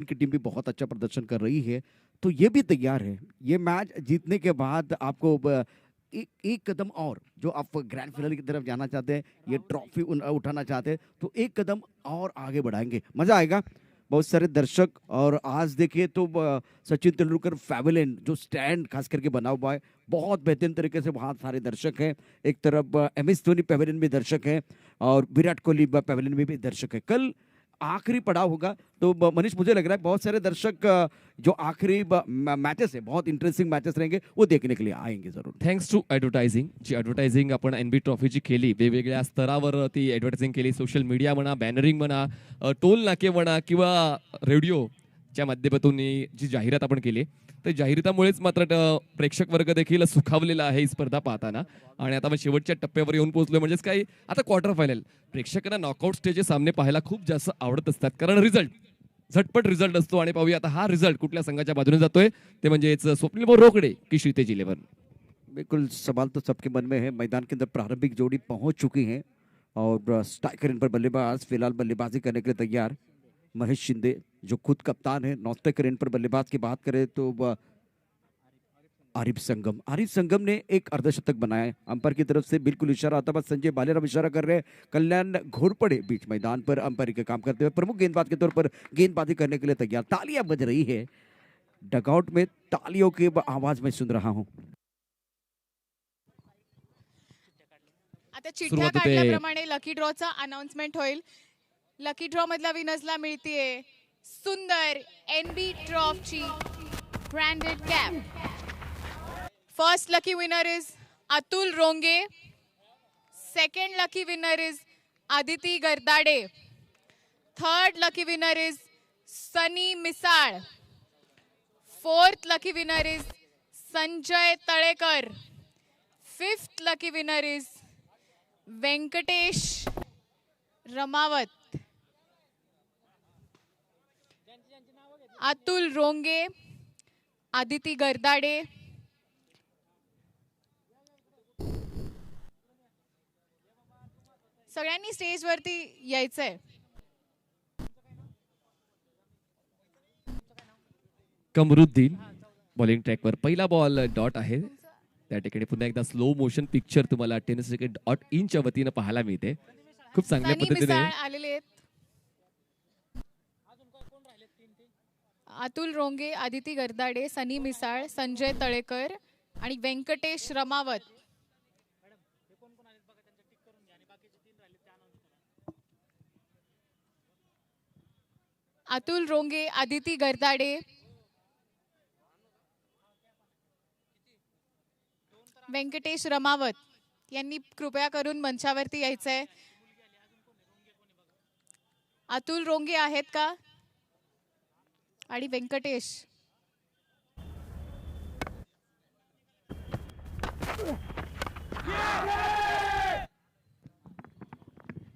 की टीम भी बहुत अच्छा प्रदर्शन कर रही है, तो ये भी तैयार है। ये मैच जीतने के बाद आपको एक एक कदम और, जो आप ग्रैंड फिनाले की तरफ जाना चाहते हैं, ये ट्रॉफी उठाना चाहते हैं, तो एक कदम और आगे बढ़ाएंगे, मजा आएगा। बहुत सारे दर्शक, और आज देखिए तो सचिन तेंदुलकर पैवेलियन जो स्टैंड खास करके बना हुआ है, बहुत बेहतरीन तरीके से वहाँ सारे दर्शक हैं। एक तरफ एम एस धोनी पैवेलियन में दर्शक हैं, और विराट कोहली पैवेलियन में भी दर्शक है। कल आखिरी पड़ाव होगा, तो मनीष मुझे लग रहा है बहुत सारे दर्शक जो आखिरी मैचेस है, बहुत इंटरेस्टिंग मैचेस रहेंगे, वो देखने के लिए आएंगे जरूर। थँक्स टू ॲडव्हर्टायझिंग, जी ॲडव्हर्टायझिंग आपण एनबी ट्रॉफीची केली, वेगवेगळ्या स्तरावर ती ॲडव्हर्टायझिंग केली, सोशल मीडिया म्हणा, बॅनरिंग म्हणा, टोल नाके म्हणा किंवा रेडिओच्या माध्यमातून जी जाहिरात आपण केली, तर जाहिरातामुळेच मात्र प्रेक्षक वर्ग देखील सुखावलेला आहे ही स्पर्धा पाहताना. आणि आता आपण शेवटच्या टप्प्यावर येऊन पोहोचलोय, म्हणजेच काय, आता क्वार्टर फायनल. प्रेक्षकांना नॉकआउट स्टेजचे सामने पाहायला खूप जास्त आवडत असतात, कारण रिझल्ट झटपट रिझल्ट असतो. आणि पाहूया आता हा रिझल्ट कुठल्या संघाच्या बाजूने जातोय, ते म्हणजेच स्वप्नील रोकडे की क्षितिज 11. बिल्कुल, सवाल तो सबके मन में है। मैदान के अंदर प्रारंभिक जोड़ी पहुंच चुकी है, और स्ट्राइकर इन पर बल्लेबाज फिलहाल बल्लेबाजी करने के लिए तैयार महेश शिंदे, जो खुद कप्तान है। नॉन स्ट्राइकर इन पर बल्लेबाज की बात करें तो आरिफ संगम ने एक अर्धशतक बनाया है। अंपायर की तरफ से बिल्कुल इशारा आता है, संजय बालेराव इशारा कर रहे हैं। कल्याण घोरपड़े बीच मैदान पर अंपायर के काम करते हुए प्रमुख गेंदबाज के तौर पर गेंदबाजी करने के लिए तैयार। तालियां बज रही है, डगआउट में तालियों की आवाज में सुन रहा हूं। आता चिठ्ठ्या काढल्याप्रमाणे लकी ड्रॉचा अनाउन्समेंट होईल. लकी ड्रॉ मधल्या विनर्सला मिळतीये सुंदर एनबी ट्रॉफची branded cap. First lucky winner is Atul Ronge. Second lucky winner is Aditi Gardade. Third lucky winner is Sunny Misal. Fourth lucky winner is Sanjay Talekar. Fifth lucky winner is Venkatesh Ramavat. Atul Ronge, Aditi Gardade, सगळ्यांनी स्टेजवरती यायचंय. कमरुद्दीन बॉलिंग ट्रॅकवर, पहिला बॉल डॉट आहे. त्या ठिकाणी पुन्हा एकदा स्लो मोशन पिक्चर तुम्हाला टेनिस क्रिकेट डॉट इनच्या वतीनं पाहायला मिळते. खूप चांगल्या सनी पद्धतीने मिसाळ आलेले आहेत. अतुल रोंगे, आदिती गरदाडे, सनी मिसाळ, संजय तळेकर आणि व्यंकटेश रमावत. अतुल रोंगे, आदिती गरदाडे, व्यंकटेश रमावत यांनी कृपया करून मंचावरती यायचंय. अतुल रोंगे आहेत का आणि व्यंकटेश.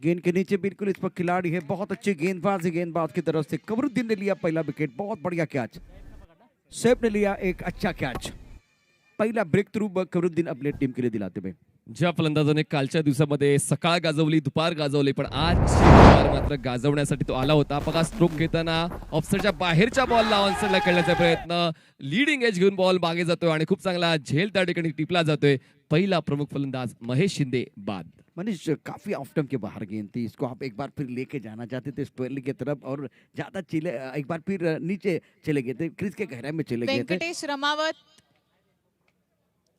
गेंद के नीचे बिल्कुल इस पर खिलाड़ी है, बहुत अच्छी गेंदबाज है गेंदबाज की तरफ से। कमरुद्दीन ने लिया पहला विकेट, बहुत बढ़िया कैच। सैफ ने लिया एक अच्छा कैच। पहला ब्रेक थ्रू कमरुद्दीन अपने टीम के लिए दिलाते हुए। ज्या फलंदाजाने कालच्या दिवसामध्ये सकाळ गाजवली, दुपार गाजवली, पण आज दुपार मात्र गाजवण्यासाठी तो आला होता. बघा, स्ट्रोक घेताना ऑफसाईडच्या बाहेरच्या बॉलला ऑनसाईडला खेळण्याचा प्रयत्न, लीडिंग एज घेऊन बॉल मागे जातोय आणि खूप चांगला झेल त्या ठिकाणी टिपला जातोय. पहिला प्रमुख फलंदाज महेश शिंदे बाद. मनीष, काफी ऑफ टर्म के बाहर गेंद थी, इसको आप एक बार फिर लेके जाना चाहते थे स्क्वायर की तरफ, और ज्यादा चले, एक बार फिर नीचे चले गए थे, क्रीज के गहराई में चले गए थे। Venkatesh Ramawat,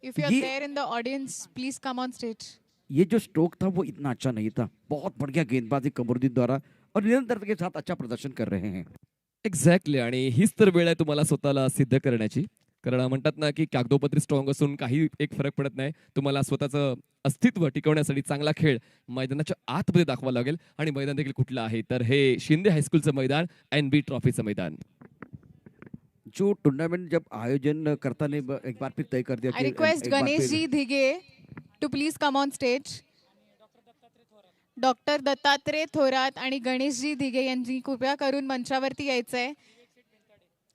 if you are there in the audience, please come on stage. ये जो स्ट्रोक था वो इतना अच्छा नहीं था, बहुत बढ़िया गेंदबाजी कमरुद्दीन द्वारा, और निरंतरता के साथ अच्छा प्रदर्शन कर रहे हैं। एक्झॅक्टली, आणि हीच तर वेळ आहे तुम्हाला स्वतःला सिद्ध करण्याची. कारण म्हणतात ना की कागदोपत्री स्ट्रॉंग असून काही एक फरक पडत नाही. तुम्हाला स्वतःचं अस्तित्व टिकवण्यासाठी चांगला खेळ मैदानाच्या आतमध्ये दाखवा लागेल. आणि मैदान देखील कुठलं आहे, तर हे शिंदे हायस्कूलचं मैदान, एनबी ट्रॉफीचं मैदान. जो टूर्नामेंट जब आयोजन करता ने एक बार फिर तय कर दिया I request Ganesh ji Dhige to please come on stage. Doctor Dattatray Thorat आणि गणेशजी धिगे यांनी कृपया करून मंचावरती यायचंय.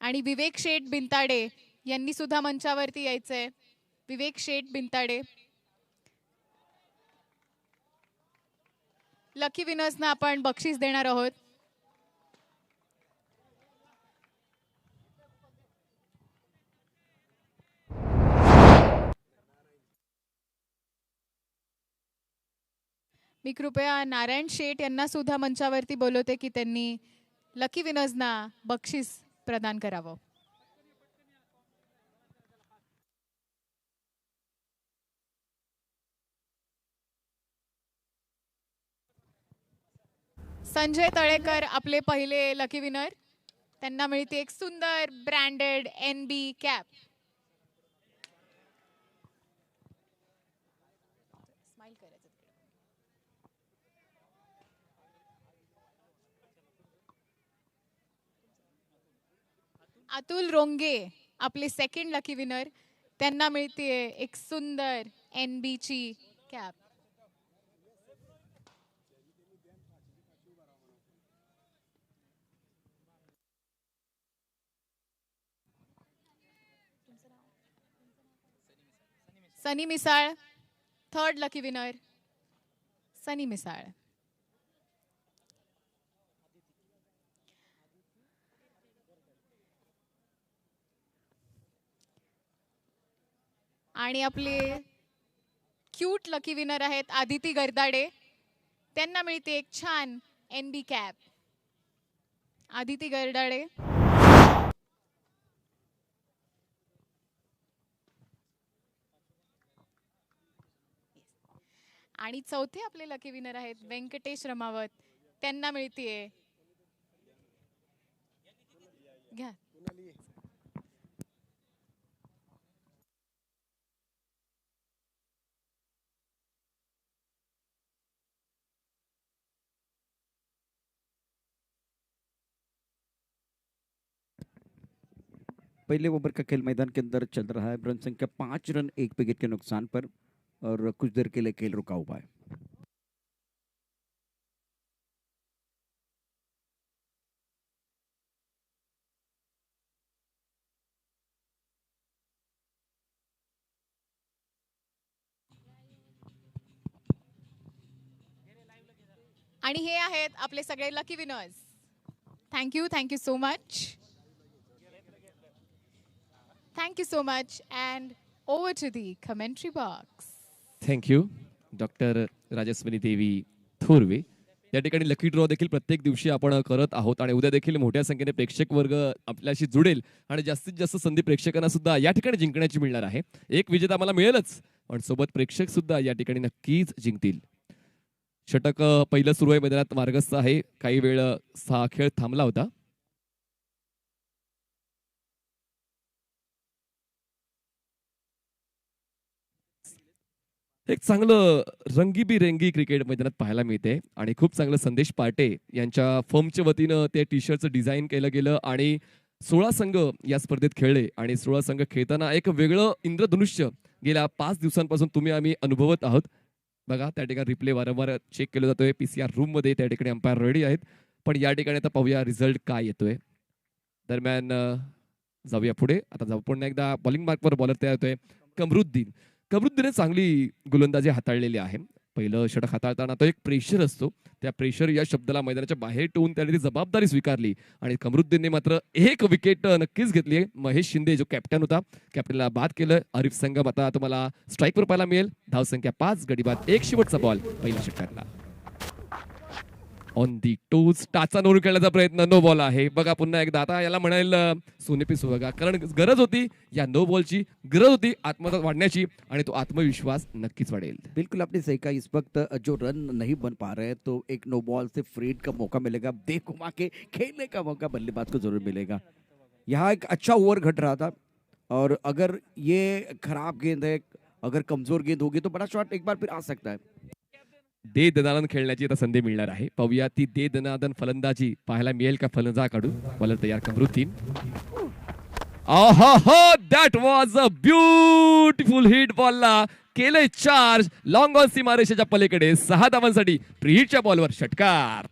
आणि विवेक शेठ बिनताडे यांनी सुद्धा मंचावरती यायचंय. विवेक शेठ बिनताडे. लकी विनर्सना आपण बक्षीस देणार आहोत. मी कृपया नारायण शेठ यांना सुद्धा मंचावरती बोलवते की त्यांनी लकी विनर्सना बक्षीस प्रदान करावं. संजय तळेकर आपले पहिले लकी विनर. त्यांना मिळते एक सुंदर ब्रँडेड NB कॅप. अतुल रोंगे आपले सेकंड लकी विनर. त्यांना मिळते एक सुंदर NB ची cap. Sunny Misal third lucky winner. Sunny Misal. आणि आपले क्यूट लकी विनर आहेत आदिती गरदाडे. त्यांना मिळते एक छान NB कॅप. आदिती गरदाडे. आणि चौथे आपले लकी विनर आहेत व्यंकटेश रमावत. त्यांना मिळते घ्या पहले ओवर का खेल मैदान के अंदर चल रहा है. रन संख्या 5 रन 1 विकेट के नुकसान पर और कुछ देर के लिए खेल रुका हुआ है. आणि हे आहेत आपले सगळे lucky winners. Thank you so much. Thank you so much. And over to the commentary box. Thank you doctor Rajaswini Devi Thorve. या ठिकाणी लकी ड्रॉ देखील प्रत्येक दिवशी आपण करत आहोत आणि उद्या देखील मोठ्या संख्येने प्रेक्षक वर्ग आपल्याशी जुडेल आणि जास्तीत जास्त संधी प्रेक्षकांना सुद्धा या ठिकाणी जिंकण्याची मिळणार आहे. एक विजेता आम्हाला मिळेलच पण सोबत प्रेक्षक सुद्धा या ठिकाणी नक्कीच जिंकतील. षटक पहिलं सुरू आहे मैदानात मार्गस्थ आहे. काही वेळ हा खेळ थांबला होता. एक चांगलं रंगीबिरंगी क्रिकेट मैदानात पाहायला मिळते आणि खूप चांगलं संदेश पाटे यांच्या फर्मच्या वतीनं ते टी शर्टचं डिझाईन केलं गेलं आणि 16 संघ या स्पर्धेत खेळले आणि 16 संघ खेळताना एक वेगळं इंद्रधनुष्य गेल्या 5 दिवसांपासून तुम्ही आम्ही अनुभवत आहोत. बघा त्या ठिकाणी रिप्ले वारंवार चेक केला जातोय. PCR रूम मध्ये त्या ठिकाणी अंपायर रेडी आहेत. पण या ठिकाणी आता पाहूया रिझल्ट काय येतोय. दरम्यान जाऊया पुढे. आता जाऊ पुन्हा एकदा बॉलिंग मार्कवर बॉलर तयार होतोय कमरुद्दीन. कमरुद्दीनने चांगली गोलंदाजी हाताळलेली आहे. पहिलं षटक हाताळताना तो एक प्रेशर असतो. त्या प्रेशर या शब्दाला मैदानाच्या बाहेर ठेवून त्याने ती जबाबदारी स्वीकारली आणि कमरुद्दीनने मात्र एक विकेट नक्कीच घेतली. महेश शिंदे जो कॅप्टन होता कॅप्टनला बाद केलं. आरिफ संगम आता तुम्हाला स्ट्राईकवर पाहायला मिळेल. धाव संख्या 5 गडी बाद. एक शेवटचा बॉल पहिल्या षटकातला. ऑन दी टोज टाचा नोर खेळण्याचा प्रयत्न नो बॉल आहे. बघा पुन्हा एकदा आता याला म्हणाल सोनेपिसू बघा कारण गरज होती या नो बॉलची. गरज होती आत्मविश्वास वाढण्याची आणि तो आत्मविश्वास नक्कीच वाढेल. बिल्कुल आपने सही कहा. इस वक्त जो रन नहीं बन पा रहे हैं तो एक नो बॉल से फ्रीड का मौका मिलेगा. दे घुमा के खेलने का मौका बल्लेबाज को जरूर मिलेगा. यहाँ एक अच्छा ओवर घट रहा था और अगर ये खराब गेंद है, अगर कमजोर गेंद होगी तो बड़ा शॉट एक बार फिर आ सकता है. दे दनादन खेळण्याची आता संधी मिळणार आहे. पाहूया ती दे दनादन फलंदाजी पाहायला मिळेल का फलंदाजाकडून. बॉलर तयार Kamaruddin. That was a beautiful hit. बॉलला केले चार्ज लॉंग ऑन सीमारेषेच्या पलीकडे 6 धावांसाठी प्रीहिटच्या बॉलवर षटकार.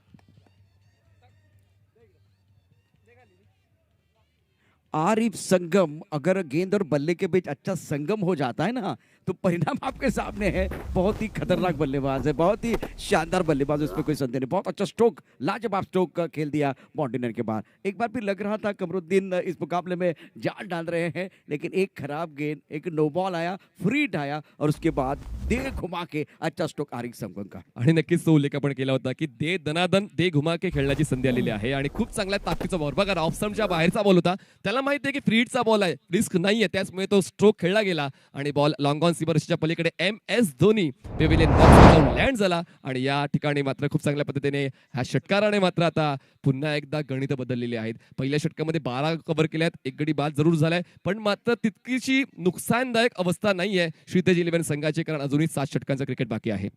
आरिफ संगम, अगर गेंद और बल्ले के बीच अच्छा संगम हो जाता है ना तो परिणाम आपके सामने है। बहुत ही खतरनाक बल्लेबाज है, बहुत ही शानदार बल्लेबाज है, उसमें कोई संदेह नहीं। बहुत अच्छा स्ट्रोक, लाजवाब स्ट्रोक का खेल दिया माउंटेनियर के बाद। एक बार फिर लग रहा था कमरुद्दीन इस मुकाबले में जान डाल रहे हैं, लेकिन एक खराब गेंद, एक नो बॉल आया, फ्री हिट आया और उसके बाद दे घुमा के अच्छा स्ट्रोक आरिफ संगम का। आणि नक्कीच तो उल्लेख आपण केला होता की दे दनादन दे घुमा के खेळण्याची संधी आलेली आहे आणि खूप चांगल्या ताकदीचा बॉल बघा, ऑफ स्टंपच्या बाहेरचा बॉल होता, त्याला माहिती आहे की फ्री हिटचा बॉल आहे, रिस्क नाहीये, त्याचमुळे तो स्ट्रोक खेळला गेला आणि बॉल लॉंग ऑन सीमरच्या पलीकडे MS धोनी पेव्हिलियन बॉक्समध्ये जाऊन लँड झाला आणि या ठिकाणी मात्र खूप चांगल्या पद्धतीने ह्या षटकाराने मात्र आता पुन्हा एकदा गणित बदललेली आहेत। पहिल्या षटकामध्ये 12 कव्हर केल्यात, एक गडी बाद जरूर झालाय, पण मात्र तितकीशी नुकसानदायक अवस्था नाहीये श्रीतेज 11 संघाची, कारण अजूनही 7 षटकांचा क्रिकेट बाकी आहे।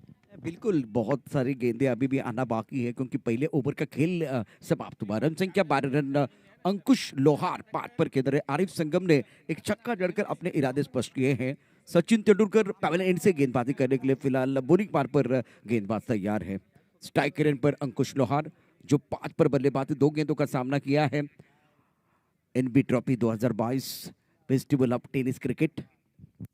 बिल्कुल, बहुत सारी गेंदें अभी भी आना बाकी है, क्योंकि पहले ओवर का खेल समाप्त हुआ। रन संख्या 12 रन। अंकुश लोहार 5 पर खेल रहे। आरिफ संगम ने एक छक्का जड़कर अपने इरादे स्पष्ट किए हैं। सचिन तेंदुलकर पवेलियन एंड से गेंदबाजी करने के लिए फिलहाल बोरिंग पार पर गेंदबाज तैयार है। स्ट्राइकर एंड पर अंकुश लोहार, जो 5 पर बल्लेबाजी 2 गेंदों का सामना किया है। NB trophy 2022 festival of tennis cricket.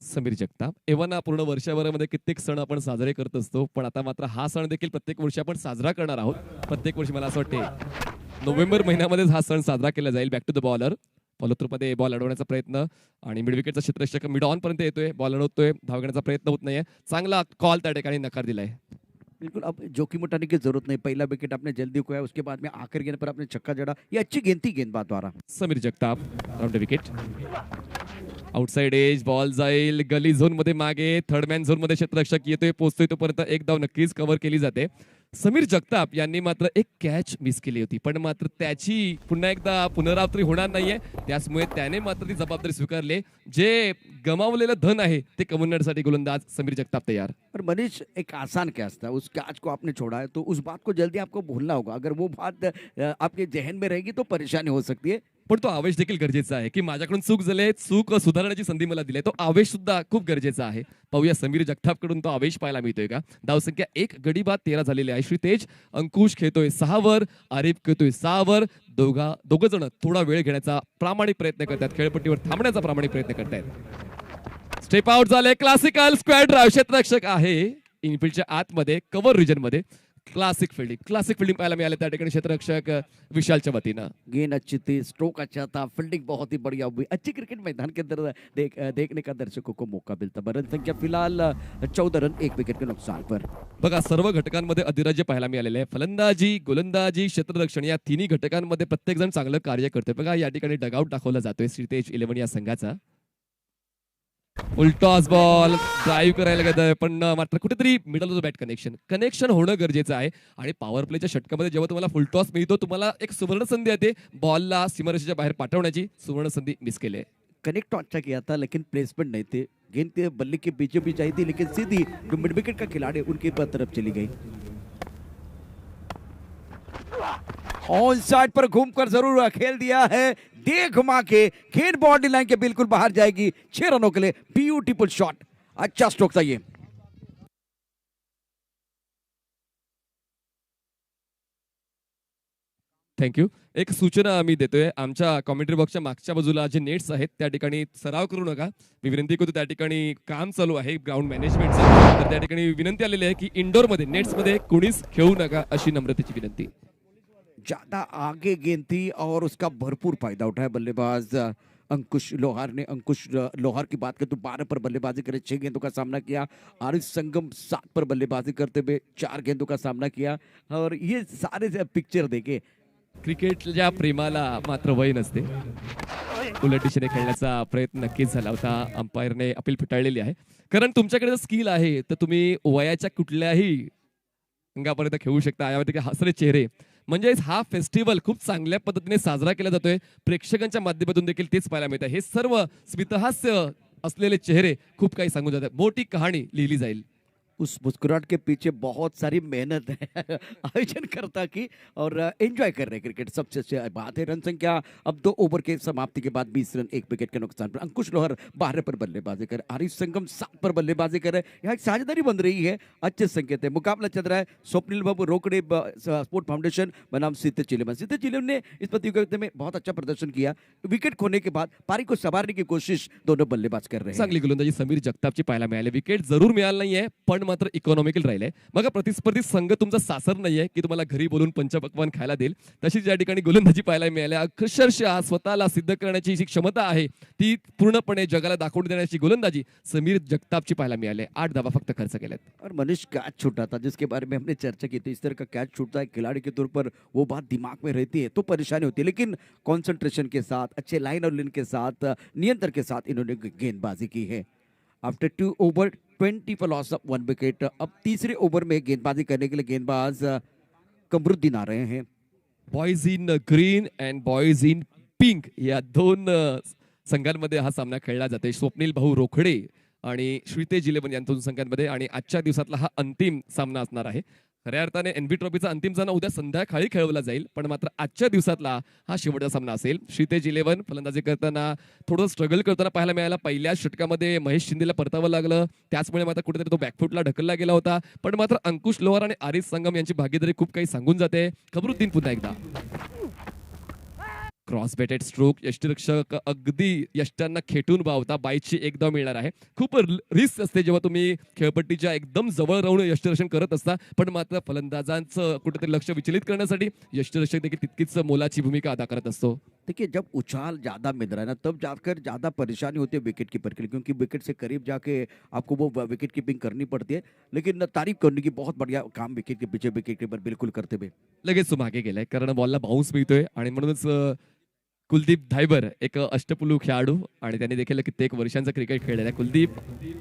Sameer Jagtap, एव्हाना पूर्ण वर्षभरामध्ये कित्येक सण आपण साजरे करत असतो, पण आता मात्र हा सण देखील प्रत्येक वर्षी आपण साजरा करणार आहोत। प्रत्येक वर्षी मला असं वाटते नोव्हेंबर महिन्यामध्येच हा सण साजरा केला जाईल। बॅक टू द बॉलर, फॉलोथ्रूमध्ये बॉल अडवण्याचा प्रयत्न आणि मिड विकेटचा क्षेत्ररक्षक मिड ऑन पर्यंत येतोय, बॉल अडवतोय, धाव घेण्याचा प्रयत्न होत नाहीये, चांगला कॉल त्या ठिकाणी नकार दिलाय। बिल्कुल, अब जोखिम उठाने की जरूरत नहीं। पहला विकेट आपने जल्दी खोया, उसके बाद में आखिर गेंद पर आपने छक्का जड़ा, ये अच्छी गेंद थी गेंदबाज द्वारा। Sameer Jagtap round the wicket, outside edge, ball जाईल गली झोन मध्ये मागे, थर्ड मॅन झोन मध्ये क्षेत्ररक्षक येतोय, पोहोचतोय, तोपर्यंत एक धाव नक्कीच कव्हर केली जाते। समीर जगताप यांनी मात्र एक कॅच मिस केली होती, पण मात्र त्याची पुन्हा एकदा पुनरावृत्ती होणार नाहीये, त्यामुळे त्याने मात्र ती जबाबदारी स्वीकारली। जे गमावलेलं धन आहे ते कमवण्यासाठी गोलंदाज समीर जगताप तैयार। और मनीष, एक आसान कैच था, उस कैच को आपने छोड़ा है तो उस बात को जल्दी आपको भूलना होगा। अगर वो बात आपके जहन में रहेगी तो परेशानी हो सकती है। पण तो आवेश देखील गरजेचा आहे की माझ्याकडून चूक झाली, चूक सुधारण्याची संधी मला दिली, तो आवेश सुद्धा खूप गरजेचा आहे। पाहूया समीर जगताप कडून तो आवेश पाहायला मिळतोय का। धाव संख्या 1, गडी बाद 13 झालेली आहे। श्रीतेज, अंकुश खेळतोय 6 वर, आरिफ खेळतोय 6 वर, दोघं जण थोडा वेळ घेण्याचा प्रामाणिक प्रयत्न करतात, खेळपट्टीवर थांबण्याचा प्रामाणिक प्रयत्न करतायत। स्टेप आउट झाले, क्लासिकल स्क्वेअर ड्राइव्ह, क्षेत्ररक्षक आहे इनफिल्डच्या आतमध्ये कव्हर रिजन मध्ये। क्लासिक फील्डिंग पाहायला मिळाले त्या ठिकाणी क्षेत्ररक्षक विशालच्या वतीनं। गेंद अच्छी थी, स्ट्रोक अच्छा था, फील्डिंग बहुत ही बढ़िया हुई। अच्छी क्रिकेट मैदान के अंदर देखने का दर्शकों को मौका मिलता। रन संख्या फिलहाल 14 रन, 1 विकेट के नुकसान पर। बघा, सर्व घटकांमध्ये अधिराज्य पाहायला मिळालेले आहे। फलंदाजी, गोलंदाजी, क्षेत्ररक्षण या तिन्ही घटकांमध्ये प्रत्येक जण चांगलं कार्य करतोय। बघा, या ठिकाणी डगआउट दाखवला जातोय श्रीतेज 11 या संघाचा। उलटॉस बॉल ड्राईव्ह करायला गेलं, पण मात्र कुठेतरी middle of the bat connection होणं गरजेचं आहे। आणि पॉवर प्लेच्या षटकामध्ये जेव्हा तुम्हाला फुल टॉस मिळतो, तुम्हाला एक सुवर्ण संधी येते बॉलला सीमारेषेच्या बाहेर पाठवण्याची, सुवर्ण संधी मिस केली। कनेक्ट तो अच्छा किया था, लेकिन प्लेसमेंट नहीं थे। गेंद बल्ले के बीचों बीच आई थी, लेकिन सीधी जो मिड विकेट का खिलाड़ी उनके तरफ चली गई। ऑन साइड पर घूमकर जरूर खेल दिया है, दे घुमा के, गेंद बाउंड्री लाइन के बिल्कुल बाहर जाएगी। 6 रनों के लिए ब्यूटीफुल शॉट, अच्छा स्ट्रोक था ये। थँक्यू। एक सूचना आम्ही देतोय, आमच्या कॉमेंट्री बॉक्सच्या मागच्या बाजूला जे नेट्स आहेत त्या ठिकाणी सराव करू नका। मी विनंती करतो, त्या ठिकाणी काम चालू आहे ग्राउंड मॅनेजमेंटचं, तर त्या ठिकाणी विनंती आलेली आहे की इंडोर मध्ये नेट्स मध्ये कोणीच खेळू नका, अशी नम्रतेची विनंती। ज्यादा आगे गेंद थी और उसका भरपूर फायदा उठाया बल्लेबाज अंकुश लोहार ने। अंकुश लोहार की बात करें तो 12 पर बल्लेबाजी करे, 6 गेंदों का सामना किया। आरिफ संगम 7 पर बल्लेबाजी करते हुए 4 गेंदों का सामना किया। और ये सारे पिक्चर देखे, क्रिकेटच्या प्रेमाला मात्र वय नसते। उलट दिशेने खेळण्याचा प्रयत्न नक्कीच झाला होता, अंपायरने अपील फेटाळलेली आहे। कारण तुमच्याकडे जर स्किल आहे तर तुम्ही वयाच्या कुठल्याही अंगापर्यंत खेळू शकता। यामध्ये हसरे चेहरे, म्हणजे हा फेस्टिवल खूप चांगल्या पद्धतीने साजरा केला जातोय, प्रेक्षकांच्या माध्यमातून देखील तेच पाहायला मिळतं। हे सर्व स्मितहास्य असलेले चेहरे खूप काही सांगून जातात, मोठी कहाणी लिहिली जाईल। उस मुस्कुराहट के पीछे बहुत सारी मेहनत है आयोजनकर्ता की, और एंजॉय कर रहे हैं क्रिकेट। सबसे अच्छी बात है रन संख्या अब 2 ओवर के समाप्ति के बाद 20 रन 1 विकेट के नुकसान पर। अंकुश लोहर 12 पर बल्लेबाजी कर, आरिफ संगम 7 पर बल्लेबाजी कर रहे हैं। यहाँ एक साझेदारी बन रही है, अच्छे संकेत है। मुकाबला चल रहा है स्वप्निल बाबू रोकड़े स्पोर्ट फाउंडेशन बनाम सीते चिलेमन। सीते चिलेमन ने इस प्रतियोगिता में बहुत अच्छा प्रदर्शन किया। विकेट खोने के बाद पारी को संवारने की कोशिश दोनों बल्लेबाज कर रहे हैं। चांगली गोलंदाजी समीर जगतापची पाहायला मिळाली। विकेट जरूर मिळालं नाहीये, पण मात्र इकॉनॉमिकल राहिले। मग प्रतिस्पर्धी संघ तुमचा सासर नाहीये की तुम्हाला घरी बोलून पंचपक्वान खायला देईल, तशीच या ठिकाणी गोलंदाजी पाहायला मिळाली। अक्षरशः स्वतःला सिद्ध करण्याची जी क्षमता आहे ती पूर्णपणे जगाला दाखवून देण्याची गोलंदाजी समीर जगतापची पाहायला मिळाली। 8 धावा फक्त खर्च केल्यात। और मनीष कैच छूटा था जिसके बारे में हमने चर्चा की थी। इस तरह का कैच छूटता है खिलाड़ी के तौर पर, वो बात दिमाग में रहती है तो परेशानी होती है, लेकिन कंसंट्रेशन के साथ, अच्छे लाइन और लिन के साथ, नियंत्रण के साथ इन्होंने गेंदबाजी की है। After 2 over 20 for loss of 1 wicket. अब तीसरे ओवर में गेंदबाजी करने के लिए गेंदबाज कमरुद्दीन आ रहे हैं। Boys in green and boys in pink या दोन संघांमध्ये हा सामना खेळला जाते। स्वप्नील भाऊ रोखडे आणि श्रीतेज 11 या दोन संघांमध्ये, आणि आजच्या दिवसातला हा अंतिम सामना असणार आहे। खऱ्या अर्थाने एनबी ट्रॉफीचा अंतिम सामना उद्या संध्याकाळी खेळवला जाईल, पण मात्र आजच्या दिवसातला हा शेवटचा सामना असेल। श्रीतेज 11 फलंदाजी करताना थोडं स्ट्रगल करताना पाहायला मिळाला। पहिल्या षटकामध्ये महेश शिंदेला परतावं लागलं, त्याचमुळे मात्र कुठेतरी तो बॅकफुटला ढकलला गेला होता, पण मात्र अंकुश लोहार आणि आरिफ संगम यांची भागीदारी खूप काही सांगून जाते। कमरुद्दीन पुन्हा एकदा क्रॉस बेटेड स्ट्रोक, यष्टिरक्षक अगदी यष्ट्यांना खेटून बावता 22ची 1 धाव मिळणार आहे। खूप रिस्क असते जेव्हा तुम्ही खेळपट्टीच्या एकदम जवळ राहून यष्टिरक्षण करत असता, पण मात्र फलंदाजांचं कुठेतरी लक्ष विचलित करण्यासाठी यष्टिरक्षक देखील तितकीच मोलाची भूमिका अदा करत असतो। देखिए जब उछाल ज्यादा मिल रहा है ना, तब जाकर ज्यादा परेशानी होती है विकेट कीपर के लिए, क्योंकि विकेट से करीब जाके आपको वो विकेट कीपिंग करनी पड़ती है। लेकिन तारीफ करने की बहुत बढ़िया काम विकेट के पीछे विकेट कीपर बिल्कुल करते हुए। लगेच तो मागे गेलाय कारण बॉलला बाउन्स मिळतोय, आणि म्हणूनच कुलदीप धायबर एक अष्टपैलू खेळाडू, आणि त्यांनी देखील कित्येक वर्षांचा क्रिकेट खेळलेला आहे। Kuldeep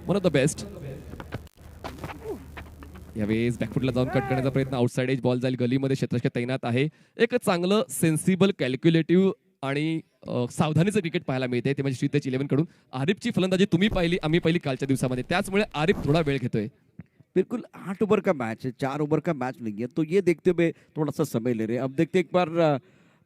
one of the best. यावेळेस बॅकफुटला जाऊन कट करण्याचा प्रयत्न, आउटसाइड एज बॉल जाईल गलीमध्ये, क्षेत्ररक्षक तैनात आहे। एक चांगलं सेन्सिबल कॅल्क्युलेटिव्ह आणि सावधानीचं क्रिकेट पाहायला मिळते, ते म्हणजे श्रीतेज 11 कडून। आरिफची फलंदाजी तुम्ही पाहिली, आम्ही पाहिली कालच्या दिवसामध्ये, त्याचमुळे आरिफ थोडा वेळ घेतोय। बिल्कुल 8 ओवर का मैच है, 4 ओवर का मैच नहीं है, तो ये देखते हुए थोड़ा सा समय ले रहे हैं। अब देखते एक बार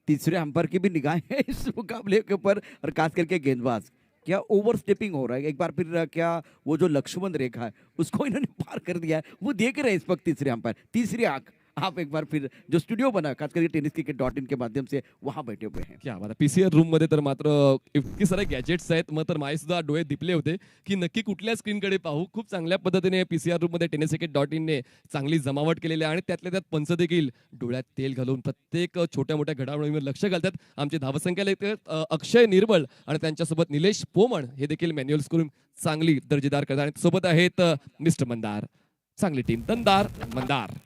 तीसरे अंपायर की भी निगाहें हैं इस मुकाबले के ऊपर, और खास करके गेंदबाज क्या ओवर स्टेपिंग हो रहा है। एक बार फिर क्या वो जो लक्ष्मण रेखा है उसको इन्होंने पार कर दिया है, वो देख रहे हैं इस वक्त तीसरे अंपायर, तीसरी आंख। आप एक बार फिर जो स्टूडियो बना खास करके tenniscricket.in के माध्यम से वहां बैठे हुए हैं। क्या बात आहे। पीसीआर रूम मध्ये तर मात्र इतकी सारे गॅजेट्स आहेत, मग तर माझे सुद्धा डोळे दिपले होते की नक्की कुठल्या स्क्रीनकडे पाहू। खूप चांगल्या पद्धतीने पीसीआर रूम मध्ये tenniscricket.in ने चांगली जमावट केलेली आहे, आणि त्यातल्या त्यात पंच देखील डोळ्यात तेल घालून प्रत्येक छोट्या मोठ्या घडामोडींवर लक्ष घालतात। आमचे धावसंख्याला अक्षय निर्मळ आणि त्यांच्यासोबत निलेश पोमण हे देखील मॅन्युअल स्कोरिंग चांगली दर्जेदार करतात, आणि सोबत आहेत मिस्टर मंदार। चांगली टीम दंदार मंदार।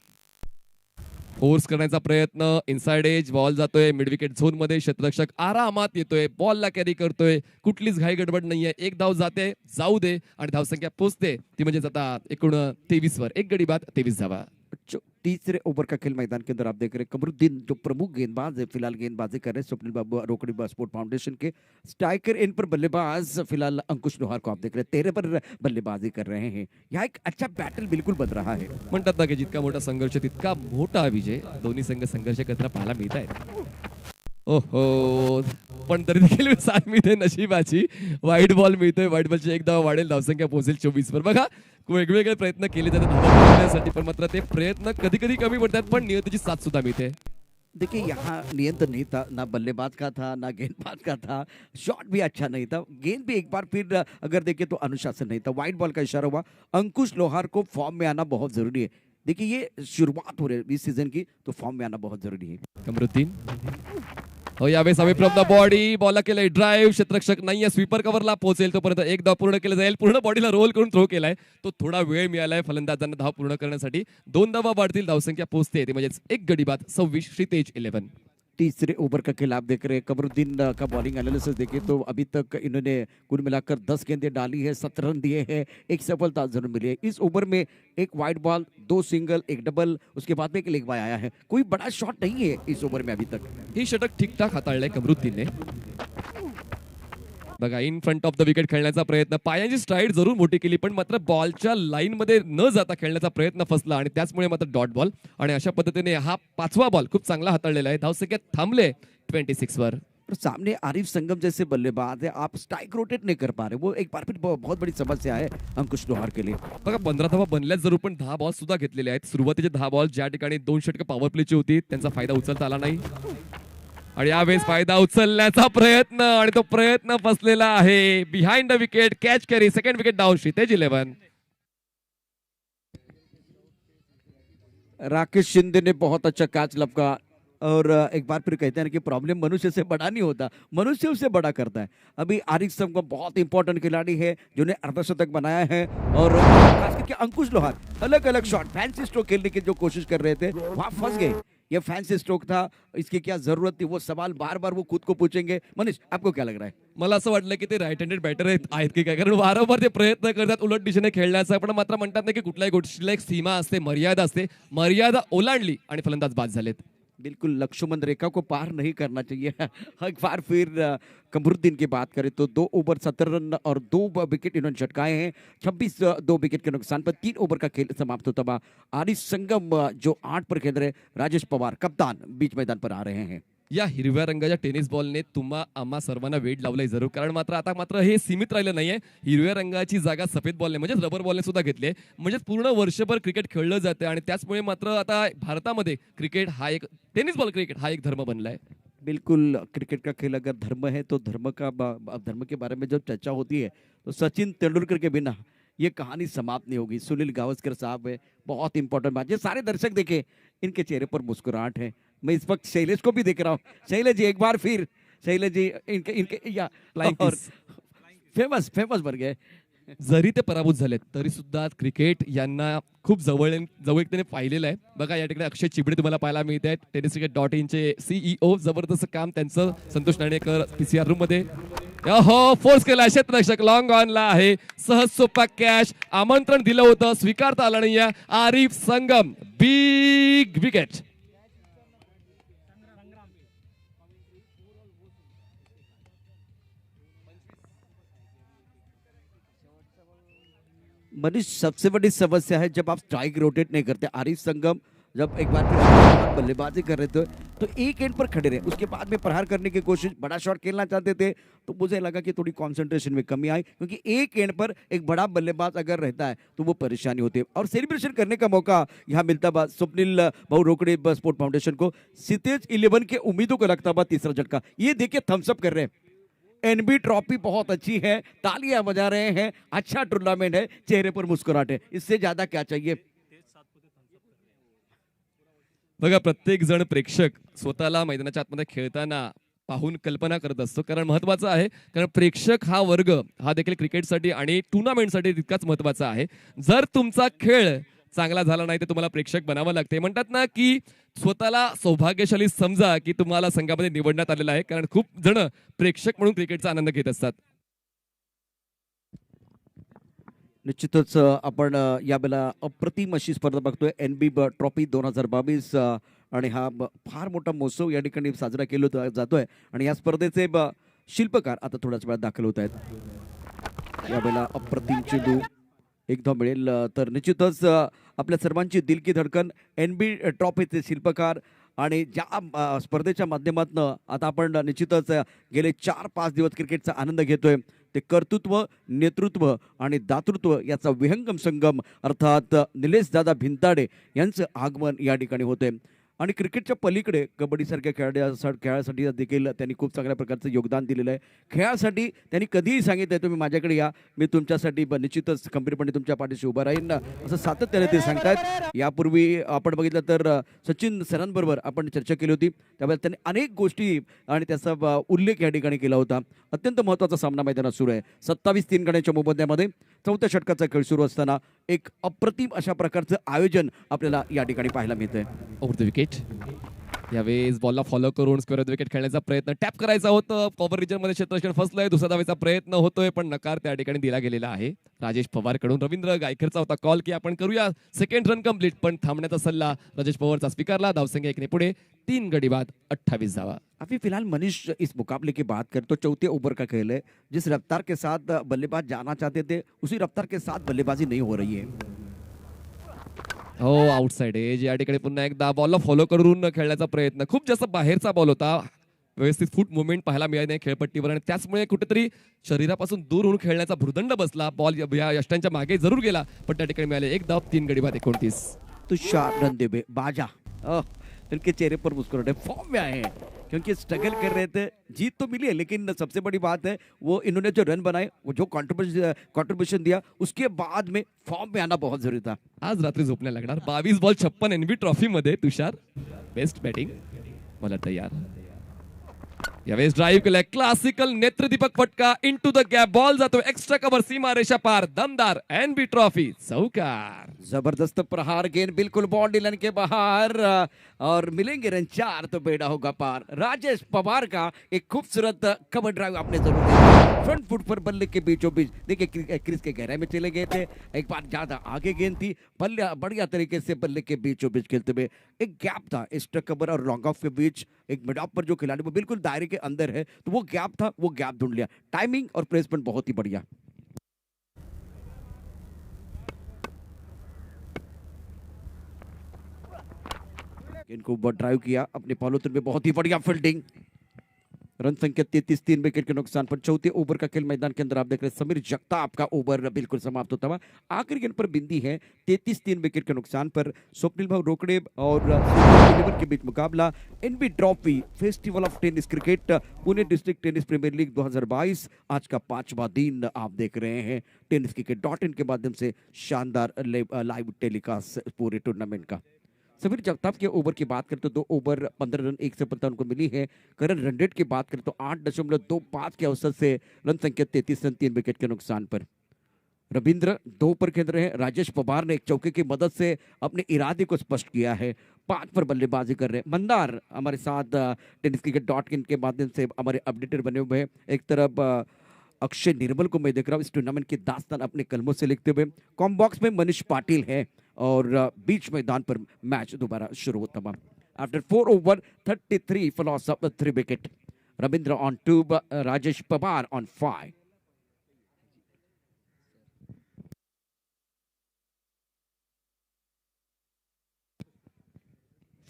फोर्स करण्याचा प्रयत्न, इनसाइड एज बॉल जातोय मिड विकेट झोन मध्ये, क्षेत्ररक्षक आरामात येतोय, बॉलला कॅरी करतोय, कुठलीच घाई गडबड नाहीये। 1 धाव जाते, जाऊ दे, आणि धावसंख्या पोहोचते ती म्हणजे आता एकूण 23 वर, 1 गडी बाद 23 धावा। तीसरे ओवर का खेल मैदान के अंदर आप देख रहे हैं कमरुद्दीन जो प्रमुख गेंदबाज है फिलहाल गेंदबाजी कर रहे हैं स्वप्निल बाबू रोकड़ी स्पोर्ट फाउंडेशन के। स्ट्राइकर इन पर बल्लेबाज फिलहाल अंकुश लोहार को आप देख रहे हैं 13 पर बल्लेबाजी कर रहे हैं। यहाँ एक अच्छा बैटल बिल्कुल बन रहा है। म्हणतात ना की जितका मोठा संघर्ष तितका मोठा विजय। दोन्ही संघ संघर्ष करताना पाहायला मिळत आहेत। ओहो, पण तरी देखील साथ मिळते नशिबाची। वाईट बॉल मिळतोय, वाईट बॉलची 1 धाव वाढेल, धावसंख्या पोहोचेल 24 वर। बघा वेगवेगळे प्रयत्न केले जातात धावा मिळवण्यासाठी, पण मात्र ते प्रयत्न कधी कधी कमी पडतात, पण नियतीची साथ सुद्धा मिळते। देखिए यहाँ नियंत्रण नहीं था, ना बल्लेबाज का था ना गेंदबाज का था, शॉट भी अच्छा नहीं था, गेंद भी एक बार फिर अगर देखें तो अनुशासन नहीं था। वाइट बॉल का इशारा हुआ। अंकुश लोहार को फॉर्म में आना बहुत जरूरी है। देखिए ये शुरुआत हो रही है इस सीजन की, तो फॉर्म में आना बहुत जरूरी है। कमरुद्दीन हो, यावेळेस आम्ही फ्रॉम द बॉडी बॉलला केलंय ड्राईव्ह, क्षेत्ररक्षक नाहीये, स्वीपर कव्हरला पोहोचेल तोपर्यंत 1 धाव पूर्ण केलं जाईल। पूर्ण बॉडीला रोल करून थ्रो केलाय, तो थोडा वेळ मिळालाय फलंदाजांना धाव पूर्ण करण्यासाठी। 2 धावा वाढतील, धावसंख्या पोहोचते ती म्हणजे 1 गडी बाद 26 श्रीतेज 11। तीसरे ओवर का खेल आप देख रहे हैं कमरुद्दीन का बॉलिंग एनालिसिस देखिए तो अभी तक इन्होंने कुल मिलाकर 10 गेंदें डाली है, 17 रन दिए हैं, 1 सफलता जरूर मिली है। इस ओवर में 1 वाइड बॉल, 2 सिंगल, 1 डबल, उसके बाद में 1 लेग बाय आया है। कोई बड़ा शॉट नहीं है इस ओवर में अभी तक। ही षटक ठीक ठाक हाताळलंय कमरुद्दीनने। बघा in front of the wicket खेळण्याचा प्रयत्न, पायांची स्ट्राईड जरूर मोठी केली पण मात्र बॉलच्या लाईन मध्ये न जाता खेळण्याचा प्रयत्न फसला आणि त्याचमुळे मात्र डॉट बॉल. आणि अशा पद्धतीने हा 5वा बॉल खूप चांगला हाताळलेला आहे. धावसंख्या थांबले 26 वर. पर सामने आरिफ संगम जैसे बल्लेबाज है, आप स्ट्राइक रोटेट नहीं कर पा रहे, वो एक बार फिर बहुत बड़ी समस्या है अंकुश लोहार के लिए. बघा 15 धावा बनल्याच जरूर पण 10 बॉल सुद्धा घेतलेले आहेत. सुरुवातीचे 10 बॉल ज्या ठिकाणी 2 षटकं पॉवर प्लेची होती त्यांचा फायदा उचलता आला नाही आणि यावेळेस फायदा उचलण्याचा प्रयत्न आणि तो प्रयत्न फसलेला आहे. Behind the wicket catch carry, second wicket down. Kshitij 11. Rakesh Shinde ने बहुत अच्छा कैच लपका और एक बार फिर कहते हैं कि प्रॉब्लम मनुष्य से बड़ा नहीं होता, मनुष्य उससे बड़ा करता है. अभी आरिफ संगम बहुत इंपॉर्टेंट खिलाड़ी है जिन्हें अर्धशतक बनाया है और खास करके अंकुश लोहार अलग अलग शॉट फैंसी स्ट्रोक खेलने की जो कोशिश कर रहे थे वहां फंस गए. ये फैंसी स्ट्रोक था, इसकी क्या जरूरत थी, वो सवाल बार बार वो खुद को पूछेंगे. मनीष आपको क्या लग रहा है? मला असं वाटलं की ते राईट हँडेड बॅटर आहेत की काय, कारण वारंवार ते प्रयत्न करतात उलट दिशेने खेळण्याचा, पण मात्र म्हणतात ना की कुठल्याही गोष्टीला एक सीमा असते, मर्यादा असते. मर्यादा ओलांडली आणि फलंदाज बाद झालेत. बिल्कुल लक्ष्मण रेखा को पार नहीं करना चाहिए. एक बार फिर कमरुद्दीन की बात करें तो 2 ओवर 17 रन और 2 विकेट इन्होंने झटकाए हैं. 26 2 विकेट के नुकसान पर 3 ओवर का खेल समाप्त होता हुआ. आरिफ संगम जो 8 पर खेल रहे, राजेश पवार कप्तान बीच मैदान पर आ रहे हैं. या हिरव्या रंगाच्या टेनिस बॉलने तुम्हा आम्हा सर्वांना वेट लावलंय जरूर, कारण मात्र आता मात्र हे सीमित राहिलं नाहीये. हिरव्या रंगाची जागा सफेद बॉलने म्हणजे रबर बॉलने सुद्धा घेतली आहे. म्हणजे पूर्ण वर्षभर क्रिकेट खेळलं जाते आणि त्याचमुळे मात्र आता भारतामध्ये क्रिकेट हा एक टेनिस बॉल क्रिकेट हा एक धर्म बनलाय. बिल्कुल क्रिकेट का खेल अगर धर्म है तो धर्म के बारे में जब चर्चा होती है तो सचिन तेंदुलकर के बिना ये कहानी समाप्त नहीं होगी. सुनील गावस्कर साहब है, बहुत इंपॉर्टेंट बात. ये सारे दर्शक देखे, इनके चेहरे पर मुस्कुराहट है. मैं इस वक्त शैलेश को भी देख रहा हूँ. शैलेश जी एक बार फिर, शैलेश जी इनके इनके या और फेमस फेमस बन गए. जरी ते पराभूत झालेत तरी सुद्धा क्रिकेट यांना खूप जवळीकतेने पाहिलेलं आहे. बघा या ठिकाणी अक्षय चिबडे तुम्हाला पाहायला मिळत आहेत, tenniscricket.in चे CEO. जबरदस्त काम त्यांचं. संतोष नाणेकर PCR रूम मध्ये हो फोर्स केला, क्षेत्ररक्षक लॉंग ऑनला आहे. सहज सोपा कॅच, आमंत्रण दिलं होतं, स्वीकारता आलं नाही. आरिफ संगम बिग विकेट. मनीष सबसे बड़ी समस्या है जब आप स्ट्राइक रोटेट नहीं करते. आरिफ संगम जब एक बार फिर बल्लेबाजी कर रहे थे तो एक एंड पर खड़े रहे, उसके बाद में प्रहार करने की कोशिश, बड़ा शॉट खेलना चाहते थे तो मुझे लगा कि थोड़ी कंसंट्रेशन में कमी आई, क्योंकि एक एंड पर एक बड़ा बल्लेबाज अगर रहता है तो वो परेशानी होती है. और सेलिब्रेशन करने का मौका यहाँ मिलता हुआ स्वप्निल भाऊ रोकड़े स्पोर्ट फाउंडेशन को. क्षितिज 11 के उम्मीदों को लगता हुआ तीसरा झटका. ये देखिए थम्सअप कर रहे हैं. एनबी ट्रॉफी बहुत अच्छी है, तालियां बजा रहे हैं, अच्छा टूर्नामेंट है, चेहरे पर मुस्कुराहट है. इससे ज्यादा क्या चाहिए? बघा प्रत्येक जण प्रेक्षक स्वतःला मैदानाच्या आतमध्ये खेळताना पाहून कल्पना करत असतो, कारण महत्वाचं आहे, कारण प्रेक्षक हा वर्ग हा देखील क्रिकेटसाठी आणि टुर्नामेंटसाठी तितकाच महत्वाचा आहे. जर तुमचा खेळ चांगला झाला नाही तर तुम्हाला प्रेक्षक बनावं लागते. म्हणतात ना की स्वतःला सौभाग्यशाली समजा की तुम्हाला संघामध्ये निवडण्यात आलेला आहे, कारण खूप जण प्रेक्षक म्हणून क्रिकेटचा आनंद घेत असतात. निश्चितच आपण यावेळेला अप्रतिम अशी स्पर्धा बघतोय, एनबी ट्रॉफी 2022 आणि हा फार मोठा महोत्सव या ठिकाणी साजरा केला जातोय आणि या स्पर्धेचे शिल्पकार आता थोड्याच वेळात दाखल होत आहेत. यावेळेला अप्रतिम चेंडू एकदा मिळेल तर निश्चितच आपल्या सर्वांची दिल की धडकन एनबी ट्रॉफीचे शिल्पकार आणि ज्या स्पर्धेच्या माध्यमातून आता आपण निश्चितच गेले 4-5 दिवस क्रिकेटचा आनंद घेतोय, ते कर्तृत्व, नेतृत्व आणि दातृत्व याचा विहंगम संगम अर्थात निलेश दादा भिंताडे यांचं आगमन या ठिकाणी होते. आणि क्रिकेटच्या पलीकडे कबड्डीसारख्या खेळासाठी देखील त्यांनी खूप चांगल्या प्रकारचं योगदान दिलेलं आहे. खेळासाठी त्यांनी कधीही सांगितलं तुम्ही माझ्याकडे या, मी तुमच्यासाठी निश्चितच खंबीरपणे तुमच्या पाठीशी उभा राहीन असं सातत्याने ते सांगतात. यापूर्वी आपण बघितलं तर सचिन सरांबरोबर आपण चर्चा केली होती, त्यावेळेला त्यांनी अनेक गोष्टी आणि त्याचा उल्लेख या ठिकाणी केला होता. अत्यंत महत्त्वाचा सामना मैदानात सुरू आहे. 27-3 गड्यांच्या मोबदल्यामध्ये 4थ्या षटकाचा खेळ सुरू असताना एक अप्रतिम अशा प्रकारचं आयोजन आपल्याला या ठिकाणी पाहायला मिळतंय. Over the wicket. यावेळेस बॉलला फॉलो करून स्क्वेअर विकेट खेळण्याचा प्रयत्न टॅप करायचा होतं. कव्हर रिजन मध्ये क्षेत्ररक्षण फसलंय. दुसऱ्या धावेचा प्रयत्न होतोय पण नकार त्या ठिकाणी दिला गेलेला आहे राजेश पवार कडून. रवींद्र गायकरचा होता कॉल की आपण करूया सेकंड रन कंप्लीट, पण थांबण्याचा सल्ला राजेश पवारचा स्वीकारला. धावसंख्या 1 ने पुढे, 3 गडी बाद 28 धावा. अभी फिलहाल मनीष इस मुकाबले की बात करें तो चौथे ओवर का खेल है. जिस रफ्तार के साथ बल्लेबाज जाना चाहते थे उसी रफ्तार के साथ बल्लेबाजी नहीं हो रही है. हो, आउटसाइड एज या ठिकाणी पुन्हा एकदा बॉलला फॉलो करून खेळण्याचा प्रयत्न. खूप जास्त बाहेरचा बॉल होता. व्यवस्थित फूट मुवमेंट पाहायला मिळाली नाही खेळपट्टीवर आणि त्याचमुळे कुठेतरी शरीरापासून दूर होऊन खेळण्याचा भूर्दंड बसला. बॉल या यष्टांच्या मागे जरूर गेला पण त्या ठिकाणी मिळाले 1 धाव. 3 गडी बाद 29. तुषार रंदेबे बाजा उनके चेहरे पर मुस्कुराहट, फॉर्म में आए हैं क्योंकि स्ट्रगल कर रहे थे. जीत तो मिली है लेकिन सबसे बड़ी बात है वो इन्होंने जो रन बनाए, वो जो कंट्रीब्यूशन दिया, उसके बाद में फॉर्म में आना बहुत जरूरी था. आज रात्री झोपण्याला लागणार. 22 बॉल 56 एनबी ट्रॉफी मध्ये तुषार. Best batting. मला तयार. यावेळेस ड्राईव्ह केलाय क्लासिकल नेत्रदीपक फटका इनटू द गॅप. बॉल जातो एक्स्ट्रा कव्हर सीमारेषा पार. दमदार एनबी ट्रॉफी चौकार. जबरदस्त प्रहार, गेंद बिल्कुल बाउंड्री लाइन के बाहर और मिलेंगे रन 4 तो बेड़ा होगा पार. राजेश पवार का एक खूबसूरत कवर ड्राइव आपने जरूर देखा. फ्रंट फुट पर बल्ले के बीचों बीच देखिए क्रीज के गहराई में चले गए थे. एक बार ज्यादा आगे गेंद थी, बल्ले बढ़िया तरीके से बल्ले के बीचों बीच खेलते हुए एक गैप था एक्स्ट्रा कवर और लॉन्ग ऑफ के बीच. एक मिड ऑफ पर जो खिलाड़ी वो बिल्कुल दायरे के अंदर है तो वो गैप था, वो गैप ढूंढ लिया. टाइमिंग और प्लेसमेंट बहुत ही बढ़िया. इनको ड्राइव किया अपने फॉलोथ्रू में, बहुत ही बढ़िया फील्डिंग. रन संख्या 33, 3 विकेट के नुकसान पर. चौथे ओवर का खेल मैदान के अंदर आप देख रहे हैं समीर जगताप का ओवर बिल्कुल समाप्त होता हुआ. आखिरी गेंद पर बिंदी है. 33, 3 विकेट के नुकसान पर. स्वप्निल भाव रोकड़े और के बीच मुकाबला. NB trophy festival of tennis cricket Pune district tennis premier league 2022 आज का 5वां दिन आप देख रहे हैं. टेनिस क्रिकेट.in के माध्यम से शानदार लाइव टेलीकास्ट पूरे टूर्नामेंट का. समीर जगताप के ओवर की बात करें तो 2 ओवर 15 रन 1 सफलता उनको मिली है. करंट रन रेट की बात करें तो 8.25 के अवसर से रन संख्या 33 रन 3 विकेट के नुकसान पर. रविंद्र 2 पर खेल रहे हैं. राजेश पवार ने एक चौके की मदद से अपने इरादे को स्पष्ट किया है. 5 पर बल्लेबाजी कर रहे हैं. मंदार हमारे साथ टेनिस क्रिकेट.in के माध्यम से हमारे अपडेटर बने हुए हैं. एक तरफ अक्षय निर्मल को मैं देख रहा हूँ इस टूर्नामेंट की दास्तान अपने कलमों से लिखते हुए. कॉम बॉक्स में मनीष पाटिल है और बीच मैदान पर मैच दोबारा शुरू होता है. After 4 over 33 for loss of 3 wicket. Ravindra on 2, Rajesh Pawar on 5.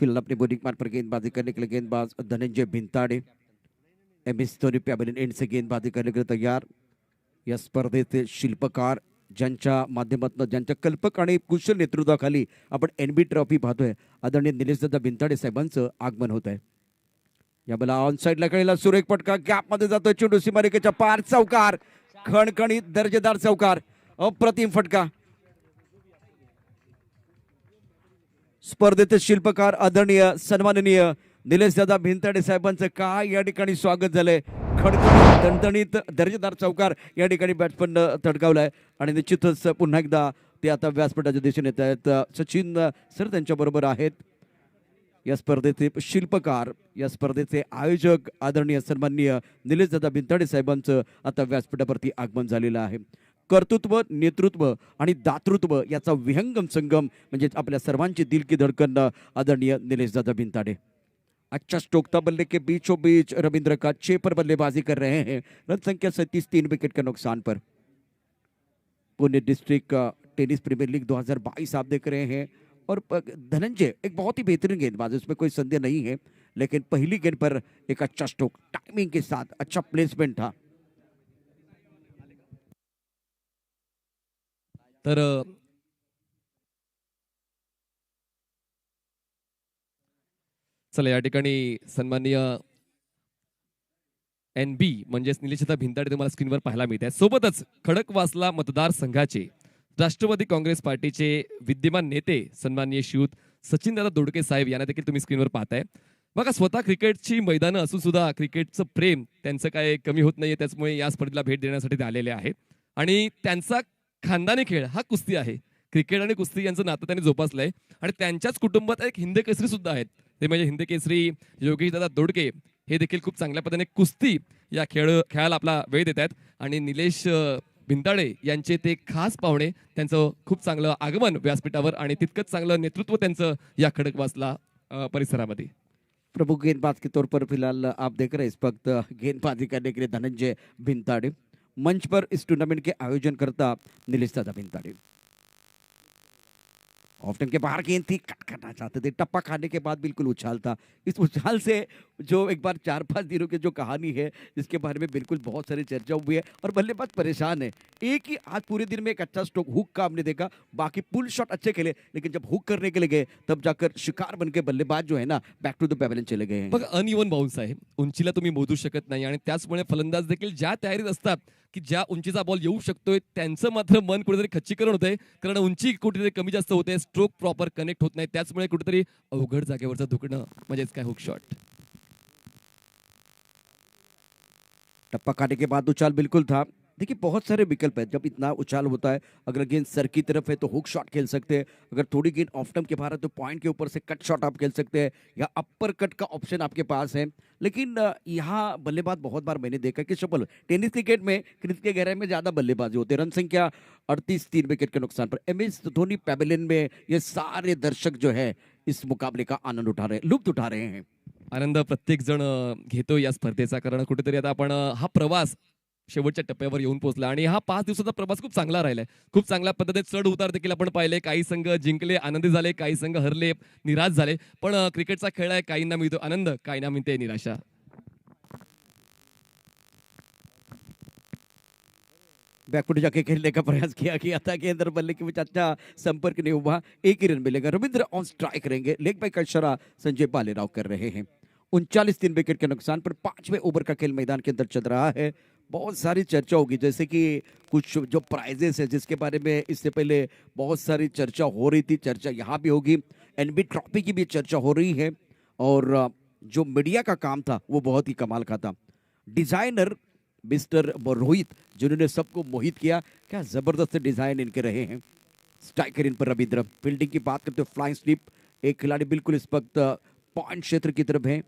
फिलहाल अपने बॉलिंग मार्ग पर गेंदबाजी करने के लिए गेंदबाज Dhananjay Bhintade MS Dhoni pavilion and से गेंदबाजी करने के लिए तयार. या स्पर्धेचे शिल्पकार ज्यांच्या माध्यमातून ज्यांच्या कल्पक आणि कुशल नेतृत्वाखाली आपण एनबी ट्रॉफी पाहतोय आदरणीय निलेशदादा भिंताडे साहेबांचं आगमन होत आहे. या बला ऑन साइडला खेळला सुरेख फटका गॅप मध्ये जातोय. चेंडू सीमारेषेच्या पार. चौकार, खणखणीत दर्जेदार चौकार, अप्रतिम फटका. स्पर्धेचे शिल्पकार आदरणीय सन्माननीय निलेशदादा भिंताडे साहेबांचं काय या ठिकाणी स्वागत झालंय. खडखडीत दणदणीत दर्जेदार चौकार या ठिकाणी बॅट्समन तडकावलाय आणि निश्चितच पुन्हा एकदा ते आता व्यासपीठाच्या दिशेने येत आहेत. सचिन सर त्यांच्या बरोबर आहेत. या स्पर्धेचे शिल्पकार, या स्पर्धेचे आयोजक आदरणीय सन्माननीय निलेशदादा भिंताडे साहेबांचं आता व्यासपीठावरती आगमन झालेलं आहे. कर्तृत्व, नेतृत्व आणि दातृत्व याचा विहंगम संगम म्हणजे आपल्या सर्वांची दिल की धडकन आदरणीय निलेशदादा भिंताडे. अच्छा स्टोकता बल्ले के बीचों बीच रविंद्र का 6 पर बल्लेबाजी कर रहे हैं. रन संख्या 37, 3 विकेट के नुकसान पर. Pune district tennis premier league 2022 आप देख रहे हैं और धनंजय एक बहुत ही बेहतरीन गेंदबाज, उसमें कोई संदेह नहीं है, लेकिन पहली गेंद पर एक अच्छा स्ट्रोक टाइमिंग के साथ अच्छा प्लेसमेंट था. तर चला या ठिकाणी सन्माननीय एनबी म्हणजेच निलेशदा भिंताडे तुम्हाला स्क्रीनवर पाहायला मिळत आहे. सोबतच खडकवासला मतदारसंघाचे राष्ट्रवादी काँग्रेस पार्टीचे विद्यमान नेते सन्माननीय श्रीयुत सचिनदादा दोडके साहेब यांना देखील तुम्ही स्क्रीनवर पाहताय. बघा, स्वतः क्रिकेटची मैदानं असून सुद्धा क्रिकेटचं प्रेम त्यांचं काय कमी होत नाहीये. त्याचमुळे या स्पर्धेला भेट देण्यासाठी ते आलेले आहेत आणि त्यांचा खानदानी खेळ हा कुस्ती आहे. क्रिकेट आणि कुस्ती यांचं नातं त्यांनी जोपासलंय आणि त्यांच्याच कुटुंबात एक हिंद केसरी सुद्धा आहेत. ते म्हणजे हिंद केसरी योगेश दादा दोडके हे देखील खूप चांगल्या पद्धतीने कुस्ती या खेळाला आपला वेळ देत आहेत आणि निलेश भिंताडे यांचे ते खास पाहुणे, त्यांचं खूप चांगलं आगमन व्यासपीठावर आणि तितकंच चांगलं नेतृत्व त्यांचं या खडकवासला परिसरामध्ये. प्रमुख गेंदबाज के तौर पर फिलहाल आप देख रहे हैं इस वक्त गेंदबाजी करने के लिए धनंजय भिंताड़े, मंच पर इस टूर्नामेंट के आयोजन करता नीलेश दादा भिंताड़े। ऑफ टाइम के बाहर गेंद थी, कट करना चाहते थे, टप्पा खाने के बाद बिल्कुल उछाल था। इस उछाल से जो एक बार 4-5 दिनों की जो कहानी है जिसके बारे में बिल्कुल बहुत सारी चर्चा हुई है और बल्लेबाज परेशान है। एक ही आज पूरे दिन में एक अच्छा स्ट्रोक हुक का हमने देखा, बाकी पुल शॉट अच्छे खेले, लेकिन जब हुक करने के लिए गए तब जाकर शिकार बन के बल्लेबाज जो है ना बैक टू द पॅव्हेलियन चले गए हैं। बघ अनइवन बाउन्स आहे, उंचीला तुम्ही मोजू शकत नाही आणि त्याचमुळे फलंदाज देखील ज्या तयारीत असतात की ज्या उंचीचा बॉल येऊ शकतोय त्यांचं मात्र मन कुठेतरी खच्चीकरण होतंय, कारण उंची कुठेतरी कमी जास्त होते, स्ट्रोक प्रॉपर कनेक्ट होत नाही, त्याचमुळे कुठेतरी अवघड जागेवरचं दुखणं म्हणजेच काय हुक शॉट. टप्पा खाने के बाद उछाल बिल्कुल था। देखिए बहुत सारे विकल्प है, जब इतना उछाल होता है, अगर गेंद सर की तरफ है तो हुक शॉट खेल सकते हैं, अगर थोड़ी गेंद ऑफ टर्म के बाहर है तो पॉइंट के ऊपर से कट शॉट आप खेल सकते हैं या अपर कट का ऑप्शन आपके पास है। लेकिन यहाँ बल्लेबाज बहुत बार मैंने देखा कि सफल टेनिस क्रिकेट में क्रीज के गहराई में ज्यादा बल्लेबाजी होते हैं। रन संख्या 38, 3 विकेट के नुकसान पर MS धोनी पवेलियन में ये सारे दर्शक जो है इस मुकाबले का आनंद उठा रहे हैं, लुत्फ उठा रहे हैं। आनंद प्रत्येक जण घेतो या स्पर्धेचा, कारण कुठेतरी आता आपण हा प्रवास शेवटच्या टप्प्यावर येऊन पोहोचला आणि हा 5 दिवसाचा प्रवास खूप चांगला राहिलाय. खूप चांगल्या पद्धतीने चढ उतार देखील आपण पाहिले. काही संघ जिंकले, आनंदी झाले, काही संघ हरले, निराश झाले. पण क्रिकेटचा खेळ आहे, काहींना मिळतो आनंद, काहींना मिळते निराशा. बैकफुट जाके खेलने का प्रयास किया गया था कि अंदर बल्ले के बीच अच्छा संपर्क नहीं हुआ, एक ही रन मिलेगा। रविंद्र ऑन स्ट्राइक रहेंगे, लेग बाय का इशारा संजय बालेराव कर रहे हैं। 39, 3 विकेट के नुकसान पर 5वें ओवर का खेल मैदान के अंदर चल रहा है। बहुत सारी चर्चा होगी, जैसे कि कुछ जो प्राइजेस है जिसके बारे में इससे पहले बहुत सारी चर्चा हो रही थी, चर्चा यहाँ भी होगी। NB ट्रॉफी की भी चर्चा हो रही है और जो मीडिया का काम था वो बहुत ही कमाल का था। डिजाइनर मिस्टर रोहित जिन्होंने सबको मोहित किया, क्या जबरदस्त डिजाइन इनके रहे हैं। स्ट्राइकर इन पर रविंद्र। फील्डिंग की बात करते हो फ्लाइंग स्लिप, एक खिलाड़ी बिल्कुल इस वक्त पॉइंट क्षेत्र की तरफ है।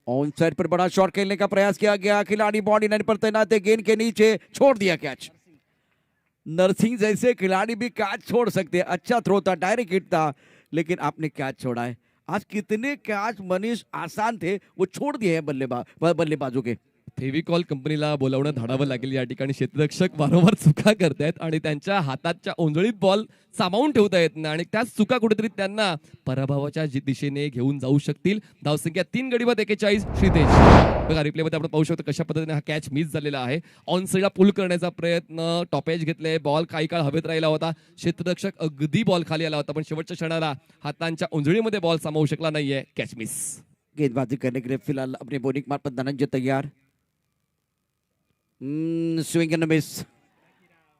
ऑन साइड पर बड़ा शॉट खेलने का प्रयास किया गया, खिलाड़ी बॉडी लाइन पर तैनात है, गेंद के नीचे छोड़ दिया कैच। नरसिंह जैसे खिलाड़ी भी कैच छोड़ सकते हैं, अच्छा थ्रो था, डायरेक्ट हिट था, लेकिन आपने कैच छोड़ा है। आज कितने कैच मनीष आसान थे वो छोड़ दिए हैं बल्लेबाजों के। फेविकॉल कंपनीला बोलावणं धाडावं लागेल. या ठिकाणी क्षेत्ररक्षक वारंवार चुका करतायत आणि त्यांच्या हाताच्या ओंजळीत बॉल सामावून ठेवता येत नाही आणि त्याच चुका कुठेतरी त्यांना पराभवाच्या दिशेने घेऊन जाऊ शकतील. धावसंख्या 3 गडी बाद 41. श्रीतेज बघा रिप्लेमध्ये आपण पाहू शकतो कशा पद्धतीने हा कॅच मिस झालेला आहे. ऑन साईडला पुल करण्याचा प्रयत्न, टॉपेज घेतले, बॉल काही काळ हवेत राहिला होता, क्षेत्ररक्षक अगदी बॉल खाली आला होता, पण शेवटच्या क्षणाला हातांच्या ओंजळीमध्ये बॉल सामावू शकला नाहीये. Catch miss. गेंदबाजी करने के लिए फिलहाल अपने बॉलिंग मार्फत धनंजय तैयार। स्विंग एंड मिस,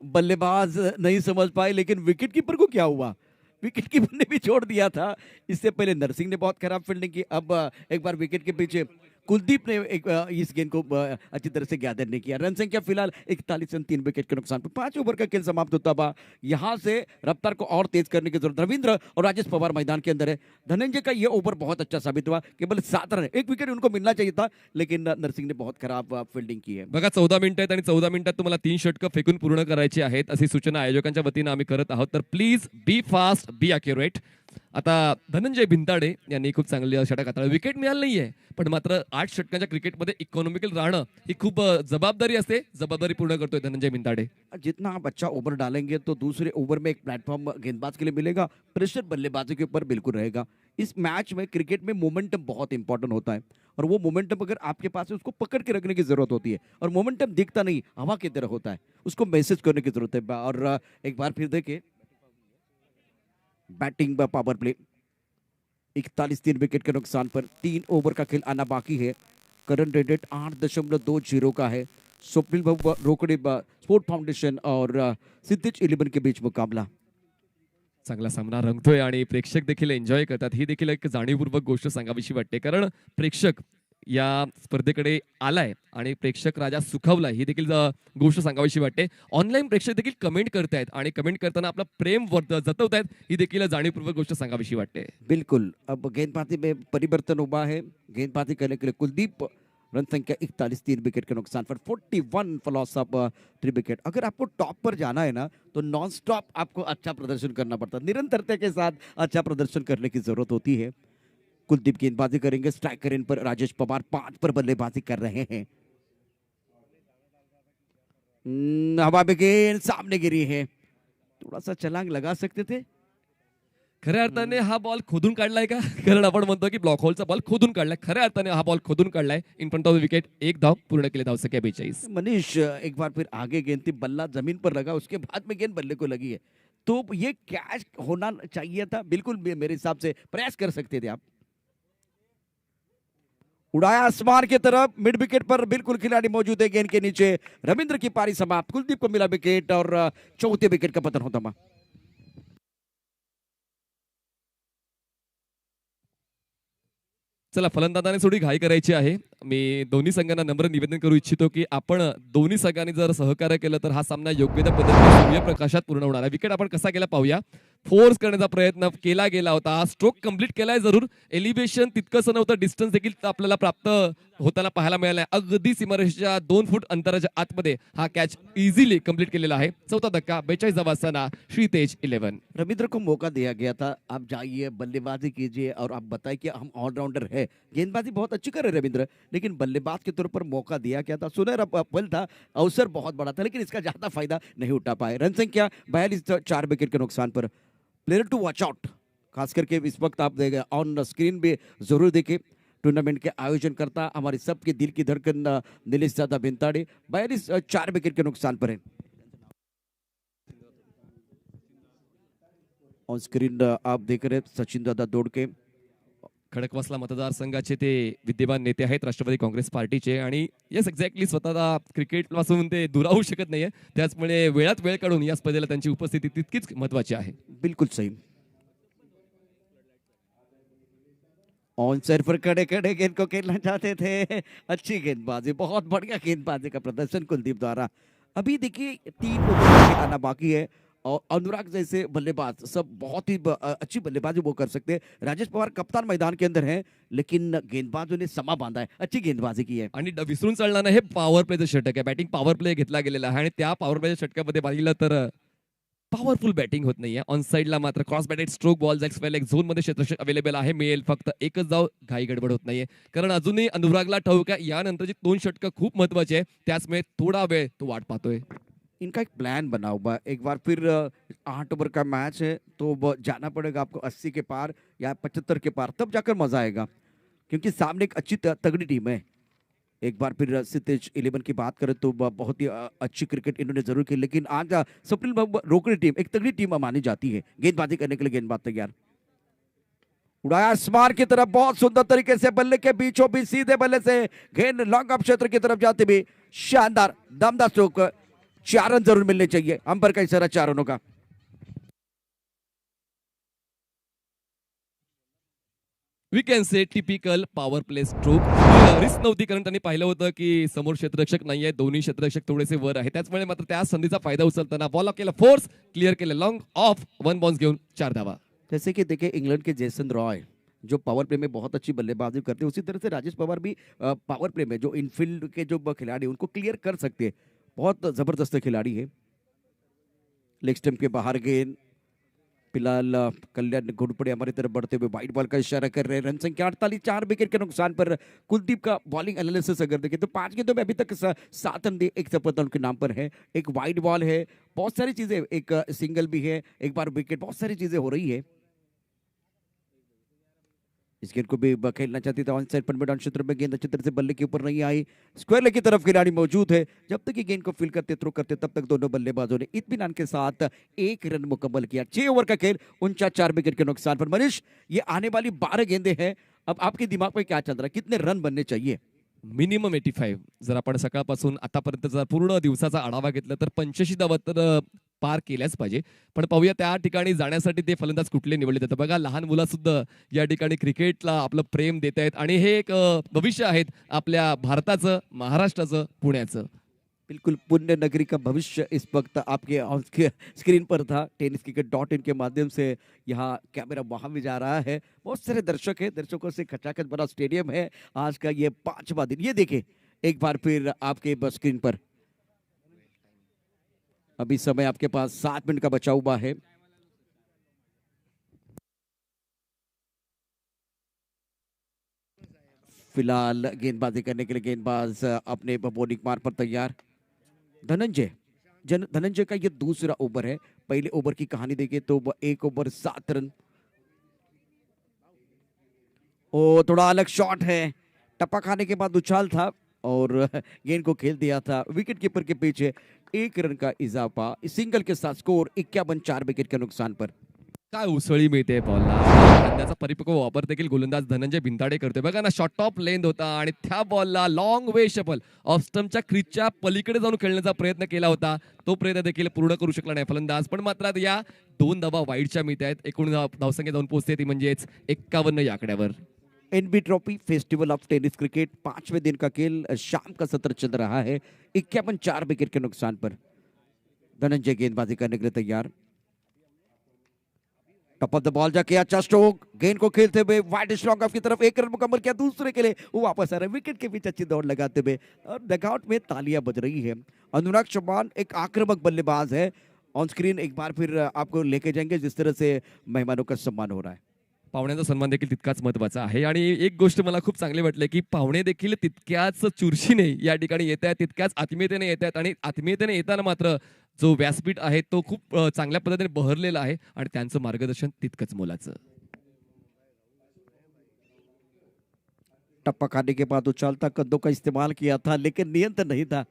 बल्लेबाज नहीं समझ पाए, लेकिन विकेट कीपर को क्या हुआ, विकेट कीपर ने भी छोड़ दिया था। इससे पहले नरसिंह ने बहुत खराब फील्डिंग की, अब एक बार विकेट के पीछे कुलदीप ने इस गेंद को अच्छी तरह से गैदर नहीं किया। रन संख्या फिलहाल 41 रन 3 विकेट के नुकसान पर 5 ओवर का खेल समाप्त होता हुआ। यहाँ से रफ्तार को और तेज करने की जरूरत। रविंद्र और राजेश पवार मैदान के अंदर है। धनंजय का ये ओवर बहुत अच्छा साबित हुआ, केवल 7 रन, 1 विकेट उनको मिलना चाहिए था, लेकिन नरसिंह ने बहुत खराब फील्डिंग की है। बघा 14 मिनिटं आहेत आणि 14 मिनिटात तुम्हाला 3 षटकं फेकून पूर्ण करायची आहेत अशी सूचना आयोजकांच्या वतीनं आम्ही करत आहोत. तर please be fast, be accurate. आता धनंजय भिंताडे यांनी खूप चांगली षटक हाताळली. विकेट मिळाली नाहीये, पण मात्र 8 षटकांच्या क्रिकेटमध्ये इकॉनॉमिकल राहणं ही खूप जबाबदारी असते. जबाबदारी पूर्ण करतोय धनंजय भिंताडे. जितना आप अच्छा ओवर डालेंगे तो दूसरे ओवर में एक प्लेटफॉर्म गेंदबाज के लिए मिलेगा, प्रेशर बल्लेबाजों के ऊपर बिल्कुल रहेगा। इस मैच में क्रिकेट में मोमेंटम बहुत इंपॉर्टेंट होता है और वो मोमेंटम अगर आपके पास है उसको पकड़ के रखने की जरूरत होती है और मोमेंटम दिखता नहीं, हवा की तरह होता है, उसको मैसेज करने की जरूरत है। और एक बार फिर देखिए बैटिंग पावर प्ले, 41 3 विकेट के नुकसान पर 3 ओवर का खेल आना बाकी है। करंट रेट 8.20 का है। स्वप्निल रोकडे स्पोर्ट फाउंडेशन और सिद्धेश 11 के बीच मुकाबला। चांगला सामना रंगतोय आणि प्रेक्षक देखील एन्जॉय करतात. ही देखील एक जाणीवपूर्वक गोष्ट सांगावीशी वाटते, कारण प्रेक्षक या स्पर्धेकडे आलाय आणि प्रेक्षक राजा सुखावला ही देखील गोष्ट सांगावीशी वाटते. ऑनलाईन प्रेक्षक देखील कमेंट करतायत आणि कमेंट करताना आपलं प्रेम जतवतायत ही देखील जाणीवपूर्वक गोष्ट सांगावीशी वाटते. बिल्कुल, अब गेंदबाजी में परिवर्तन हुआ है. गेंदबाजी करने के लिए कुलदीप, रन संख्या 41, 3 विकेट के नुकसान पर 41 फॉर लॉस ऑफ 3 विकेट. अगर आपको टॉप पर जाना है ना तो नॉन स्टॉप आपको अच्छा प्रदर्शन करना पड़ता है, निरंतरता के साथ अच्छा प्रदर्शन करने की जरूरत होती है. कुलदीप गेंदबाजी करेंगे, स्ट्राइकर इन पर राजेश पवार 5 पर बल्लेबाजी कर रहे हैं. हवा में गेंद सामने गिरी है, थोड़ा सा छलांग लगा सकते थे. खऱ्या अर्थाने हा बॉल खोदून काढलाय का? कारण आपण म्हणतो की ब्लॉक होलचा बॉल खोदून काढलाय. खऱ्या अर्थाने हा बॉल खोदून काढलाय. In front of the wicket. एक धाव पूर्ण केले, धावसंख्या 42. मनीष एक बार फिर आगे गेंद थी, बल्ला जमीन पर लगा, उसके बाद में गेंद बल्ले को लगी है, तो ये कैच होना चाहिए था. बिल्कुल मेरे हिसाब से प्रयास कर सकते थे आप. उड़ाया आसमान की तरफ, मिड विकेट पर बिल्कुल खिलाड़ी मौजूद है गेंद के नीचे. रविंद्र की पारी समाप्त. कुलदीप को मिला विकेट और चौथे विकेट का पतन होता. चला, फलंदाजाने थोडी घाई करायची आहे. मी दोन्ही संघांना नम्र निवेदन करू इच्छितो की आपण दोन्ही संघांनी जर सहकार्य केलं तर हा सामना योग्य त्या पद्धतीने सूर्यप्रकाशात पूर्ण होणार आहे. विकेट आपण कसा केला पाहूया. फोर्स करण्याचा प्रयत्न केला गेला होता. स्ट्रोक कंप्लीट केलाय जरूर. एलिव्हेशन तितकंसं नव्हतं. डिस्टन्स देखील आपल्याला प्राप्त होताना पाहायला मिळालाय. अगदी सीमारेषेच्या 2 फूट अंतराच्या आतमध्ये हा कॅच इझिली कंप्लीट केलेला आहे. चौथा धक्का 42 धावा असताना श्रीतेज 11. रविंद्र को मौका दिया गया था, आप जाइए बल्लेबाजी कीजिए और आप बताइए कि हम ऑलराउंडर है. गेंदबाजी बहुत अच्छी कर रहे रविंद्र, लेकिन बल्लेबाज के तौर पर मौका दिया गया था. सुनहरा पल था, अवसर बहुत बड़ा था, लेकिन इसका ज्यादा फायदा नहीं उठा पाए. रन संख्या 42, 4 विकेट के नुकसान पर. प्लेयर टू वॉच आउट, खास करके इस वक्त आप देखें ऑन स्क्रीन भी जरूर देखें. टूर्नामेंट के आयोजन करता हमारे सबके दिल की धड़कन नीलेश दादा बिंताड़े 42, 4 विकेट के नुकसान पर है. ऑन स्क्रीन आप देख रहे सचिन दादा दोडके, खडकवासला मतदारसंघाचे ते विद्यमान नेते आहेत राष्ट्रवादी काँग्रेस पार्टीचे. आणि येस, एक्झॅक्टली स्वतःला क्रिकेट पासून ते दूर राहू शकत नाहीये. त्याचमुळे वेळात वेळ काढून या स्पर्धेला त्यांची उपस्थिती तितकीच महत्वाची आहे. बिल्कुल सही. ऑन साइड पर खड़े खड़े गेंद को खेलना चाहते थे. अच्छी गेंदबाजी, बहुत बढ़िया गेंदबाजी का प्रदर्शन कुलदीप द्वारा. अभी देखिए 3 ओवर आना बाकी है और अनुराग जैसे बल्लेबाज सब बहुत ही अच्छी बल्लेबाजी वो कर सकते हैं. राजेश पवार कप्तान मैदान के अंदर हैं, लेकिन गेंदबाजों ने समा बांधा है, अच्छी गेंदबाजी की है. आणि विसरून चालणार नाही, हे पॉवर प्लेचं षटक आहे. बॅटिंग पॉवर प्ले घेतला गेलेला आहे आणि त्या पॉवर प्लेच्या षटकामध्ये पाहिलं तर पॉवरफुल बॅटिंग होत नाहीये. ऑन साइडला मात्र क्रॉस बॅटेड स्ट्रोक बॉल एक झोन मध्ये क्षेत्ररक्षक अवेलेबल आहे. मिळेल फक्त एकच धाव. घाई गडबड होत नाहीये, कारण अजूनही अनुरागला ठाऊक आहे यानंतरची 2 षटकं खूप महत्वाची आहे. त्याचमुळे थोडा वेळ तो वाट पाहतोय. इनका एक प्लान बना हुआ है. एक बार फिर 8 ओवर का मैच है, तो जाना पड़ेगा आपको 80 के पार या 75 के पार, तब जाकर मजा आएगा, क्योंकि सामने एक अच्छी तगड़ी टीम है. एक बार फिर सितेज 11 की बात करें तो बहुत ही अच्छी क्रिकेट इन्होंने जरूर खेली, लेकिन आज स्वप्निल रोकड़ी टीम एक तगड़ी टीम मानी जाती है. गेंदबाजी करने के लिए गेंदबाज तैयार. उड़ाया आसमान की तरफ, बहुत सुंदर तरीके से बल्ले के बीचों बीच सीधे बल्ले से गेंद लॉन्ग ऑफ क्षेत्र की तरफ जाते हुए शानदार दमदार स्ट्रोक. 4 रन जरूर मिलने चाहिए. अंबर का इशारा 4 रनों का. We can say typical power play stroke. Risk नव्हती, कारण त्यांनी पाहिलं होतं की समोर क्षेत्ररक्षक नाहीये, दोन्ही क्षेत्ररक्षक थोडेसे वर आहे. त्याचमुळे मात्र त्या संधीचा फायदा उचलताना बॉल केला, फोर्स क्लिअर केलं, लॉन्ग ऑफ 1 बाउंस घेऊन 4 धावा. जैसे कि देखिए इंग्लैंड के जेसन रॉय जो पावर प्ले में बहुत अच्छी बल्लेबाजी करते हैं, उसी तरह से राजेश पवार भी पावर प्ले में जो इनफील्ड के जो खिलाड़ी उनको क्लियर कर सकते हैं. बहुत जबरदस्त खिलाड़ी है. लेग स्टंप के बाहर गेंद. फिलहाल कल्याण घोड़पड़े हमारी तरफ बढ़ते हुए वाइट बॉल का इशारा कर रहे हैं. रन संख्या 48, 4 विकेट के नुकसान पर. कुलदीप का बॉलिंग एनालिसिस अगर देखें तो 5 गेंदों में अभी तक 7 रन दिए, 1 सफलता उनके नाम पर है. एक वाइट बॉल है, बहुत सारी चीजें, एक सिंगल भी है, एक बार विकेट, बहुत सारी चीजें हो रही है. इस गेंद को भी खेलना चाहती था. ऑन साइड पर मिड ऑन क्षेत्र में गेंद अच्छी तरह से बल्ले के ऊपर नहीं आई. स्क्वायर लेग की तरफ खिलाड़ी मौजूद है. जब तक ये गेंद को फील करते थ्रो करते तब तक दोनों बल्लेबाजों ने इत्मीनान के साथ 1 रन मुकम्मल किया. 6 ओवर का खेल, 49 विकेट के नुकसान पर. मनीष, ये आने वाली 12 गेंदें हैं, अब आपके दिमाग में क्या चल रहा है, कितने रन बनने चाहिए? मिनिमम 85. जर आपण सकाळपासून आतापर्यंत जर पूर्ण दिवसाचा आढावा घेतला तर 85 धावा तर पार केल्याच पाहिजे. पण पाहूया त्या ठिकाणी जाण्यासाठी ते फलंदाज कुठले निवडले जातात. बघा लहान मुलं सुद्धा या ठिकाणी क्रिकेटला आपलं प्रेम देत आहेत आणि हे एक भविष्य आहेत आपल्या भारताचं, महाराष्ट्राचं, पुण्याचं. बिल्कुल पुण्य नगरी का भविष्य इस वक्त आपके स्क्रीन पर था। tenniscricket.in के माध्यम से यहाँ कैमरा वहाँ भी जा रहा है। बहुत सारे दर्शक हैं, दर्शकों से खचाखच भरा स्टेडियम है। आज का ये 5वां दिन, ये देखें एक बार फिर आपके स्क्रीन पर। अभी समय आपके पास 7 मिनट का बचा हुआ है। फिलहाल गेंदबाजी करने के लिए गेंदबाज अपने बॉलिंग मार्ग पर तैयार। धनंजय का ये दूसरा ओवर है। पहले ओवर की कहानी देखें तो 1 ओवर 7 रन। ओ थोड़ा अलग शॉट है, टप्पा खाने के बाद उछाल था और गेंद को खेल दिया था विकेट कीपर के पीछे। 1 रन का इजाफा, सिंगल के साथ स्कोर 51, 4 विकेट के नुकसान पर। काय उसळी मिळते बॉलला. त्याचा परिपक्व वापर देखील गोलंदाज धनंजय भिंताडे करतोय. बघा ना, शॉर्ट ऑफ लेंथ होता आणि त्या बॉलला लॉंग वे शफल ऑफ स्टंपच्या क्रीजच्या पलीकडे जाऊन खेळण्याचा प्रयत्न केला होता. तो प्रयत्न देखील पूर्ण करू शकला नाही फलंदाज. पण मात्र आता या 2 धावा वाईडच्या मिळत आहेत. एकूण धावसंख्या जाऊन पोहोचते ती म्हणजेच 51 या आकड्यावर. NB trophy festival of tennis cricket 5वें दिन का खेल शाम का सत्र चल रहा है। 51, 4 विकेट के नुकसान पर। धनंजय गेंदबाजी करने के लिए तैयार। टॉप ऑफ द बॉल जाके अच्छा स्ट्रोक, गेंद को खेलते हुए वाइड स्ट्रोक ऑफ की तरफ 1 रन मुकम्मल किया। दूसरे के लिए वो वापस आ रहे, विकेट के बीच अच्छी दौड़ लगाते हुए और डगआउट में तालियां बज रही है। अनुराग चौहान एक आक्रामक बल्लेबाज है। ऑन स्क्रीन एक बार फिर आपको लेके जाएंगे जिस तरह से मेहमानों का सम्मान हो रहा है। पाहुण्यांचा सन्मान देखील तितकाच महत्वाचा आहे. आणि एक गोष्ट मला खूप चांगली वाटली की पाहुणे देखील तितक्याच चुरशीने या ठिकाणी येत आहेत, तितक्याच आत्मीयतेने येत आहेत. आणि आत्मीयतेने येताना मात्र जो व्यासपीठ आहे तो खूप चांगल्या पद्धतीने बहरलेला आहे आणि त्यांचं मार्गदर्शन तितकंच मोलाचं. टप्पा खाने के बाद उछालता कद्दों का इस्तेमाल किया था लेकिन नियंत्रण नहीं था।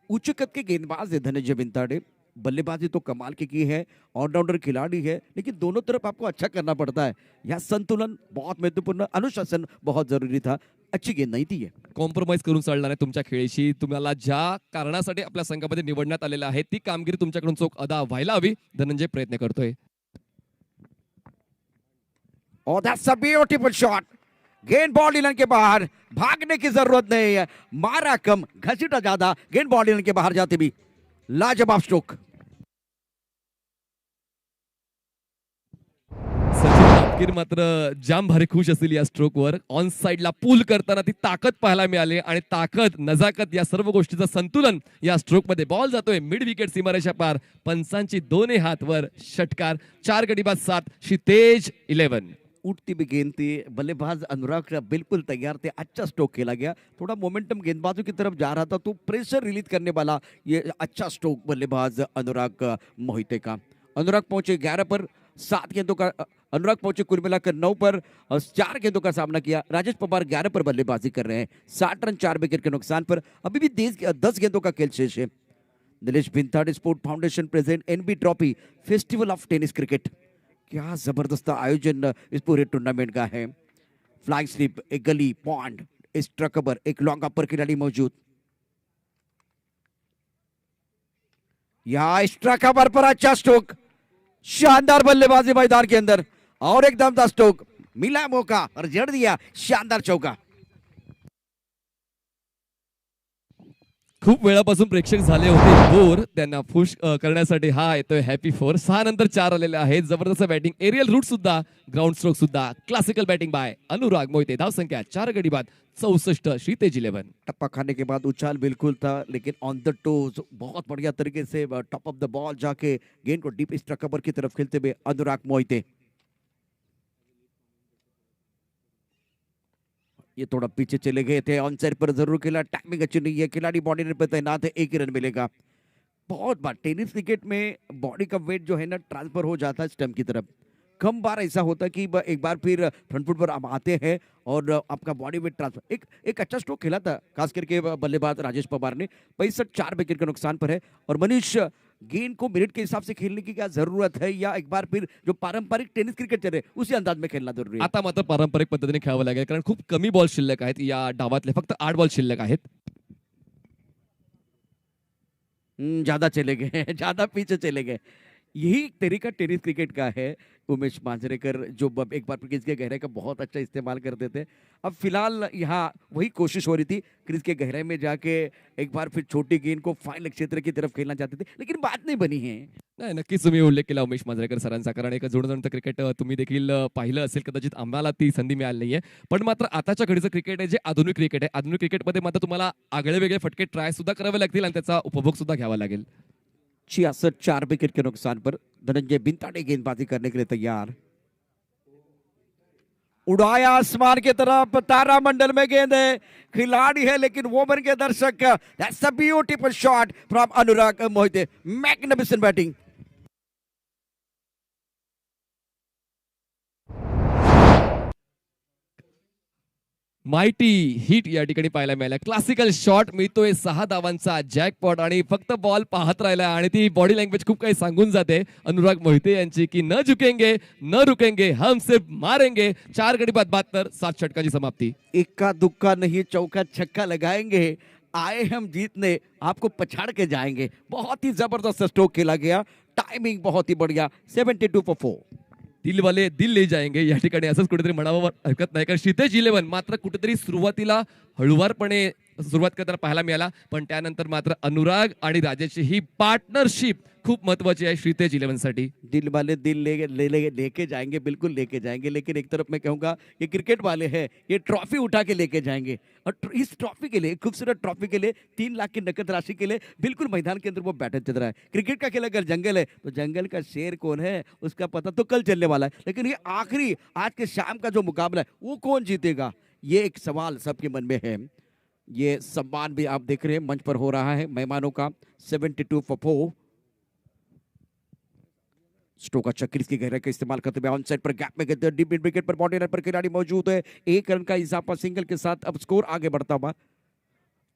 ऊंचे कद के गेंदबाज है धनंजय भिंताड़े। बल्लेबाजी तो कमाल की है, ऑलराउंडर खिलाड़ी है, लेकिन दोनों तरफ आपको अच्छा करना पड़ता है। यह संतुलन बहुत महत्वपूर्ण, अनुशासन बहुत जरूरी था। अच्छी गेंद नहीं थी ये। कॉम्प्रोमाइज करून चालणार नाही तुमच्या खेळीशी. तुम्हाला ज्या कारणासाठी आपल्या संघामध्ये निवडण्यात आलेलं आहे ती कामगिरी तुमच्याकडून चोख अदा व्हायला हवी. धनंजय प्रयत्न करतोय. और दैट्स अ ब्यूटीफुल शॉट। गेंद बॉल लाइन के बाहर, भागने की जरूरत नहीं है, मारा कम घसीटा ज्यादा, गेंद बॉल लाइन के बाहर जाते भी लाजवाब स्ट्रोक। सचिन तापकीर मात्र जाम भारी खुश असतील या स्ट्रोकवर. ऑन साइडला पूल करताना ती ताकद पाहायला मिळाली आणि ताकद, नजाकत या सर्व गोष्टीचं संतुलन या स्ट्रोक मध्ये. बॉल जातोय मिड विकेट सीमारेषा पार. पंचांची दोन्ही हात वर. षटकार. 4 गडी बाद 7. क्षितेज 11. उठती भी गेंद थी, बल्लेबाज अनुराग बिल्कुल तैयार थे। अच्छा स्ट्रोक खेला गया, थोड़ा मोमेंटम गेंदबाजों की तरफ जा रहा था तो प्रेशर रिलीज करने वाला ये अच्छा स्ट्रोक बल्लेबाज अनुराग मोहिते का। अनुराग पहुंचे 11 पर 7 गेंदों का, अनुराग पहुंचे कुल मिलाकर 9 पर और 4 गेंदों का सामना किया। राजेश पवार 11 पर बल्लेबाजी कर रहे हैं। 60 रन 4 विकेट के नुकसान पर। अभी भी 10 गेंदों का खेल शेष है। Nilesh Bhintade sport foundation present NB trophy festival of tennis cricket. क्या जबरदस्त आयोजन इस पूरे टूर्नामेंट का है। फ्लाइंग स्लिप, एक गली पॉइंट, स्ट्रा कवर, एक लॉन्ग अपर खिलाड़ी मौजूद। यहां स्ट्रा कवर पर अच्छा स्ट्रोक, शानदार बल्लेबाजी मैदान के अंदर और एक दमदार स्ट्रोक, मिला मौका और जड़ दिया शानदार चौका। खूप वेळापासून प्रेक्षक झाले होते बोर. त्यांना खुश करण्यासाठी हा येतोय हॅपी 4. 6 नंतर 4 आलेले आहेत. जबरदस्त बॅटिंग, एरियल रूट सुद्धा, ग्राउंड स्ट्रोक सुद्धा, क्लासिकल बॅटिंग बाय अनुराग मोहिते. धाव संख्या 4 गडी बाद 64. क्षितेज 11. टप्पा खाने के बाद उछाल बिल्कुल था लेकिन ऑन द टोज बहुत बढ़िया तरीके से टॉप ऑफ द बॉल जाके गेंद को डीप स्ट्रा कवर की तरफ खेलते हुए अनुराग मोहिते। ये थोड़ा पीछे चले गए थे, ऑन साइड पर जरूर खेला, टाइमिंग अच्छी नहीं है, खिलाड़ी बॉडी पर तैनात है, 1 ही रन मिलेगा। बहुत बार टेनिस क्रिकेट में बॉडी का वेट जो है ना ट्रांसफर हो जाता है स्टंप की तरफ। कम बार ऐसा होता है कि एक बार फिर फ्रंट फुट पर आप आते हैं और आपका बॉडी वेट ट्रांसफर। एक अच्छा स्ट्रोक खेला था खास करके बल्लेबाज राजेश पवार ने। 65, 4 विकेट के नुकसान पर है। और मनीष, गेंद को मिनट के हिसाब से खेलने की क्या जरूरत है या एक बार फिर जो पारंपरिक टेनिस क्रिकेट चल रहे उसी अंदाज में खेलना जरूरी है? आता मात्र पारंपरिक पद्धतीने खेळावं लागेल कारण खूप कमी बॉल शिल्लक आहेत. या डावातले फक्त 8 बॉल शिल्लक आहेत. ज्यादा चले गए ज्यादा पीछे चले गए। यही एक तरीका टेनिस क्रिकेट का है। उमेश मांजरेकर जो एक बार क्रिज के गहरे का बहुत अच्छा इस्तेमाल करते थे। अब फिलहाल यहाँ वही कोशिश हो रही थी, क्रिज के गहरे में जाके एक बार फिर छोटी गेंद को फाइनल क्षेत्र की तरफ खेलना चाहते थे, लेकिन बात नहीं बनी है। नाही, नक्कीच तुम्ही उल्लेख केला उमेश मांजरेकर सरांचा, कारण एक जुळणजुळणं क्रिकेट तुम्ही देखील पाहिलं असेल कदाचित, आम्हाला ती संधी मिळाली नाहीये. पण मात्र आताच्या घडीचं क्रिकेट आहे जे आधुनिक क्रिकेट आहे, आधुनिक क्रिकेटमध्ये मात्र तुम्हाला आगळे वेगळे फटके ट्राय सुद्धा करावे लागतील आणि त्याचा उपभोग सुद्धा घ्यावा लागेल. 66 4 विकेट के नुकसान पर धनंजय बिंताड़े गेंदबाजी करने के लिए तैयार। उड़ाया आसमान की तरफ, तारामंडल में गेंद है, खिलाड़ी है लेकिन वो बन के दर्शक। That's a beautiful shot from Anurag Mohite, magnificent batting. Mighty hit या ठिकाणी पाहायला मिळाला. क्लासिकल शॉट मिळतोय 6 धावांचा जॅकपॉट आणि फक्त बॉल पाहत राहिला आणि ती बॉडी लँग्वेज खूप काही सांगून जाते अनुराग मोहिते यांची की न झुकेंगे न रुकेंगे हम सिर्फ मारेंगे. 4 गडी बाद 72, 7 षटकाची समाप्ती. इक्का दुक्का नहीं चौका छक्का लगाएंगे, आए हम जीतने, आपको पछाड़ के जाएंगे। बहुत ही जबरदस्त स्ट्रोक खेला गया, टाइमिंग बहुत ही बढ़िया। 72 for 4। दिलवाले दिल ले जाएंगे या ठिकाणी असंच कुठेतरी म्हणावं हरकत नाही, कारण क्षितेज 11 मात्र कुठेतरी सुरुवातीला हळुवारपणे सुरुवात करताना पाहायला मिळाला, पण त्यानंतर मात्र अनुराग आणि राजेशची ही पार्टनरशिप खूप महत्वाची आहे क्षितेज 11 साठी. दिल वाले दिल लेके जाएंगे, बिल्कुल लेके जाएंगे, लेकिन एक तरफ मैं कहूंगा ये क्रिकेट वाले हैं, ये ट्रॉफी उठा के लेके जाएंगे। और इस ट्रॉफी के लिए, खूबसूरत ट्रॉफी के लिए, 3 लाख की नकद राशि के लिए बिल्कुल मैदान के अंदर वो बैठे चल रहा है। क्रिकेट का खेल अगर जंगल है तो जंगल का शेर कौन है उसका पता तो कल चलने वाला है, लेकिन ये आखिरी आज के शाम का जो मुकाबला है वो कौन जीतेगा, ये एक सवाल सबके मन में है। ये सम्मान भी आप देख रहे हैं मंच पर हो रहा है मेहमानों का। 72 for 4। स्ट्रोक अच्छा क्रीज की गहराई का इस्तेमाल करते हुए ऑन साइड पर गैप में गए, डीप मिड विकेट पर बॉडी लाइन पर खिलाड़ी मौजूद है। 1 रन का इजाफा सिंगल के साथ अब स्कोर आगे बढ़ता हुआ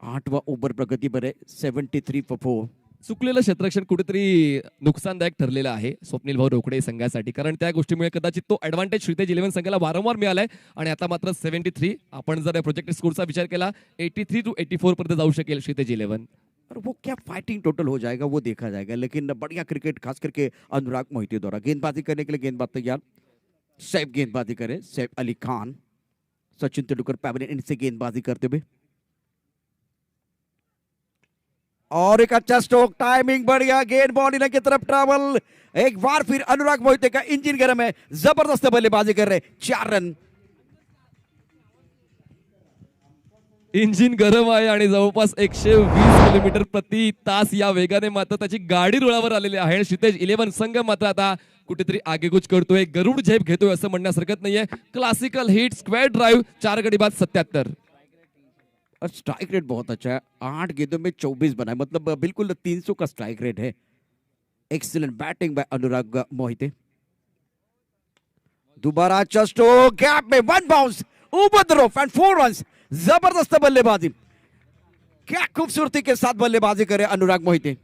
8वां ओव्हर प्रगती पर है। 73 for 4। चुकलेलं क्षेत्ररक्षण कुठेतरी नुकसानदायक ठरलेलं आहे स्वप्नील भाऊ रोकडे संघासाठी, कारण त्या गोष्टीमुळे कदाचित तो ऍडव्हान्टेज क्षितेज 11 संघाला वारंवार मिळालाय आणि आता मात्र 73, आपण जर प्रोजेक्टेड स्कोरचा विचार केला 83 to 84 पर्यंत जाऊ शकेल क्षितेज 11। और वो क्या फाइटिंग टोटल हो जाएगा वो देखा जाएगा, लेकिन बढ़िया क्रिकेट खास करके अनुराग मोहिते द्वारा। गेंदबाजी करने के लिए गेंदबाज तैयार, सैफ गेंदबाजी करे, सैफ अली खान। सचिन तेंदुलकर पैवेलियन इनसे गेंदबाजी करते हुए और एक अच्छा स्ट्रोक, टाइमिंग बढ़िया, गेंद बॉडी लाइन की तरफ ट्रैवल। एक बार फिर अनुराग मोहिते का इंजन गर्म है, जबरदस्त बल्लेबाजी कर रहे, 4 रन। इंजिन गरम आहे आणि जवळपास 120 किलोमीटर प्रति तास या वेगाने मात्र त्याची गाडी रुळावर आलेली आहे. क्षितेज 11 संघ मात्र आता कुठेतरी आगेकूच करतोय, गरुड झेप घेतोय असं म्हणण्यास हरकत नाहीये. क्लासिकल हिट, स्क्वेअर ड्राइव, 4 गडी बाद 77। और स्ट्राइक रेट बहुत अच्छा है, 8 गेंदों में 24 बनाए, मतलब बिल्कुल 300 का स्ट्राइक रेट है। एक्सीलेंट बैटिंग बाय अनुराग मोहिते। दोबारा अच्छा स्ट्रोक, गैप में 1 बाउंस, ऊपर द रफ एंड 4 रन्स। जबरदस्त बल्लेबाजी, क्या खूबसूरती के साथ बल्लेबाजी करे अनुराग मोहिते।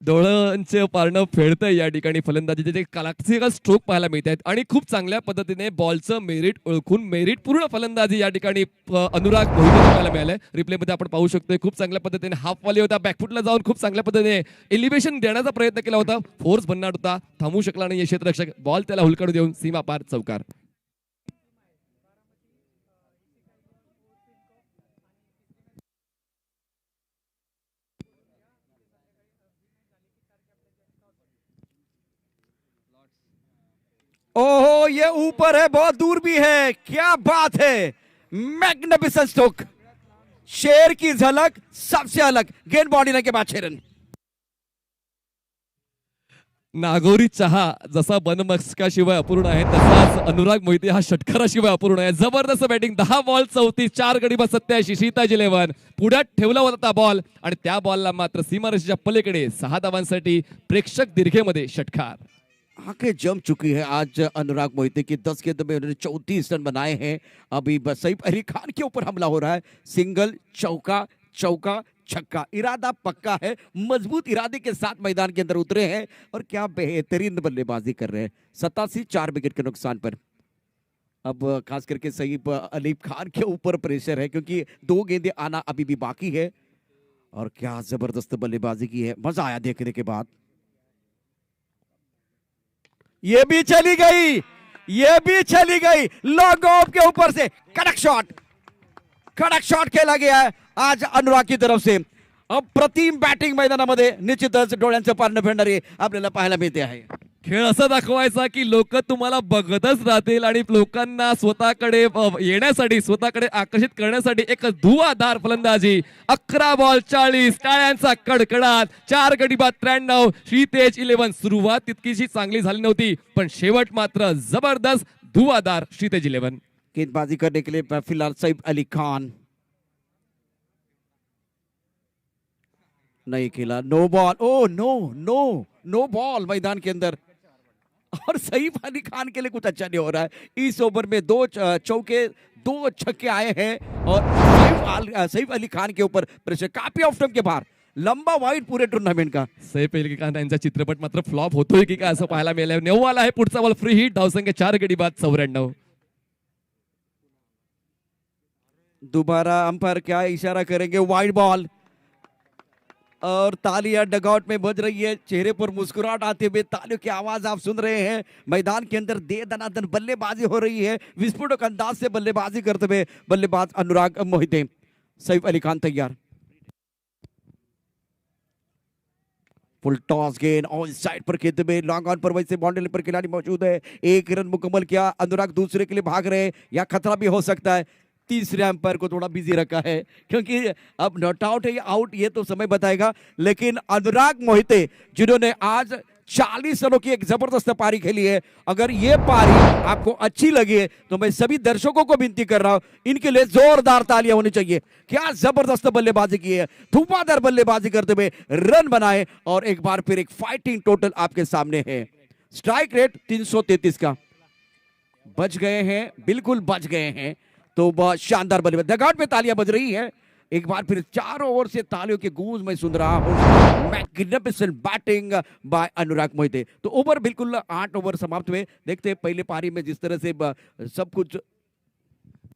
डोळ्यांचे पारणं फेडतंय या ठिकाणी फलंदाजीचे जे क्लासिकल स्ट्रोक पाहायला मिळत आहेत आणि खूप चांगल्या पद्धतीने बॉलचं मेरिट ओळखून मेरिट पूर्ण फलंदाजी या ठिकाणी अनुराग मोहिते पाहायला मिळालंय. रिप्लेमध्ये आपण पाहू शकतोय खूप चांगल्या पद्धतीने हाफ वॉली होता, बॅकफुटला जाऊन खूप चांगल्या पद्धतीने एलिव्हेशन देण्याचा प्रयत्न केला होता, फोर्स भन्नाट होता, थांबू शकला नाही क्षेत्ररक्षक, बॉल त्याला हुलकाडू देऊन सीमा पार चौकार। ओहो, ये ऊपर है, बहुत दूर भी है, क्या बात है, मैग्निफिसेंट स्ट्रोक, शेर की झलक सबसे अलग। गेंद बॉडी लाइन के बाद 6 रन। नागोरी चहा जसा बनमस्काशिवाय अपूर्ण आहे तसाच अनुराग मोहिते हा षटकाराशिवाय अपूर्ण आहे। जबरदस्त बॅटिंग, 10 बॉल 34, 4 गडी बाद 87, क्षितेज 11 पुढ्यात ठेवला होता बॉल आणि त्या बॉलला मात्र सीमारेषेच्या पलीकडे 6 धावांसाठी प्रेक्षक दीर्घेमध्ये षटकार। आंखें जम चुकी है आज अनुराग मोहिते की, 10 गेंदों में उन्होंने 34 रन बनाए हैं। अभी बस सईद अली खान के ऊपर हमला हो रहा है, सिंगल, चौका, चौका, छक्का, इरादा पक्का है, मजबूत इरादे के साथ मैदान के अंदर उतरे हैं और क्या बेहतरीन बल्लेबाजी कर रहे हैं। 87, 4 विकेट के नुकसान पर अब खास करके सईद अली खान के ऊपर प्रेशर है, क्योंकि 2 गेंदें आना अभी भी बाकी है। और क्या जबरदस्त बल्लेबाजी की है, मजा आया देखने के बाद। ये भी चली गई, ये भी चली गई, लॉन्ग ऑफ के ऊपर से कडक शॉट खेळला गया है आज अनुराग की तरफ से। अप्रतिम बॅटिंग मैदानामध्ये निश्चितच डोळ्यांचं पारणं फेडणारी आपल्याला पाहायला मिळते आहे। खेळ असा दाखवायचा की लोक तुम्हाला बघतच राहतील आणि लोकांना स्वतःकडे येण्यासाठी, स्वतःकडे आकर्षित करण्यासाठी एक धुवाधार फलंदाजी। 11 बॉल 40, टाळ्यांचा कडकडाट, 4 गडी बाद 93, श्रीतेज 11। सुरुवात तितकीशी चांगली झाली नव्हती, पण शेवट मात्र जबरदस्त धुवाधार श्रीतेज 11। गेंदबाजी करने के लिए फिलहाल सैफ अली खान नहीं खेला, no ball, oh no no no ball मैदान के अंदर। और सैफ अली खान के लिए कुछ अच्छा नहीं हो रहा है। इस ओवर में 2 चौके 2 छक्के आए हैं और सैफ अली खान के ऊपर प्रेशर काफी ऑफ स्टंप के बाहर, लंबा वाईड पूरे टूर्नामेंट का। सैफ अली खान यांचा चित्रपट मात्र फ्लॉप होतोय की काय असं पाहायला मिळालं। 9 वाला आहे पुढचा बॉल फ्री हिट, धावसंख्या 4 गडी बाद 94। दोबारा अंपायर क्या इशारा करेंगे, वाइड बॉल। और तालियां डगआउट में बज रही है, चेहरे पर मुस्कुराहट आते हुए तालियों की आवाज आप सुन रहे हैं। मैदान के अंदर दे दनादन बल्लेबाजी हो रही है, विस्फोटक अंदाज से बल्लेबाजी करते हुए बल्लेबाज अनुराग मोहिते। सैफ अली खान तैयार, फुल टॉस गेंद ऑन साइड पर खेलते हुए लॉन्ग ऑन पर वैसे बाउंड्री पर खिलाड़ी मौजूद है। 1 रन मुकम्मल किया, अनुराग दूसरे के लिए भाग रहे हैं या खतरा भी हो सकता है। तीसरे अंपायर को थोड़ा बिजी रखा है क्योंकि अब नॉट आउट है या आउट ये तो समय बताएगा, लेकिन अनुराग मोहिते जिन्होंने आज 40 रनों की एक जबरदस्त पारी खेली है, अगर ये पारी आपको अच्छी लगी है तो मैं सभी दर्शकों को विनती कर रहा हूं, इनके लिए जोरदार तालियां होनी चाहिए। क्या जबरदस्त बल्लेबाजी की है, धुआंधार बल्लेबाजी करते हुए रन बनाए और एक बार फिर एक फाइटिंग टोटल आपके सामने है। स्ट्राइक रेट 333 का, बच गए हैं, बिल्कुल बच गए हैं। तो बहुत शानदार बल्लेबाजी, डगआउट में तालियां बज रही है। एक बार फिर चारों ओर से तालियों की गूंज मैं सुन रहा हूं। मैग्निफिसेंट बैटिंग बाय अनुराग मोहिते। तो ओवर बिल्कुल 8 ओवर समाप्त हुए। देखते हैं पहले पारी में जिस तरह से सब कुछ।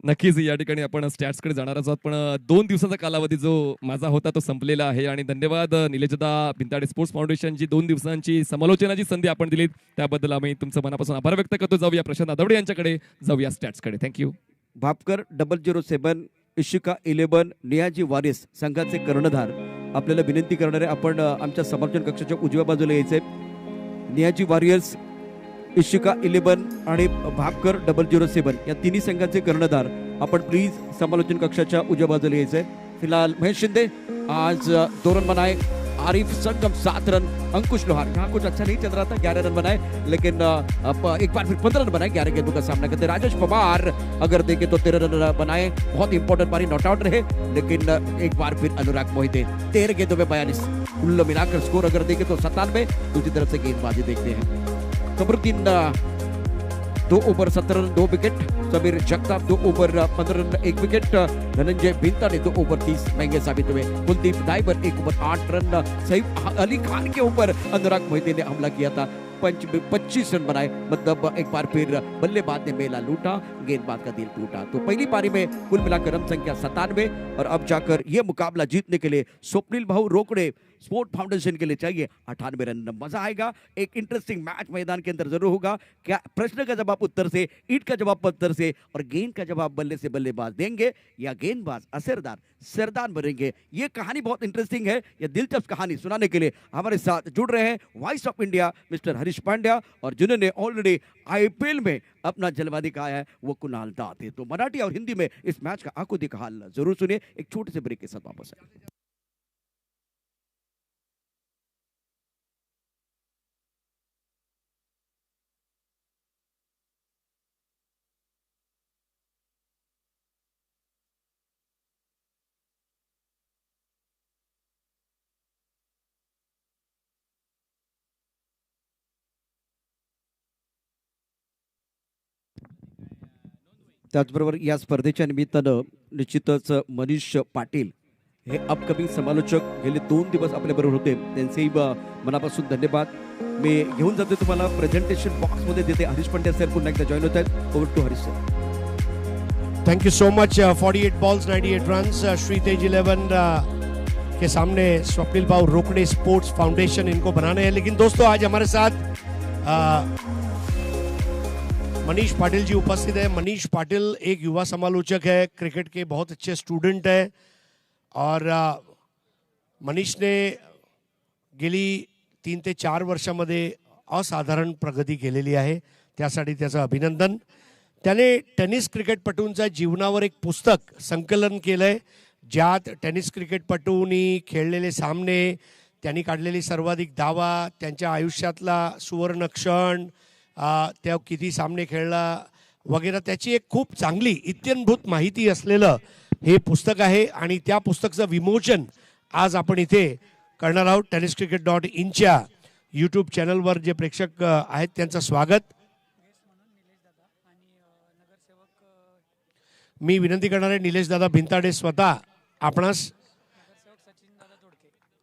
नक्कीच या ठिकाणी आपण स्टॅट्सकडे जाणार आहोत, पण 2 दिवसाचा कालावधी जो माझा होता तो संपलेला आहे। आणि धन्यवाद निलेशदा बिंताडे स्पोर्ट्स फाउंडेशन जी 2 दिवसांची समालोचनाची संधी आपण दिलीत त्याबद्दल आम्ही तुमचं मनापासून आभार व्यक्त करतो। जाऊया प्रशांत आदवडे यांच्याकडे, जाऊया स्टॅट्सकडे। थँक्यू। भापकर 007, इशिका 11, नियाजी वारिस संघाचे कर्णधार आपल्याला विनंती करणारे, आपण आमच्या समालोचन कक्षाच्या उजव्या बाजूला यायचे। नियाजी वॉरियर्स, इशिका 11 आणि भापकर 007 या तिन्ही संघाचे कर्णधार आपण प्लीज समालोचन कक्षाच्या उजव्या बाजूला यायचे। फिलहाल महेश शिंदे आज 2 रन बनाए, आरिफ संगम 7 रन, अंकुश लोहार यहाँ कुछ अच्छा नहीं चल रहा था 11 रन बनाए, लेकिन एक बार फिर 15 रन बनाए 11 गेंदों का सामना करते। राजेश पवार अगर देखें तो 13 रन बनाए, बहुत इंपॉर्टेंट पारी, नॉट आउट रहे, लेकिन एक बार फिर अनुराग मोहिते 13 गेंदों में 42, कुल मिलाकर स्कोर अगर देखें तो 97। दूसरी तरफ से गेंदबाजी देखते हैं, Kamaruddin 2 over 17 run 2 wicket, Sameer Jagtap 2 over 15 run 1 wicket, Dhananjay Bintade 2 over 30 महंगे साबित हुए। कुलदीप नाइबर 1 ओवर 8 रन, सैफ अली खान के ऊपर अनुराग मोहिते ने हमला किया था, 25 रन बनाए, मतलब एक बार फिर बल्लेबाज ने मेला लूटा, गेंदबाज का दिल टूटा। तो पहली पारी में कुल मिलाकर रन संख्या 97 और अब जाकर यह मुकाबला जीतने के लिए स्वप्निल भाऊ रोकड़े स्पोर्ट फाउंडेशन के लिए चाहिए 98 रन। मजा आएगा, एक इंटरेस्टिंग मैच मैदान के अंदर जरूर होगा। क्या प्रश्न का जवाब उत्तर से, ईंट का जवाब पत्थर से और गेंद का जवाब बल्ले से बल्लेबाज देंगे या गेंदबाज असरदार सरदार बनेंगे। ये कहानी बहुत इंटरेस्टिंग है। यह दिलचस्प कहानी सुनाने के लिए हमारे साथ जुड़ रहे हैं voice of India mister Harish Pandya, और जिन्होंने ऑलरेडी IPL में अपना जलवा दिखाया है वो कुणाल दाते। तो मराठी और हिंदी में इस मैच का आंखों देखा हाल जरूर सुनिए। एक छोटे से ब्रेक के साथ वापस आए। त्याचबरोबर या स्पर्धेच्या निमित्तानं निश्चितच मनीष पाटील हे अपकमिंग समालोचक गेले 2 दिवस आपल्याबरोबर होते, त्यांचेही मनापासून धन्यवाद। मी घेऊन जाते तुम्हाला प्रेझेंटेशन बॉक्स मध्ये देते। हरीश पांड्या सर पुन्हा एकदा जॉईन होत आहेत। Over to Harish sir. Thank you so much. 48 balls, 98 runs. Shritej 11 के सामने स्वप्निल भाव रोकड़े स्पोर्ट्स फाउंडेशन इनको बनाने हैं। लेकिन दोस्तों आज हमारे साथ मनीष पाटिल जी उपस्थित है। मनीष पाटिल एक युवा समालोचक है, क्रिकेट के बहुत अच्छे स्टूडेंट है और मनीषने गेली 3 ते 4 वर्षामध्ये असाधारण प्रगती केलेली आहे, त्यासाठी त्याचं अभिनंदन। त्याने टेनिस क्रिकेटपटूंच्या जीवनावर एक पुस्तक संकलन केलंय, ज्यात टेनिस क्रिकेटपटूंनी खेळलेले सामने, त्यांनी काढलेली सर्वाधिक धावा, त्यांच्या आयुष्यातला सुवर्ण क्षण, त्या किती सामने खेळला वगैरे त्याची एक खूप चांगली इत्यंभूत माहिती असलेलं हे पुस्तक आहे। आणि त्या पुस्तकाचं विमोचन आज आपण इथे करणार आहोत। tenniscricket.inच्या यूट्यूब चॅनलवर जे प्रेक्षक आहेत त्यांचं स्वागत। मी विनंती करणार आहे निलेश दादा भिंताडे स्वतः आपणास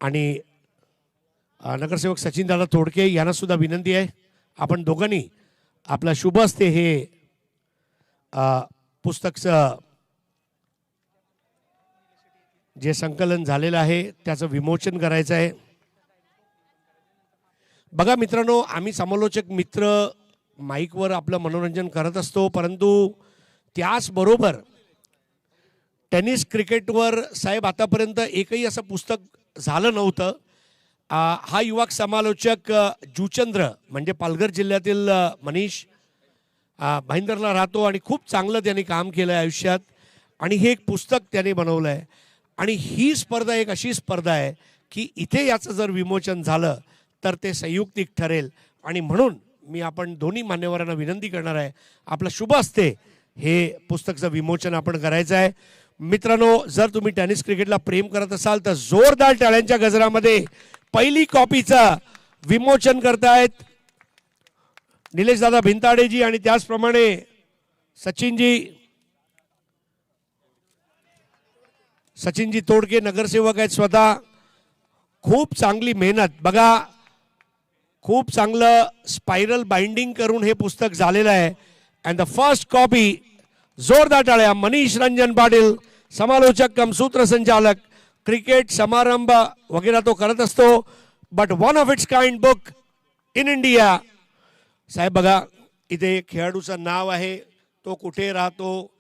आणि नगरसेवक सचिन दादा तोडके यांना सुद्धा विनंती आहे, आपण दोघांनी आपला शुभ हस्ते हे पुस्तकचं जे संकलन झालेलं आहे त्याचं विमोचन करायचं आहे। बघा मित्रांनो, आम्ही समालोचक मित्र माईकवर आपलं मनोरंजन करत असतो, परंतु त्याचबरोबर टेनिस क्रिकेटवर साहेब आतापर्यंत एकही असं पुस्तक झालं नव्हतं। हा युवा समालोचक जुचंद्र म्हणजे पालघर जिल्ह्यातील मनीष भाईंदरला राहतो आणि खूप चांगलं त्यांनी काम केलं आहे आयुष्यात आणि हे एक पुस्तक त्यांनी बनवलं आहे। आणि ही स्पर्धा एक अशी स्पर्धा आहे की इथे याचं जर विमोचन झालं तर ते संयुक्तिक ठरेल आणि म्हणून मी आपण दोन्ही मान्यवरांना विनंती करणार आहे, आपलं शुभ हस्ते हे पुस्तकाचं विमोचन आपण करायचं आहे। मित्रांनो, जर तुम्ही टेनिस क्रिकेटला प्रेम करत असाल तर जोरदार टाळ्यांच्या गजरामध्ये पहिली कॉपीचं विमोचन करतायत निलेश दादा भिंताडेजी आणि त्याचप्रमाणे सचिनजी तोडके नगरसेवक आहेत स्वतः। खूप चांगली मेहनत बघा, खूप चांगलं स्पायरल बाइंडिंग करून हे पुस्तक झालेलं आहे। अँड द फर्स्ट कॉपी, जोरदार टाळ्या मनीष रंजन पाटील, समालोचक कम सूत्रसंचालक, क्रिकेट समारंभ वगैरे तो करत असतो, but one of its kind book in India. साहेब बघा, इथे खेळाडूचं नाव आहे, तो कुठे राहतो,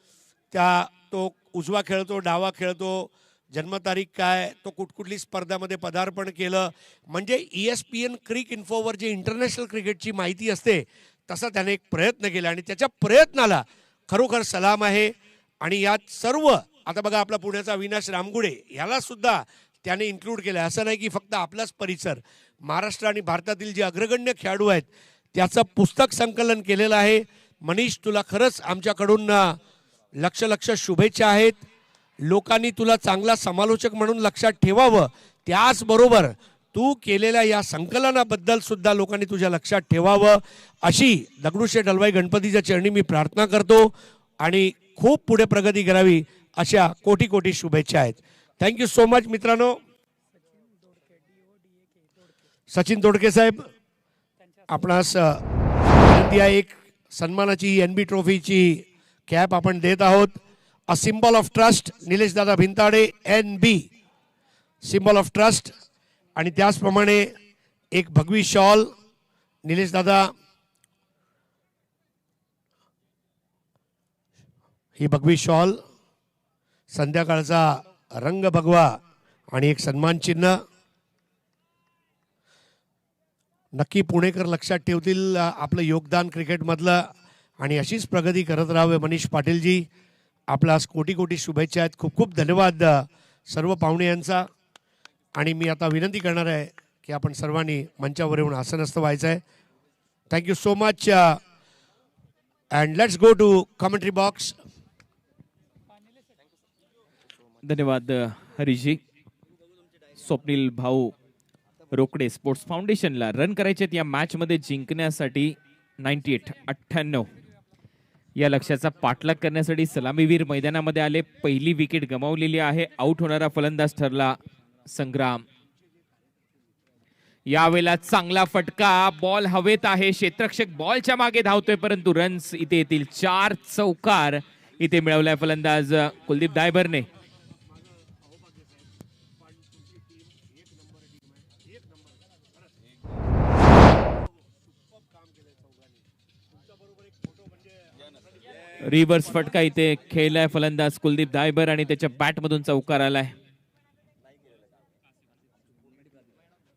तो उजवा खेळतो डावा खेळतो, जन्मतारीख काय, तो कुठकुठली स्पर्धामध्ये पदार्पण केलं, म्हणजे ESPN क्रिक इन्फोवर जे इंटरनॅशनल क्रिकेटची माहिती असते तसा त्याने एक प्रयत्न केला आणि त्याच्या प्रयत्नाला खरोखर सलाम आहे। आणि यात सर्व आता बघा आपला पुण्याचा अविनाश रामगुडे याला सुद्धा त्याने इन्क्लूड केलं। असं नाही की फक्त आपलाच परिसर, महाराष्ट्र आणि भारतातील जे अग्रगण्य खेळाडू आहेत त्याचं पुस्तक संकलन केलेलं आहे। मनीष, तुला खरंच आमच्याकडून लक्ष शुभेच्छा आहेत। लोकांनी तुला चांगला समालोचक म्हणून लक्षात ठेवावं, त्याचबरोबर तू केलेल्या या संकलनाबद्दल सुद्धा लोकांनी तुझ्या लक्षात ठेवावं अशी दगडूशेठ हलवाई गणपतीच्या चरणी मी प्रार्थना करतो आणि खूप पुढे प्रगती करावी अशा कोटी कोटी शुभेच्छा आहेत। थँक्यू सो मच मित्रांनो। सचिन तोडके साहेब, आपणास विनंती आहे, एक सन्मानाची NB ट्रॉफीची कॅप आपण देत आहोत। A symbol of trust, Nilesh दादा Bhintade, NB symbol of trust. आणि त्याचप्रमाणे एक भगवी शॉल, निलेश दादा, ही भगवी शॉल, संध्याकाळचा रंग भगवा आणि एक सन्मान चिन्ह। नक्की पुणेकर लक्षात ठेवतील आपलं योगदान क्रिकेटमधलं आणि अशीच प्रगती करत राहावे मनीष पाटीलजी। आपल्यास कोटी कोटी शुभेच्छा आहेत, खूप खूप धन्यवाद सर्व पाहुणे यांचा। आणि मी आता विनंती करणार आहे की आपण सर्वांनी मंचावर येऊन आसनस्थ व्हायचं आहे। Thank you so much and let's go to commentary box. धन्यवाद हरीजी। स्वप्नील भाऊ रोकडे स्पोर्ट्स फाउंडेशनला रन करायचे या मॅच मध्ये जिंकण्यासाठी 98 या लक्ष्याचा पाठलाग करण्यासाठी सलामीवीर मैदानामध्ये आले। पहिली विकेट गमावलेली आहे, आउट होणारा फलंदाज ठरला संग्राम। यावेळेला चांगला फटका, बॉल हवेत आहे, क्षेत्ररक्षक बॉलच्या मागे धावतोय परंतु रन्स इथे येतील। 4 चौकार इथे मिळवलाय फलंदाज कुलदीप दायबरने। रिव्हर्स फटका इथे खेळलाय फलंदाज कुलदीप दायबर आणि त्याच्या बॅट मधून चौकार आलाय.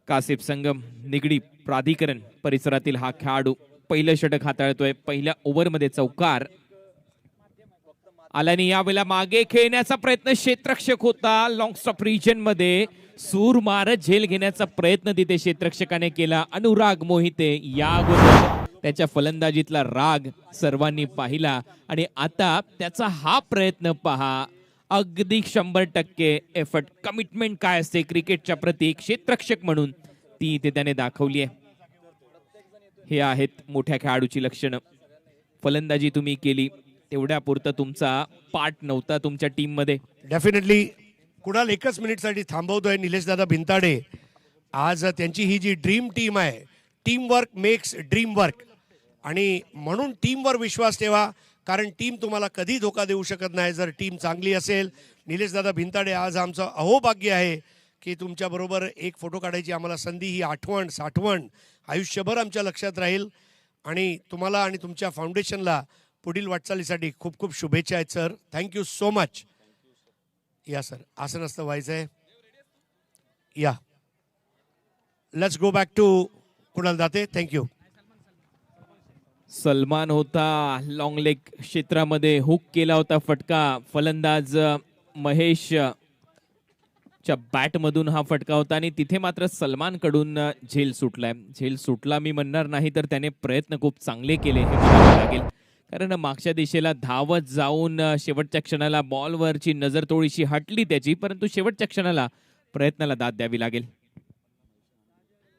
कासिफ संगम निगडी प्राधिकरण परिसरातील हा खेळाडू पहिलं षटक हाताळतोय. पहिल्या ओव्हरमध्ये चौकार आल्याने यावेळेला मागे खेळण्याचा प्रयत्न क्षेत्ररक्षक होता. लॉंग स्टॉप रिजन मध्ये सूर मारत झेल घेण्याचा प्रयत्न तिथे क्षेत्ररक्षकाने केला. अनुराग मोहिते या अगोदर त्याच्या फलंदाजीतला राग सर्वांनी पाहिला आणि आता त्याचा हा प्रयत्न पहा. अगदी 100% एफर्ट कमिटमेंट काय असते क्रिकेटच्या प्रती क्षेत्ररक्षक म्हणून ती इथे त्याने दाखवली आहे. हे आहेत मोठ्या खेळाडूची लक्षणं. फलंदाजी तुम्ही केली तेवढ्या पुरतं तुमचा पार्ट नव्हता तुमच्या टीम मध्ये. डेफिनेटली कुणाल एकच मिनिटसाठी थांबवतोय. निलेश दादा भिंताडे आज त्यांची ही जी ड्रीम टीम आहे, team work makes dream work, आणि म्हणून टीमवर विश्वास ठेवा कारण टीम तुम्हाला कधी धोका देऊ शकत नाही जर टीम चांगली असेल. निलेश दादा भिंताडे आज आमचं अहोभाग्य आहे की तुमच्याबरोबर एक फोटो काढायची आम्हाला संधी. ही आठवण साठवण आयुष्यभर आमच्या लक्षात राहील आणि तुम्हाला आणि तुमच्या फाउंडेशनला पुढील वाटचालीसाठी खूप खूप शुभेच्छा आहेत सर. Thank you so much. या सर असं नसतं व्हायचं आहे. या let's go back to Kunal Date. Thank you. Salman होता लॉंग लेग क्षेत्रामध्ये हुक केला होता फटका. फलंदाज महेश च्या बॅट मधून हा फटका होता आणि तिथे मात्र सलमान कडून झेल सुटलाय. झेल सुटला मी म्हणणार नाही तर त्याने प्रयत्न खूप चांगले केले हे म्हणावे लागेल. कारण मागच्या दिशेला धावत जाऊन शेवटच्या क्षणाला बॉलवरची नजर थोडीशी हटली त्याची, परंतु शेवटच्या क्षणाला प्रयत्नाला दाद द्यावी लागेल.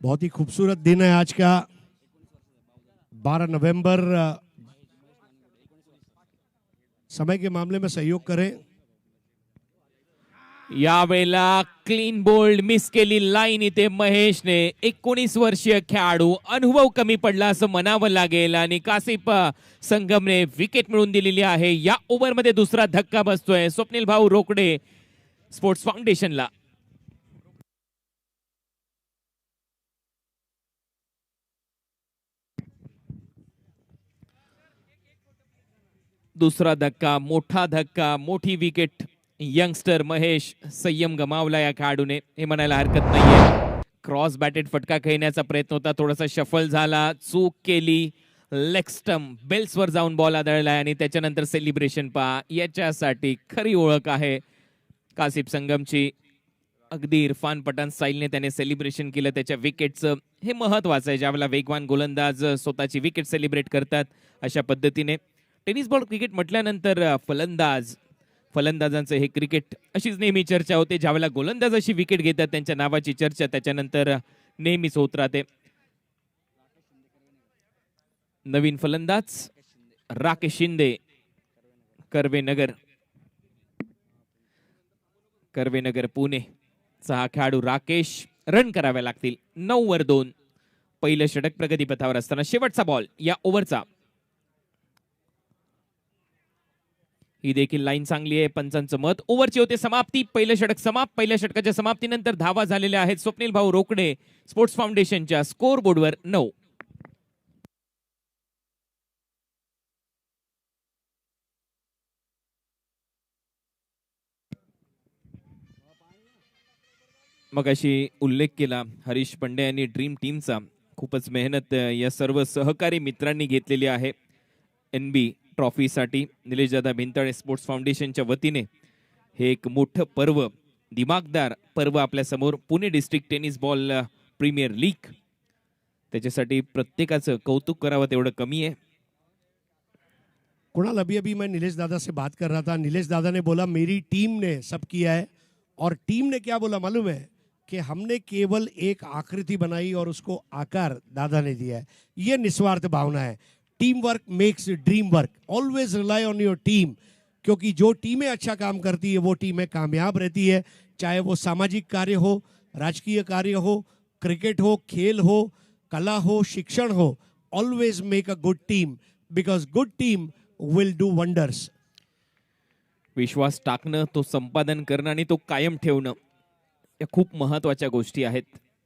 बहुत ही खूबसूरत दिन है आज का 12 नवंबर. समय के मामले में सहयोग करें. यावेळेला क्लीन बोल्ड मिस केली लाईन इथे महेशने. 19 वर्षीय खेळाडू, अनुभव कमी पडला असं म्हणावं लागेल आणि कासिफ संगमने विकेट मिळवून दिलेली आहे. या ओव्हरमध्ये दुसरा धक्का बसतोय स्वप्नील भाऊ रोकडे स्पोर्ट्स फाउंडेशनला. दुसरा धक्का, मोठा धक्का, मोठी विकेट. यंगस्टर महेश संयम गमावला या खेळाडूने हे म्हणायला हरकत नाहीये. क्रॉस बॅटेड फटका खेळण्याचा प्रयत्न होता, थोडासा शफल झाला, चूक केली. लेग स्टंप बेल्सवर जाऊन बॉल आदळलाय आणि त्याच्यानंतर सेलिब्रेशन पहा. याच्यासाठी खरी ओळख आहे कासिफ संगमची. अगदी इरफान पठाण स्टाईलने त्याने सेलिब्रेशन केलं त्याच्या विकेटचं. हे महत्वाचं आहे ज्यावेळेला वेगवान गोलंदाज स्वतःची विकेट सेलिब्रेट करतात अशा पद्धतीने. टेनिस बॉल क्रिकेट म्हटल्यानंतर फलंदाजांचं हे क्रिकेट अशीच नेहमी चर्चा होते. ज्यावेळेला गोलंदाज अशी विकेट घेतात त्यांच्या नावाची चर्चा त्याच्यानंतर नेहमीच होत राहते. नवीन फलंदाज राकेश शिंदे, कर्वेनगर पुणे चा हा खेळाडू राकेश. रन करावे लागतील 9 वर 2. पहिलं षटक प्रगतीपथावर असताना शेवटचा बॉल या ओव्हरचा. ही देखील लाईन चांगली आहे. पंचांचं मत. ओव्हरची होते समाप्ती. पहिलं षटक समाप्त. पहिल्या षटकाच्या समाप्तीनंतर धावा झालेल्या आहेत स्वप्नील भाऊ रोकडे स्पोर्ट्स फाउंडेशनच्या स्कोर बोर्डवर 9. मग अशी उल्लेख केला हरीश पंड्या यांनी ड्रीम टीमचा. खूपच मेहनत या सर्व सहकारी मित्रांनी घेतलेली आहे NB ट्रॉफीसाठी. निलेशदादा भिंताडे स्पोर्ट्स फाउंडेशनच्या वतीने हे एक मोठं पर्व, दिमागदार पर्व आपल्या समोर. Pune district tennis ball premier league, त्याच्यासाठी प्रत्येकाचं कौतुक करावं तेवढं कमी आहे. कुणाल अभी मैं नीलेश दादा से बात कर रहा था. नीलेश दादा ने बोला मेरी टीम ने सब किया है और टीम ने क्या बोला मालूम है कि हमने केवल एक आकृति बनाई और उसको आकार दादा ने दिया है. ये निस्वार्थ भावना है. Team work makes dream work. Always rely on your team, क्योंकि जो टीमें अच्छा काम करती है वो टीमें कामयाब रहती है. चाहे वो सामाजिक कार्य हो, राजकीय कार्य हो, क्रिकेट हो, खेल हो, कला हो, शिक्षण हो. Always make a good team because good team will do wonders. विश्वास टाकणं, तो संपादन करणं आणि तो कायम ठेवणं या खूप महत्वाच्या गोष्टी आहेत.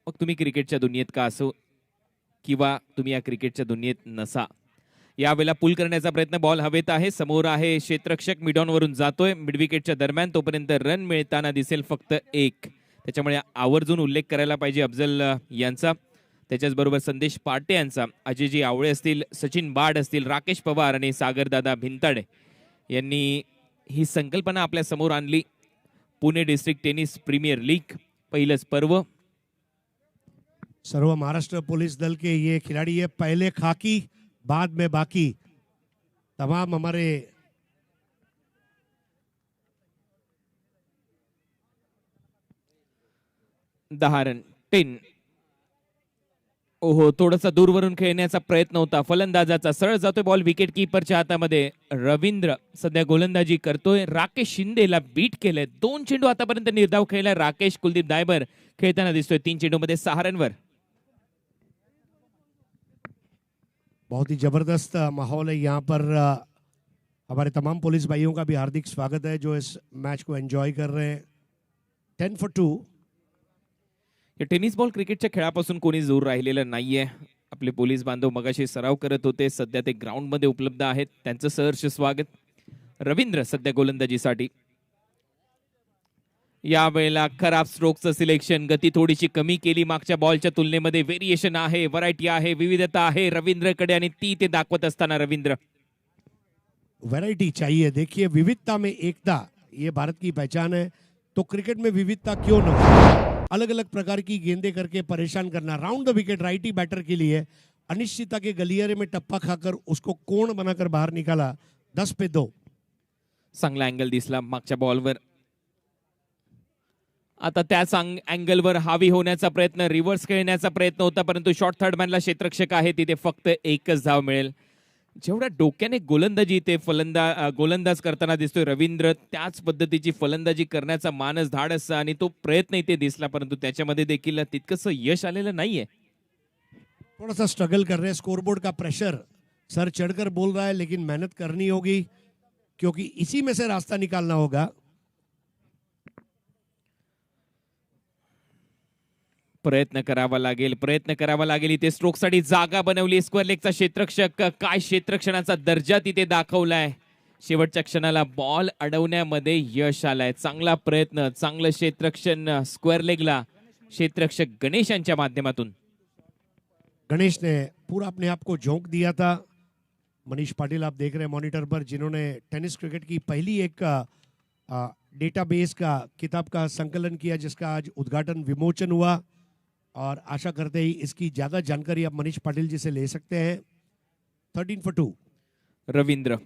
मग तुम्ही क्रिकेटच्या दुनियेत का असो किंवा तुम्ही या क्रिकेटच्या दुनियेत नसा, यावेळेला पुल करण्याचा प्रयत्न, बॉल हवेत आहे, समोर आहे क्षेत्ररक्षक, मिडॉन वरून जातोय मिडविकेटच्या दरम्यान, तोपर्यंत रन मिळताना दिसेल फक्त एक. त्याच्यामुळे आवर्जून उल्लेख करायला पाहिजे अफजल यांचा, त्याच्याच बरोबर संदेश पाटे यांचा, अजयजी आवळे असतील, सचिन बाड असतील, राकेश पवार आणि सागरदादा भिंताडे यांनी ही संकल्पना आपल्या समोर आणली. Pune district tennis premier league पहिलंच पर्व. सर्व महाराष्ट्र पुलिस दल के ये खिलाड़ी है, पहले खाकी बाद में बाकी. तमाम हमारे दहारन 10. ओहो, थोडासा दूरवरून खेळण्याचा प्रयत्न होता फलंदाजाचा, सरळ जातोय बॉल विकेट कीपरच्या हातामध्ये. रवींद्र सध्या गोलंदाजी करतोय, राकेश शिंदेला बीट केलंय. 2 चेंडू आतापर्यंत निर्धाव खेळलाय राकेश. कुलदीप दायबर खेळताना दिसतोय 3 चेंडूमध्ये 6 रनवर. बहुत ही जबरदस्त माहौल है यहाँ पर. हमारे तमाम पुलिस भाइयों का भी हार्दिक स्वागत है जो इस मैच को एंजॉय कर रहे हैं. 10 for 2. या टेनिस बॉल क्रिकेटच्या खेळापासून कोणी दूर राहिलेलं नाहीये. आपले पोलीस बांधव मगाशी सराव करत होते, सध्या ते ग्राउंड मध्ये उपलब्ध आहेत. त्यांचं सहर्ष स्वागत. रवींद्र सध्या गोलंदाजीसाठी. यावेळेला खराब स्ट्रोकचं सिलेक्शन, गती थोडीशी कमी केली मागच्या बॉलच्या तुलनेमध्ये. व्हेरिएशन आहे, व्हरायटी आहे, विविधता आहे रवींद्रकडे आणि ती ते दाखवत असताना रवींद्र. वैरायटी चाहिए. देखिए विविधता में एकता, ये भारत की पहचान है. तो क्रिकेट में विविधता क्यों न हो. अलग अलग प्रकार की गेंदें करके परेशान करना. Round the wicket righty batter के लिए अनिश्चितता के गलियारे में टप्पा खाकर उसको कोण बनाकर बाहर निकाला. 10 पे 2. चांगला अँगल दिसला मागच्या बॉलवर. आता त्याच अँगलवर हावी होण्याचा प्रयत्न, रिव्हर्स खेळण्याचा प्रयत्न होता, परंतु शॉर्ट थर्डमॅनला क्षेत्ररक्षक आहे, तिथे फक्त एकच धाव मिळेल. जेवढ्या डोक्याने गोलंदाजी ते गोलंदाज करताना दिसतोय रवींद्र, त्याच पद्धतीची फलंदाजी करण्याचा मानस, धाडस आणि तो प्रयत्न इथे दिसला, परंतु त्याच्यामध्ये देखील तितकंसं यश आलेलं नाहीये. थोड़ा सा स्ट्रगल कर रहे हैं. स्कोरबोर्ड का प्रेशर सर चढ़कर बोल रहा है, लेकिन मेहनत करनी होगी क्योंकि इसी में से रास्ता निकालना होगा. प्रयत्न करावा लागेल. इथे स्ट्रोकसाठी जागा बनवली. स्क्वेअर लेगचा क्षेत्ररक्षक, काय क्षेत्ररक्षणाचा दर्जा तिथे दाखवलाय. शेवटच्या क्षणाला बॉल अडवण्यामध्ये यश आलाय. चांगला प्रयत्न, चांगलं क्षेत्ररक्षण स्क्वेअर लेगला क्षेत्ररक्षक गणेश यांच्या माध्यमातून. गणेश ने पूरा अपने आप को झोंक दिया था. मनीष पाटिल आप देख रहे हैं मॉनिटर पर, जिन्होंने टेनिस क्रिकेट की पहली एक डेटाबेस का किताब का संकलन किया, जिसका आज उद्घाटन विमोचन हुआ. और आशा करते ही इसकी ज्यादा जानकारी आप मनीष पाटिल जी से ले सकते हैं. 13 for 2. रवींद्र,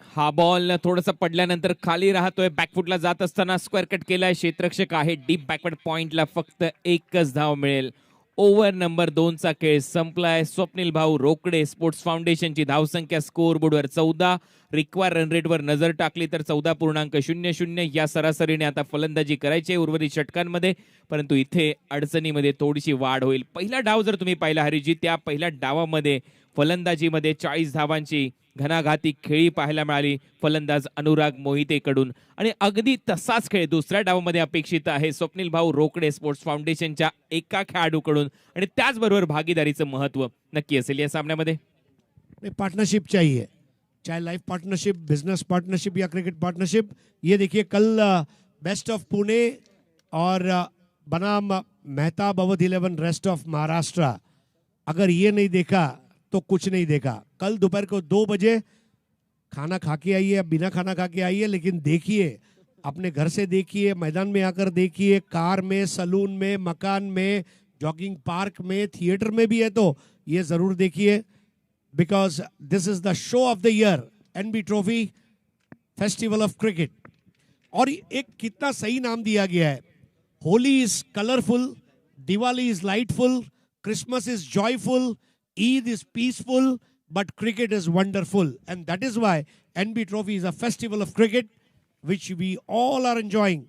हा बॉल थोडासा पडल्यानंतर खाली राहतोय. बॅकफुटला जात असताना स्क्वेअर कट केलाय. क्षेत्ररक्षक आहे डीप बॅकवर्ड पॉइंटला, फक्त एकच धाव मिळेल. ओव्हर नंबर 2 चा खेळ संपलाय. स्वप्नील भाऊ रोकडे स्पोर्ट्स फाउंडेशनची धावसंख्या स्कोअर बोर्डवर 14. रिक्वायर रन रेटवर नजर टाकली तर 14.00 या सरासरीने आता फलंदाजी करायची उर्वरित षटकांमध्ये, परंतु इथे अडचणीमध्ये थोडीशी वाढ होईल. पहिला डाव जर तुम्ही पाहिला हरिजी, त्या पहिल्या डावामध्ये फलंदाजीमध्ये 40 धावांची घणाघाती खेळी पाहायला मिळाली फलंदाज अनुराग मोहितेकडून, आणि अगदी तसाच खेळ दुसऱ्या डावामध्ये अपेक्षित आहे स्वप्नील भाऊ रोकडे स्पोर्ट्स फाउंडेशनच्या एका खेळाडूकडून, आणि त्याचबरोबर भागीदारीचं महत्व नक्की असेल या सामन्यामध्ये. पार्टनरशिप चाहिए, चाहे लाइफ पार्टनरशिप, बिजनेस पार्टनरशिप या क्रिकेट पार्टनरशिप. ये देखिए कल बेस्ट ऑफ पुणे और बनाम मेहताब अवध 11 रेस्ट ऑफ महाराष्ट्र. अगर ये नहीं देखा तो कुछ नहीं देखा. कल दोपहर को 2 बजे खाना खा के आइए, बिना खाना खा के आइए, लेकिन देखिए, अपने घर से देखिए, मैदान में आकर देखिए, कार में, सलून में, मकान में, जॉगिंग पार्क में, थिएटर में भी है तो ये जरूर देखिए, because this is the show of the year, NB trophy festival of cricket. और एक कितना सही नाम दिया गया है. Holi is colourful, Diwali is lightful, Christmas is joyful, Eid is peaceful, but cricket is wonderful, and that is why NB Trophy is a festival of cricket which we all are enjoying.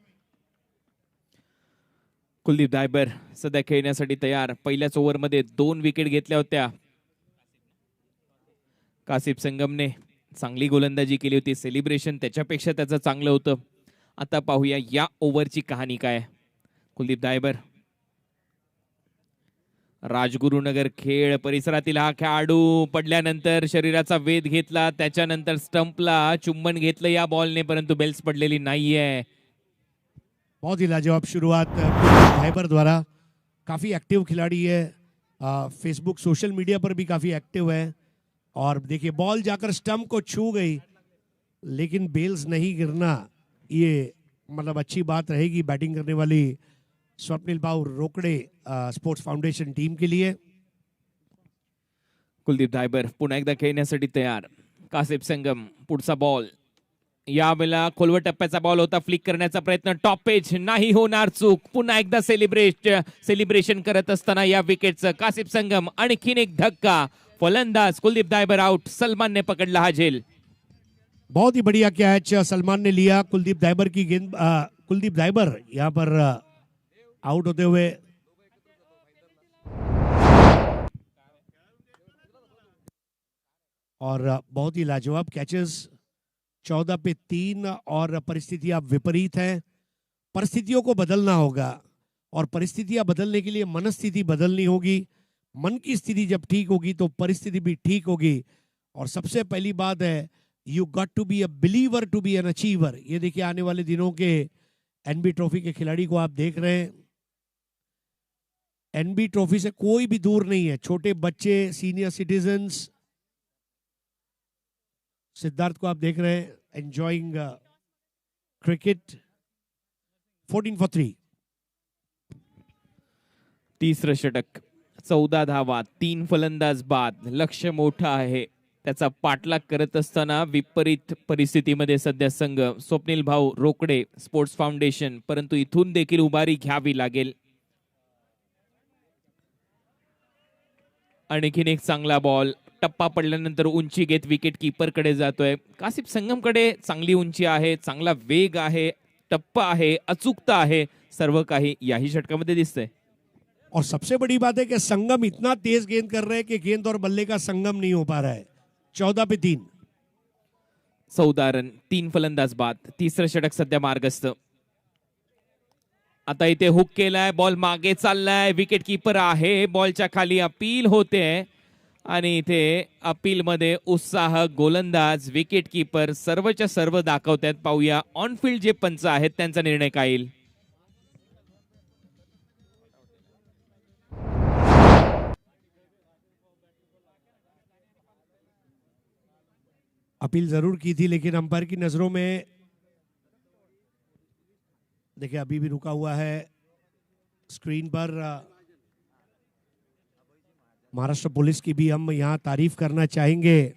Kuldeep Daibar सध्या खेळण्यासाठी तयार. पहिल्याच ओव्हरमध्ये 2 विकेट घेतल्या होत्या. कासिफ संगमने चांगली गोलंदाजी केली होती. सेलिब्रेशन त्याच्यापेक्षा त्याचं चांगलं होतं. आता पाहूया या ओव्हरची कहाणी काय. कुलदीप दायबर राजगुरुनगर खेळ परिसरातील हा खेळाडू पडल्यानंतर शरीराचा वेध घेतला, त्याच्यानंतर स्टंपला चुंबन घेतलं या बॉलने, परंतु बेल्स पडलेली नाहीये. बहुत ही लाजवाब शुरुआत भाईबर द्वारा. काफ़ी एक्टिव खिलाड़ी है, फेसबुक सोशल मीडिया पर भी काफ़ी एक्टिव है. और देखिए बॉल जाकर स्टंप को छू गई लेकिन बेल्स नहीं गिरना, ये मतलब अच्छी बात रहेगी बैटिंग करने वाली स्वप्निल भाऊ रोकडे स्पोर्ट्स फाउंडेशन टीम के लिए. कुलदीप धायबर पुन्हा एकदा खेळण्यासाठी तयार. कासिफ संगम पुढचा बॉल, यावेळेला खोलवर टप्प्याचा बॉल होता, फ्लिक करण्याचा प्रयत्न, टॉपेज नाही होणार चूक. पुन्हा एकदा सेलिब्रेशन करत असताना या विकेटचं कासिफ संगम. आणखीन एक धक्का, फलंदाज कुलदीप धायबर आउट. सलमान ने पकडला हा झेल. बहुत ही बढ़िया कैच सलमान ने लिया. कुलदीप धायबर की गेंद, कुलदीप धायबर यहाँ पर आउट होते हुए और बहुत ही लाजवाब कैचेस. 14 पे 3 और परिस्थितियां विपरीत हैं. परिस्थितियों को बदलना होगा और परिस्थितियां बदलने के लिए मनस्थिति बदलनी होगी. मन की स्थिति जब ठीक होगी तो परिस्थिति भी ठीक होगी. और सबसे पहली बात है, you got to be a believer to be an achiever. ये देखिए आने वाले दिनों के एनबी ट्रॉफी के खिलाड़ी को आप देख रहे हैं. एनबी ट्रॉफी से कोई भी दूर नहीं है. छोटे बच्चे, सीनियर सिटीजन्स, सिद्धार्थ को आप देख रहे हैं एंजॉइंग क्रिकेट. 14 for 3. तिसरं षटक, 14 धावा, 3 फलंदाज बाद. लक्ष्य मोठं आहे, त्याचा पाठलाग करत असताना विपरीत परिस्थितीमध्ये सध्या संघ स्वप्नील भाऊ रोकडे स्पोर्ट्स फाउंडेशन, परंतु इथून देखील उभारी घ्यावी लागेल. आणखीन एक चांगला बॉल, टप्पा पडल्यानंतर उंची घेत विकेट कीपर कडे जातोय. कासिफ संगम कडे चांगली उंची आहे, चांगला वेग आहे, टप्पा आहे, अचूकता आहे, सर्व काही याही षटकामध्ये दिसतंय. और सबसे बड़ी बात है कि संगम इतना तेज गेंद कर रहे हैं कि गेंद और बल्ले का संगम नहीं हो पा रहा है. 14 पे 3. 14 रन, 3 फलंदाज बाद. तिसरं षटक सध्या मार्गस्थ. आता इथे हुक केलाय, बॉल मागे चाललाय, विकेट कीपर आहे, बॉलच्या खाली अपील होते आणि इथे अपील मध्ये उत्साह गोलंदाज, विकेट कीपर सर्वच्या सर्व दाखवतात. पाहूया ऑन फील्ड जे पंच आहेत त्यांचा निर्णय काय येईल. अपील जरूर की थी लेकिन अंपायर की नजरों में देखिए अभी भी रुका हुआ है स्क्रीन पर. महाराष्ट्र पुलिस की भी हम यहां तारीफ करना चाहेंगे.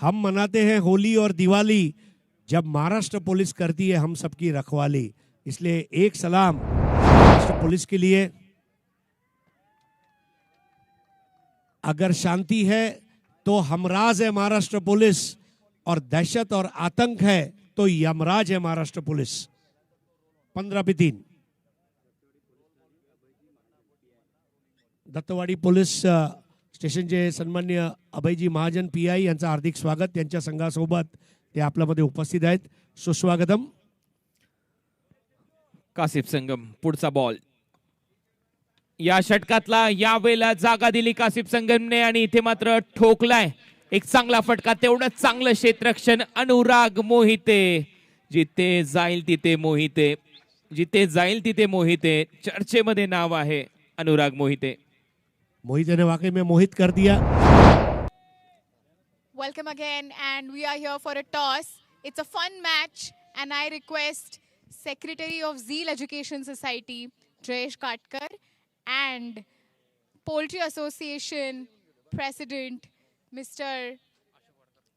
हम मनाते हैं होली और दिवाली जब महाराष्ट्र पुलिस करती है हम सबकी रखवाली. इसलिए एक सलाम महाराष्ट्र पुलिस के लिए. अगर शांति है तो हमराज है महाराष्ट्र पुलिस, और दहशत और आतंक है तो यमराज है महाराष्ट्र पुलिस. 15 पे 3. दत्तवाडी पोलीस स्टेशनचे सन्मान्य अभयजी महाजन PI यांचं हार्दिक स्वागत. त्यांच्या संघासोबत ते आपल्यामध्ये उपस्थित आहेत. सुस्वागतम. कासिफ संगम पुढचा बॉल, या षटकातला यावेळेला जागा दिली कासिफ संगमने आणि इथे मात्र ठोकलाय. एक चांगला फटका, तेवढंच चांगलं क्षेत्ररक्षण. अनुराग मोहिते, जिथे जाईल तिथे मोहिते, जिथे जाईल तिथे मोहिते, चर्चेमध्ये नाव आहे अनुराग मोहिते. मोहित ने वाकई में मोहित कर दिया. Welcome again, and we are here for a toss. It's a fun match, and I request Secretary of Zeal Education Society, Jayesh Katkar, and Poultry Association President, Mr.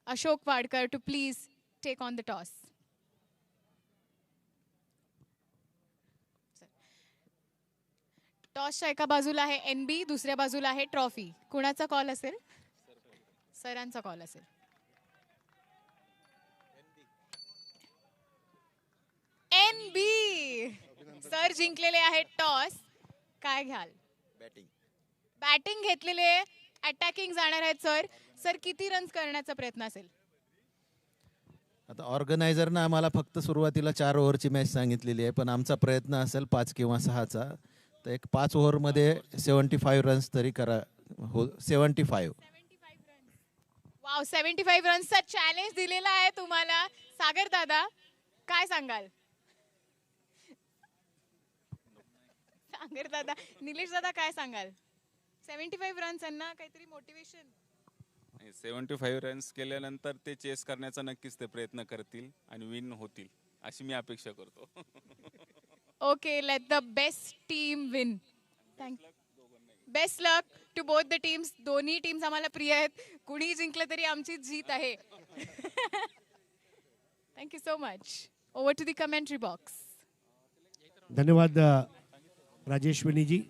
Ashok Wadkar, to please take on the toss. टॉसच्या एका बाजूला आहे NB, दुसऱ्या बाजूला आहे trophy. कुणाचा call असेल? सरांचा call असेल. NB सर जिंकलेले आहेत टॉस. काय घ्याल? बॅटिंग घेतलेले, अटॅकिंग जाणार आहेत सर. सर किती रन्स करण्याचा प्रयत्न असेल? आता ऑर्गनायझरनं आम्हाला फक्त सुरुवातीला 4 ओव्हरची मॅच सांगितलेली आहे, पण आमचा प्रयत्न असेल 5 किंवा 6चा. तर एक 5 ओव्हरमध्ये 75 रन्स तरी करा हो 75. वाव 75 रन्सचा चॅलेंज दिलेला आहे तुम्हाला. सागर दादा काय सांगाल? सागर दादा, निलेश दादा काय सांगाल? 75 रन्स यांना काहीतरी मोटिवेशन. 75 रन्स केल्यानंतर ते चेस करण्याचा नक्कीच ते प्रयत्न करतील आणि विन होतील अशी मी अपेक्षा करतो. Okay, let the best team win. Best luck to both the teams. दोन्ही टीम्स आम्हाला प्रिय आहेत. कुणी जिंकलं तरी आमची जीत आहे. Thank you so much. Over to the commentary box. धन्यवाद राजेश्वनी जी.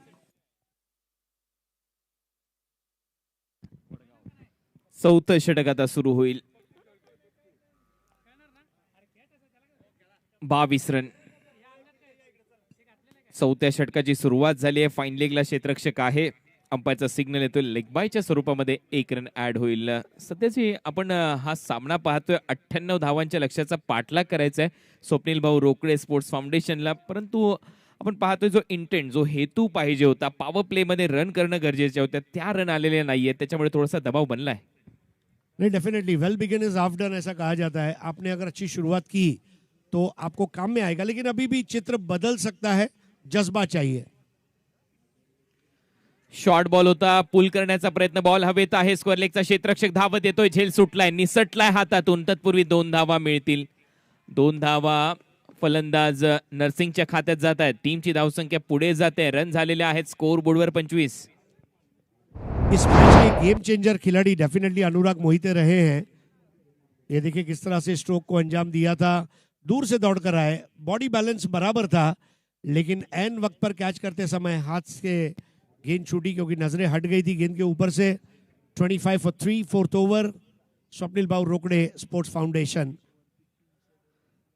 चौथं षटक आता सुरू होईल. 22 रन. चौथ्या षटकाची सुरुवात झाली आहे. फाईन लेगला क्षेत्ररक्षक आहे. अंपायरचा सिग्नल येतोय. लेग बायच्या स्वरूपामध्ये 1 रन ऍड होईल. सध्याची आपण हा सामना पाहतोय. 98 धावांच्या लक्ष्याचा पाठलाग करायचा आहे स्वप्नील भाऊ रोकडे स्पोर्ट्स फाउंडेशनला. परंतु आपण पाहतोय जो इंटेंट, जो हेतू पाहिजे होता, पॉवर प्ले मध्ये रन करणं गरजेचे होते, त्या रन आलेले नाहीये. त्याच्यामुळे थोडासा दबाव बनलाय. नहीं, definitely well begin is half done ऐसा कहा जाता है. आपने अगर अच्छी शुरुआत की तो आपको काम में आएगा, लेकिन अभी भी चित्र बदल सकता है. जज्बा चाहिए. शॉर्ट बॉल होता. पुल करण्याचा प्रयत्न. बॉल हवेत आहे. स्क्वेअर लेगचा क्षेत्ररक्षक धावत येतोय. झेल सुटलाय, निसटलाय हातातून. तत्पूर्वी 2 धावा मिळतील. 2 धावा फलंदाज नर्सिंगच्या खात्यात जात आहेत. टीमची धावसंख्या पुढे जाते. रन झालेले आहेत स्कोर बोर्डवर 25. इस मैच के गेम चेंजर खिलाड़ी डेफिनेटली अनुराग मोहिते रहे हैं. ये देखिए किस तरह से स्ट्रोक को अंजाम दिया था. दूर से दौड़कर आए. बॉडी बैलेंस बराबर था, लेकिन एन वक्त पर कैच करते समय हाथ से गेंद छूटी क्योंकि नजरें हट गई थी गेंद के ऊपर से. 25 for 3, 4th over. Swapnil Bhau Rokde sports foundation.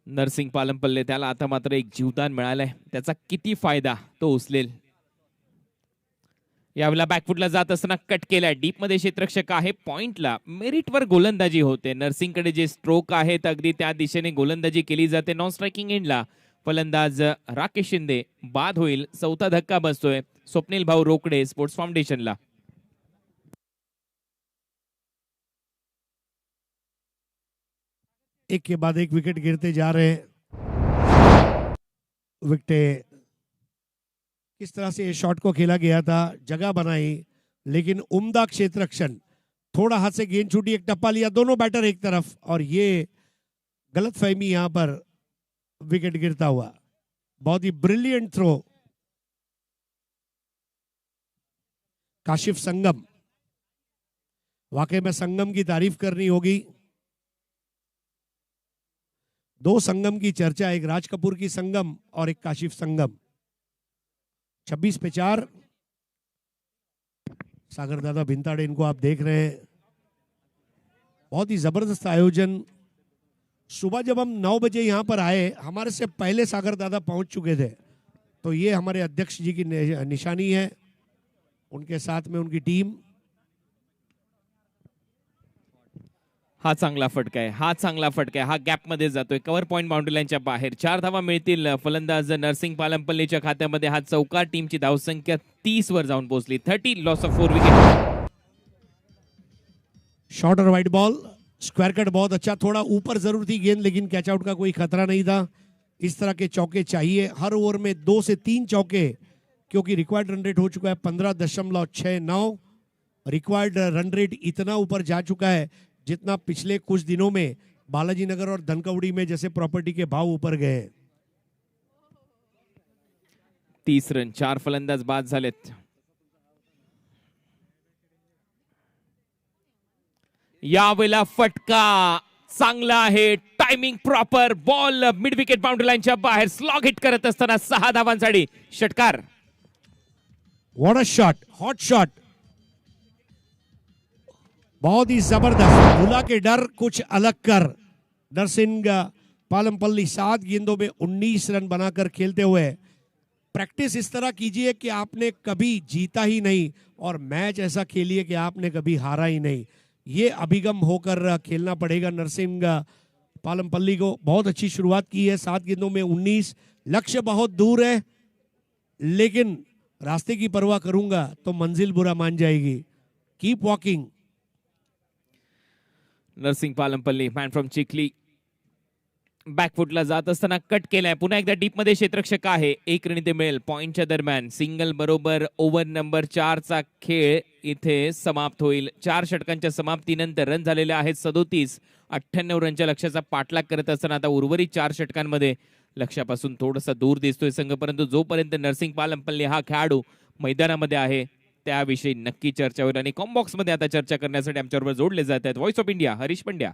Narsing Palampalle, त्याला आता मात्र एक जीवदान मिळालंय. त्याचा किती फायदा तो उचलेल. यावेळेला बॅकफुटला जात असताना कट केलाय. डीप मध्ये क्षेत्ररक्षक आहे. पॉइंटला मेरिटवर गोलंदाजी होते. नर्सिंगकडे जे स्ट्रोक आहेत अगदी त्या दिशेने गोलंदाजी केली जाते. नॉन स्ट्रायकिंग एंडला फलंदाज राकेश शिंदे बाद होईल. चौथा धक्का बसतोय स्वप्नील भाऊ रोकडे स्पोर्ट्स फाउंडेशनला. एक के बाद एक विकेट गिरते जा रहे हैं. विकेट किस तरह से ये शॉट को खेला गया था, जगह बनाई, लेकिन उम्दा क्षेत्ररक्षण. थोड़ा हाथ से गेंद छूटी, एक टप्पा लिया, दोनों बैटर एक तरफ, और ये गलतफहमी यहां पर विकेट गिरता हुआ. बहुत ही ब्रिलियंट थ्रो. काशिफ संगम, वाकई में संगम की तारीफ करनी होगी. 2 संगम की चर्चा, एक राज कपूर की संगम और एक काशिफ संगम. 26 पे 4. सागर दादा भिंताड़े, इनको आप देख रहे हैं. बहुत ही जबरदस्त आयोजन. सुबह जब हम 9 बजे यहां पर आए, हमारे से पहले सागर दादा पहुंच चुके थे. तो ये हमारे अध्यक्ष जी की निशानी है, उनके साथ में उनकी टीम. हा चांगला फटका आहे. हा चांगला फटका आहे. हा गॅप मध्ये जातोय. कव्हर पॉइंट बाउंड्री लाईनच्या बाहेर. 4 धावा मिळतील फलंदाज नरसिंग पालमपल्लीच्या खात्यामध्ये. हा चौकार. टीमची धावसंख्या 30 वर जाऊन पोहोचली. 30. Loss of 4 wicket. शॉर्ट और वाइड बॉल. स्क्वायर कट बहुत अच्छा. थोड़ा ऊपर जरूर थी गेंद, लेकिन कैच आउट का कोई खतरा नहीं था. इस तरह के चौके चाहिए हर ओवर में. 2 से 3 चौके, क्योंकि रिक्वायर्ड रन रेट हो चुका है 15.69. रिक्वायर्ड रन रेट इतना ऊपर जा चुका है जितना पिछले कुछ दिनों में बालाजी नगर और धनकवड़ी में जैसे प्रॉपर्टी के भाव ऊपर गए. 30 रन. 4 फलंदाज बाद झालेत. यावेळेला फटका चांगला आहे. Timing proper. Ball mid wicket boundary लाईनच्या बाहेर. स्लॉग हिट करत असताना 6 धावांसाठी षटकार. What a shot. Hot shot. बहुत ही जबरदस्त. भुला के डर कुछ अलग कर. नरसिंह पालमपल्ली 7 गेंदों में 19 रन बनाकर खेलते हुए. प्रैक्टिस इस तरह कीजिए कि आपने कभी जीता ही नहीं, और मैच ऐसा खेलिए कि आपने कभी हारा ही नहीं. ये अभिगम होकर खेलना पड़ेगा नरसिंह पालमपल्ली को. बहुत अच्छी शुरुआत की है. 7 गेंदों में 19. लक्ष्य बहुत दूर है, लेकिन रास्ते की परवाह करूंगा तो मंजिल बुरा मान जाएगी. Keep walking. Narsing Palampalli man from Chikhli बॅकफुटला जात असताना कट केलाय. पुन्हा एकदा डीप मध्ये क्षेत्ररक्षक आहे. एक रन इथे मिळेल पॉइंटच्या दरम्यान. सिंगल बरोबर ओव्हर नंबर 4 चा खेळ इथे समाप्त होईल. 4 षटकांच्या समाप्तीनंतर रन झालेले आहेत 37. 98 रनच्या लक्ष्याचा पाठलाग करत असताना आता उर्वरित 4 षटकांमध्ये लक्ष्यापासून थोडासा दूर दिसतोय संघ. परंतु जोपर्यंत नरसिंग पालमपल्ली हा खेळाडू मैदानामध्ये आहे त्याविषयी नक्की चर्चा होईल. आणि कॉम्बॉक्स मध्ये आता चर्चा करण्यासाठी आमच्याबरोबर जोडले जात आहेत voice of India Harish Pandya.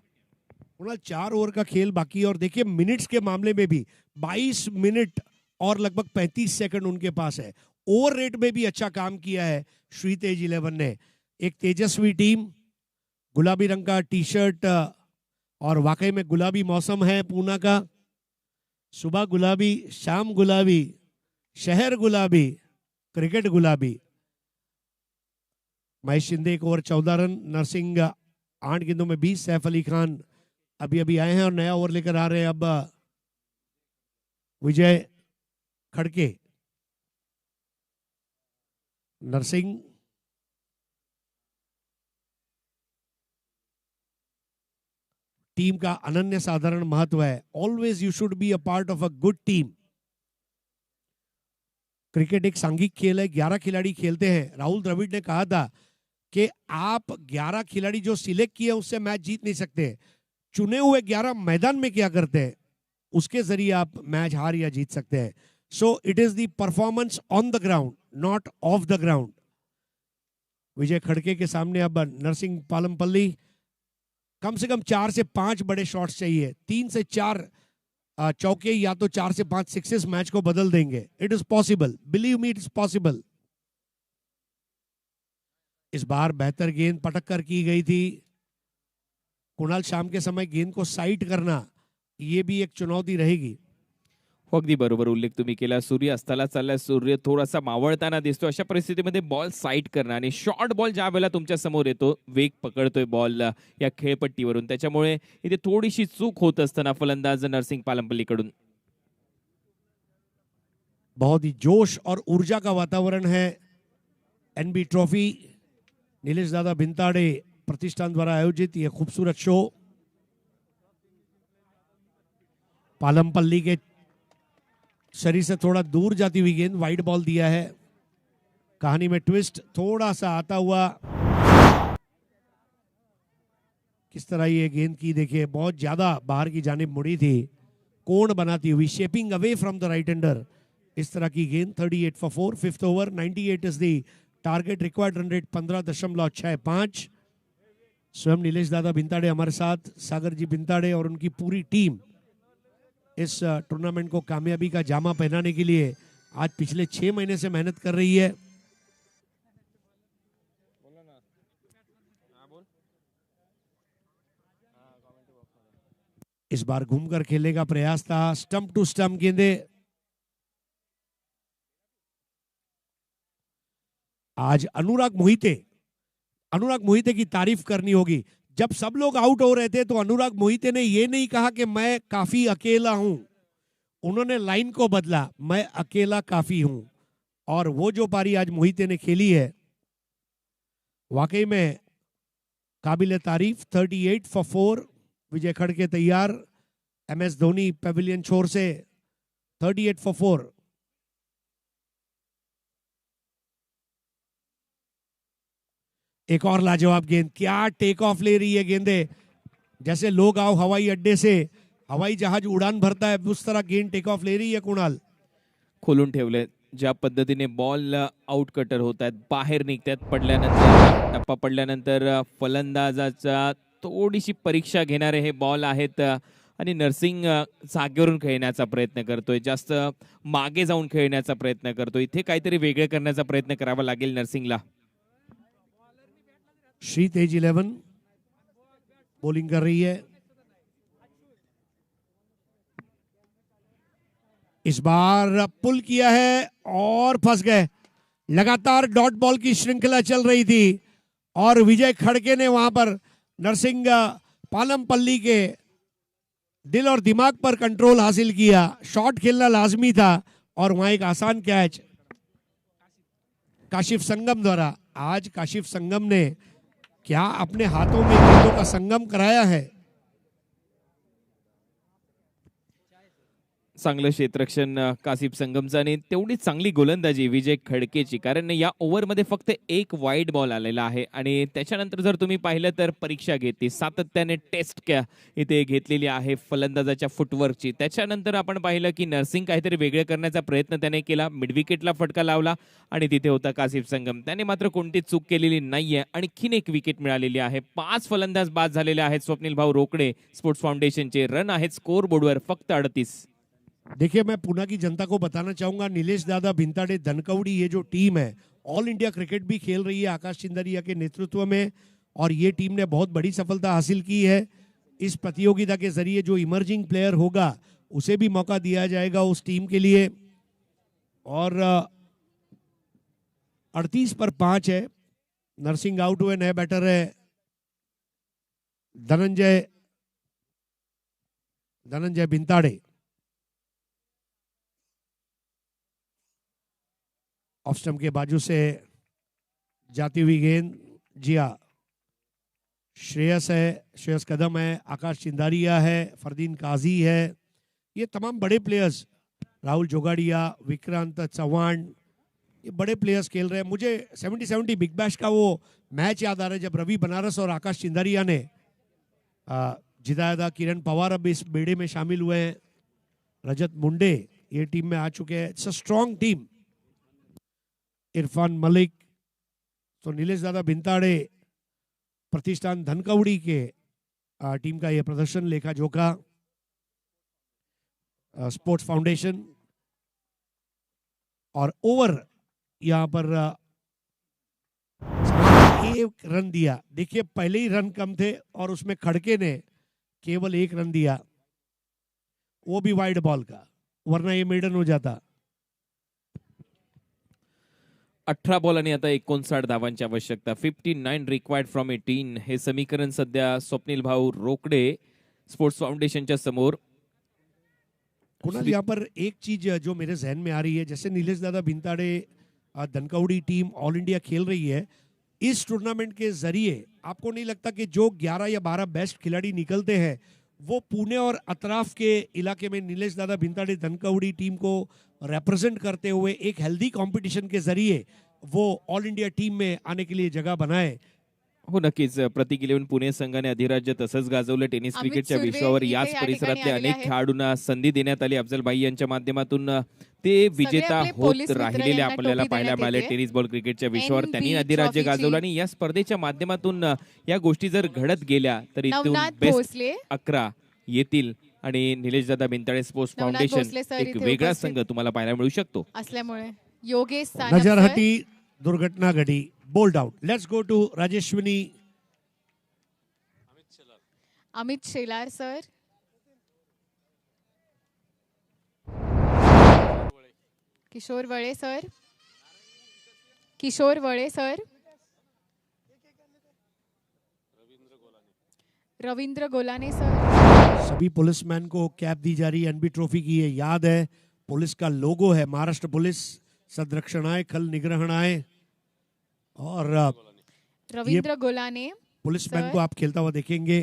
4 over का खेल बाकी है और देखिए मिनट्स के मामले में भी 22 मिनट और लगभग 35 सेकंड उनके पास है. ओवर रेट में भी अच्छा काम किया है श्री तेज 11 ने. एक तेजस्वी टीम, गुलाबी रंग का टी शर्ट और वाकई में गुलाबी मौसम है पूना का. सुबह गुलाबी, शाम गुलाबी, शहर गुलाबी, क्रिकेट गुलाबी. महेश शिंदे 1 ओवर 14 रन, नरसिंह 8 गेंदों में 20, सैफ अली खान अभी अभी आए हैं और नया ओवर लेकर आ रहे हैं अब विजय खड़के. नरसिंह टीम का अनन्य साधारण महत्व है. Always you should be a part of a good team. Cricket एक सांघिक खेल है. 11 खिलाड़ी खेलते हैं. राहुल द्रविड़ ने कहा था कि आप 11 खिलाड़ी जो सिलेक्ट किए उससे मैच जीत नहीं सकते. चुने हुए 11 मैदान में क्या करते हैं उसके जरिए आप मैच हार या जीत सकते हैं. So it is the performance on the ground, not off the ground. Vijay Khadke के सामने अब नरसिंह पालमपल्ली. कम से कम 4 से 5 बड़े शॉट्स चाहिए. 3 से 4 चौके या तो 4 से 5 सिक्सेस मैच को बदल देंगे. It is possible, believe me, it is possible. इस बार बेहतर गेंद पटक कर की गई थी. कुणाल शाम के समय गेंद को साइट करना ये भी एक चुनौती रहेगी. अगदी बरोबर उल्लेख तुम्ही केला. सूर्य अस्ताला चाललाय. सूर्य थोडासा मावळताना दिसतो. अशा परिस्थितीमध्ये बॉल साईट करणं आणि शॉर्ट बॉल ज्या वेळेला तुमच्या समोर येतो, वेग पकडतोय बॉल या खेळपट्टीवरून, त्याच्यामुळे इथे थोडीशी चूक होत असताना फलंदाज नरसिंग पालमपल्लीकडून. बहुत ही जोश और ऊर्जा का वातावरण है. एनबी ट्रॉफी नीलेश दादा भिंताड़े प्रतिष्ठान द्वारा आयोजित यह खूबसूरत शो. पालमपल्ली के शरीर से थोड़ा दूर जाती हुई गेंद, वाइड बॉल दिया है. कहानी में ट्विस्ट थोड़ा सा आता हुआ. किस तरह ये गेंद की देखिए, बहुत ज्यादा बाहर की जानिब मुड़ी थी, कोण बनाती हुई, shaping away from the right hander. इस तरह की गेंद. 38 for 4. 5th over. 98 is the target. Required run rate 15.65. स्वयं नीलेश दादा भिंताड़े हमारे साथ, सागर जी भिंताड़े और उनकी पूरी टीम इस टूर्नामेंट को कामयाबी का जामा पहनाने के लिए आज पिछले 6 महीने से मेहनत कर रही है. इस बार घूमकर खेलने का प्रयास था. स्टंप टू स्टंप गेंदे. आज अनुराग मोहिते की तारीफ करनी होगी. जब सब लोग आउट हो रहे थे तो अनुराग मोहिते ने यह नहीं कहा कि मैं काफी अकेला हूं. उन्होंने लाइन को बदला, मैं अकेला काफी हूं. और वो जो पारी आज मोहिते ने खेली है वाकई में काबिल तारीफ. 38 फॉर 4. विजय खड़के तैयार. MS धोनी पेविलियन छोर से. 38 फॉर 4. एक और लाजवाब गेंद. क्या टेक ऑफ ले रही है गेंदे. जैसे लोग आओ हवाई अड्डे से हवाई जहाज उड़ान भरता है उस तरह गेंद टेक ऑफ ले रही है. कुणाल खोलून ठेवले. ज्या पद्धतीने बॉल आउट कटर होत आहेत, बाहेर निघतात, पडल्यानंतर टप्पा पडल्यानंतर फलंदाजाचा थोडीशी परीक्षा घेणारे हे बॉल आहेत. आणि नरसिंग जागेवरून खेळण्याचा प्रयत्न करतोय, जास्त मागे जाऊन खेळण्याचा प्रयत्न करतोय. इथे काहीतरी वेगळे करण्याचा प्रयत्न करावा लागेल नरसिंगला. श्री तेज 11 बॉलिंग कर रही है. इस बार पुल किया है और फंस गए. लगातार डॉट बॉल की श्रृंखला चल रही थी और विजय खड़के ने वहां पर नरसिंह पालमपल्ली के दिल और दिमाग पर कंट्रोल हासिल किया. शॉट खेलना लाजमी था और वहां एक आसान कैच. काशिफ संगम द्वारा। आज काशिफ संगम ने क्या अपने हाथों में गेंदों का संगम कराया है। चांगलं क्षेत्ररक्षण कासिफ संगमचं आणि तेवढीच चांगली गोलंदाजी विजय खडकेची, कारण या ओव्हरमध्ये फक्त एक वाईड बॉल आलेला आहे आणि त्याच्यानंतर जर तुम्ही पाहिलं तर परीक्षा घेतली, सातत्याने टेस्ट इथे घेतलेली आहे फलंदाजाच्या फुटवर्कची। त्याच्यानंतर आपण पाहिलं की नर्सिंग काहीतरी वेगळं करण्याचा प्रयत्न त्याने केला, मिड विकेटला फटका लावला आणि तिथे होता कासिफ संगम, त्याने मात्र कोणतीच चूक केलेली नाहीये। आणखीन एक विकेट मिळालेली आहे, 5 फलंदाज बाद झालेले आहेत स्वप्नील भाऊ रोकडे स्पोर्ट्स फाउंडेशनचे। रन आहेत स्कोर बोर्डवर फक्त 38। देखिए, मैं पुणे की जनता को बताना चाहूंगा, नीलेश दादा भिंताड़े धनकवड़ी ये जो टीम है ऑल इंडिया क्रिकेट भी खेल रही है आकाश चिंदरिया के नेतृत्व में, और ये टीम ने बहुत बड़ी सफलता हासिल की है। इस प्रतियोगिता के जरिए जो इमर्जिंग प्लेयर होगा उसे भी मौका दिया जाएगा उस टीम के लिए। और 38 पर 5 है, नरसिंह आउट हुए, नए बैटर है धनंजय भिंताड़े। ऑफ स्टंप के बाजू से जाती हुई गेंद, जिया श्रेयस है, श्रेयस कदम है, आकाश चिंदारिया है, फरदीन काजी है, ये तमाम बड़े प्लेयर्स, राहुल जोगाड़िया, विक्रांत चौहान, ये बड़े प्लेयर्स खेल रहे हैं। मुझे 70-70 बिग बैश का वो मैच याद आ रहा है जब रवि बनारस और आकाश चिंदारिया ने जिताया था। किरण पवार अब इस बेड़े में शामिल हुए हैं, रजत मुंडे ये टीम में आ चुके हैं। It's a strong team. Irfan Malik, तो नीलेश दादा भिंताड़े प्रतिष्ठान धनकवड़ी के टीम का यह प्रदर्शन, लेखा जोखा स्पोर्ट्स फाउंडेशन, और ओवर यहां पर 1 रन दिया। देखिए, पहले ही रन कम थे और उसमें खड़के ने केवल 1 रन दिया, वो भी वाइड बॉल का, वरना ये मेडन हो जाता। 18 बॉल आणि आता 59 धावांची आवश्यकता, 59 रिक्वायर्ड फ्रॉम 18। हे समीकरण सध्या स्वप्नील भाऊ रोकडे स्पोर्ट्स फाउंडेशनच्या समोर। कुणाल, यहाँ पर एक चीज जो मेरे जहन में आ रही है, जैसे नीलेश दादा Bhintade Dhankawadi team all India खेल रही है, इस टूर्नामेंट के जरिए आपको नहीं लगता कि जो 11 या 12 बेस्ट खिलाड़ी निकलते हैं वो पुणे और अतराफ के इलाके में नीलेश दादा भिंताड़े धनकवड़ी टीम को रिप्रेजेंट करते हुए एक हेल्दी कंपटीशन के जरिए वो ऑल इंडिया टीम में आने के लिए जगह बनाए। हो, नक्कीच। प्रतीक 11 पुणे संघाने अधिराज्य तसंच गाजवलं। टेनिस अमित क्रिकेटच्या सुर्वे विश्वावर इथे याच या परिसरातले ठिकाणी आलेले अनेक आहेत। खेळाडूंना संधी देण्यात आली। अफजल भाई यांच्या माध्यमातून ते विजेता आपले होत पोलीस मित्र राहिलेले यांना आपल्याला टोपी पाहायला देण्यात मिळाले। येते। टेनिस बॉल क्रिकेटच्या विश्वावर NB त्यांनी अधिराज्य ट्रॉफीची गाजवलं आणि या स्पर्धेच्या माध्यमातून या गोष्टी जर घडत गेल्या तर इथून नवनाथ बेस्ट भोसले 11 येतील आणि निलेश दादा Bhintade sports Navnath foundation Bhosale sir एक इथे वेगळा उपस्थित संघ तुम्हाला पाहायला मिळू शकतो। असल्यामुळे योगेश सानप नजर सर, हटी, दुर्घटना घटी, bold out. Let's go to Rajeshwani. Amit Shelar sir, Kishor Wale sir, Kishor Wale sir, Ravindra Golane sir. सभी पुलिसमैन को कैप दी जा रही है एनबी ट्रॉफी की, ये याद है पुलिस का लोगो है, महाराष्ट्र पुलिस सदरक्षणाय खल निग्रहणाय। और रविंद्र गोलाने पुलिसमैन सर। को आप खेलता हुआ देखेंगे।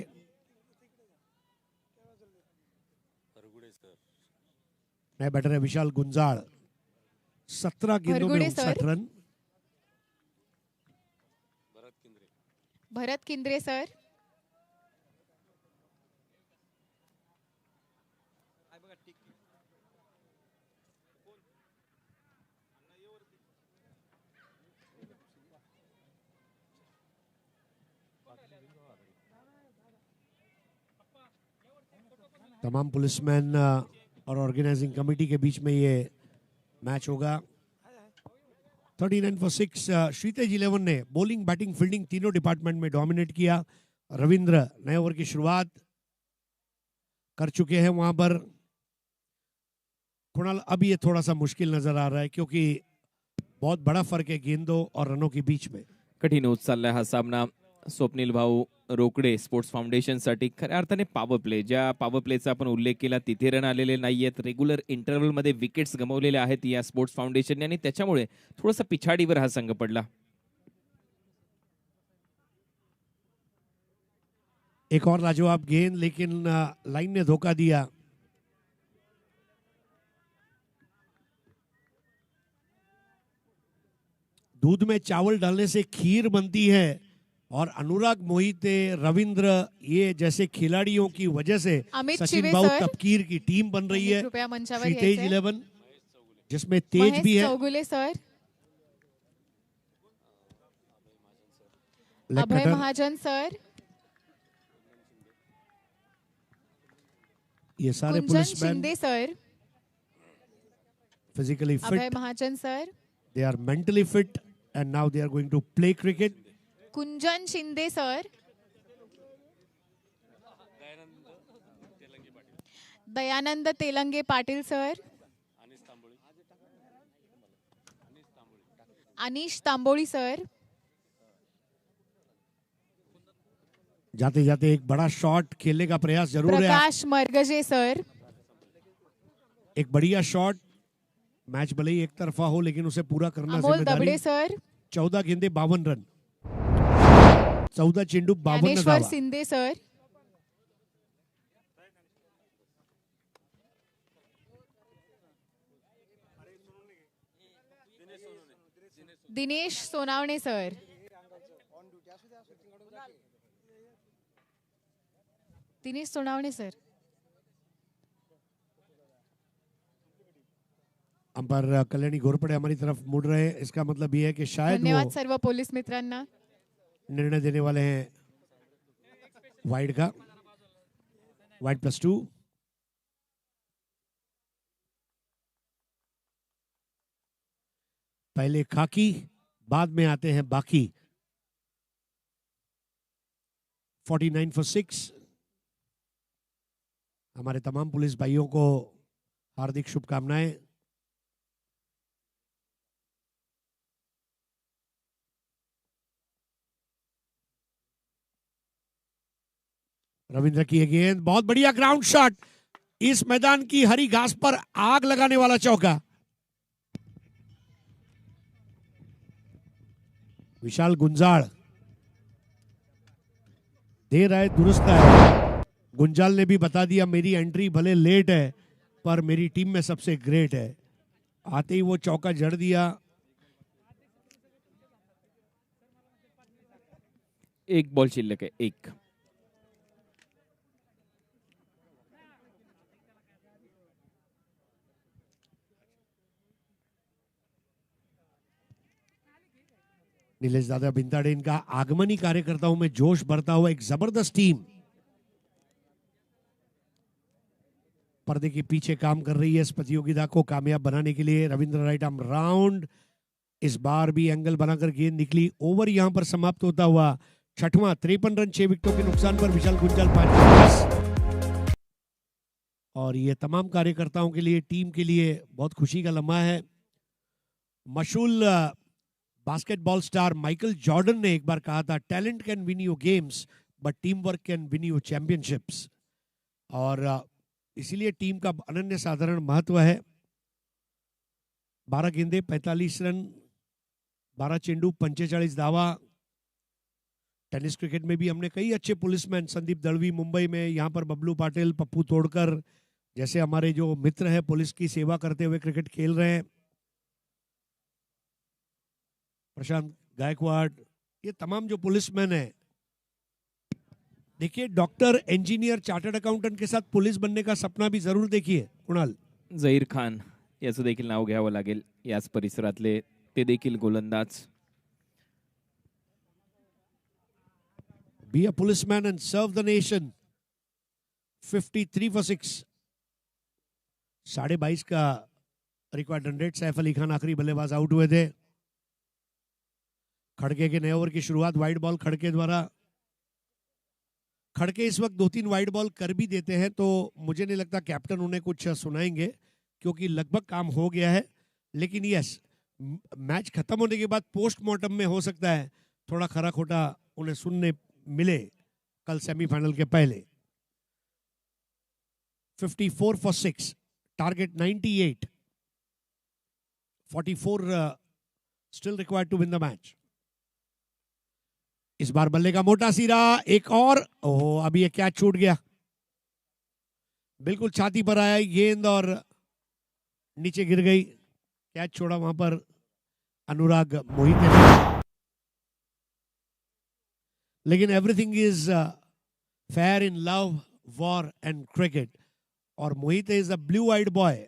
नए बैटर है विशाल गुंजाळ, 17 गेंदों में भरगुडे 59 sir. Run. Bharat Kindre sir, तमाम पुलिसमैन और ऑर्गेनाइजिंग कमेटी के बीच में ये मैच होगा। 39 for 6 श्रीतेज 11 ने बॉलिंग बैटिंग फील्डिंग तीनों डिपार्टमेंट में डोमिनेट किया। रविंद्र नए ओवर की शुरुआत कर चुके हैं वहां पर। कुणाल, अब ये थोड़ा सा मुश्किल नजर आ रहा है क्योंकि बहुत बड़ा फर्क है गेंदों और रनों के बीच में। कठीण होत चाललाय हा सामना। स्वप्नील भाऊ रोकडे स्पोर्ट्स फाउंडेशनसाठी खऱ्या अर्थाने पॉवर प्ले, ज्या पॉवर प्लेचा आपण उल्लेख केला तिथे रन आलेले नाहीयेत. रेग्युलर इंटरव्हलमध्ये विकेट्स गमावलेल्या आहेत या स्पोर्ट्स फाउंडेशनने आणि त्याच्यामुळे थोडासा पिछाडीवर हा संघ पडला. एक और लाजवाब गेंद, लेकिन लाइन ने धोखा दिया. दूध में चावल डालने से खीर बनती है और अनुराग मोहिते, रविंद्र, ये जैसे खिलाड़ियों की वजह से अमित सचिन शिवे भाऊ सर, तपकीर की टीम बन रही है. कृपया मंचावर श्रीतेज यायचंय. 11 जिसमें तेज महेश भी है. Chougule sir, leg Abhay cutter. Mahajan sir, ये सारे Kunjan policeman Shinde sir, physically Abhay fit, Mahajan sir, they are mentally fit and now they are going to play cricket. Kunjan Shinde sir, Dayanand Telange Patil sir, Anish Tamboli sir, जाते जाते एक बड़ा शॉट खेलने का प्रयास जरूर है. प्रकाश मरगजे सर, एक बढ़िया शॉट. मैच भले ही एक तरफा हो लेकिन उसे पूरा करना अमोल जिम्मेदारी. दबड़े सर, 14 गेंदे 52 रन, 14 चेंडू 52 ज्ञानेश्वर धावा. Shinde sir, Dinesh Sonawane sir, Dinesh Sonawane sir, umpire Kalyani Ghorpade हमारी तरफ मुड़ रहे हैं. इसका मतलब ये है कि शायद धन्यवाद वो सर्व पोलीस मित्रांना. निर्णय देने वाले हैं वाइड का. वाइड +2. पहले खाकी, बाद में आते हैं बाकी. 49 for 6. हमारे तमाम पुलिस भाइयों को हार्दिक शुभकामनाएं. रविंद्र की ये गेंद, बहुत बढ़िया ग्राउंड शॉट. इस मैदान की हरी घास पर आग लगाने वाला चौका. विशाल गुंजाल दे रहा है, दुरुस्त है. गुंजाल ने भी बता दिया मेरी एंट्री भले लेट है पर मेरी टीम में सबसे ग्रेट है. आते ही वो चौका जड़ दिया. एक बॉल शिल्लक आहे. एक नीलेश दादा बिंताड़े, इनका आगमनी कार्यकर्ताओं में जोश भरता हुआ एक जबरदस्त टीम पर्दे के पीछे काम कर रही है इस प्रतियोगिता को कामयाब बनाने के लिए. Ravindra right arm round. इस बार भी एंगल बनाकर गेंद निकली. ओवर यहां पर समाप्त होता हुआ 6वां. 53 रन 6 विकेटों के नुकसान पर विशाल गुंजाल 5. और ये तमाम कार्यकर्ताओं के लिए, टीम के लिए बहुत खुशी का लम्हा है. मशहूर बास्केटबॉल स्टार माइकल जॉर्डन ने एक बार कहा था, talent can win you games but team work can win you championships. और इसीलिए टीम का अनन्य साधारण महत्व है. 12 गेंदे 45 रन, 12 चेंडू 45 धावा. टेनिस क्रिकेट में भी हमने कई अच्छे पुलिसमैन, संदीप दलवी मुंबई में, यहाँ पर बबलू पाटिल, पप्पू तोड़कर जैसे हमारे जो मित्र हैं पुलिस की सेवा करते हुए क्रिकेट खेल रहे हैं. प्रशांत गायकवाड़, ये तमाम जो पुलिसमैन हैं. देखिए, डॉक्टर, इंजीनियर, चार्टर्ड अकाउंटेंट के साथ पुलिस बनने का सपना भी जरूर देखिए. कुणाल, झहीर खान याचं देखील नाव घ्यावं लागेल. याच परिसरातले ते देखील गोलंदाज. be a policeman and serve the nation. 53 for 6. 22.5 का required run rate. Saif Ali Khan आखिरी बल्लेबाज आउट हुए थे. खड़के के नए ओवर की शुरुआत वाइड बॉल खड़के द्वारा. खड़के इस वक्त 2-3 वाइड बॉल कर भी देते हैं तो मुझे नहीं लगता कैप्टन उन्हें कुछ सुनाएंगे क्योंकि लगभग काम हो गया है. लेकिन यस, मैच खत्म होने के बाद पोस्टमार्टम में हो सकता है थोड़ा खरा खोटा उन्हें सुनने मिले कल सेमीफाइनल के पहले। 54 for 6, target 98, 44 still required to win the match. इस बार बल्ले का मोटा सिरा, एक और, ओह अभी ये कैच छूट गया, बिल्कुल छाती पर आया गेंद और नीचे गिर गई। कैच छोड़ा वहां पर अनुराग मोहिते ने। लेकिन everything is fair in love, war and cricket. और Mohite is a blue eyed boy.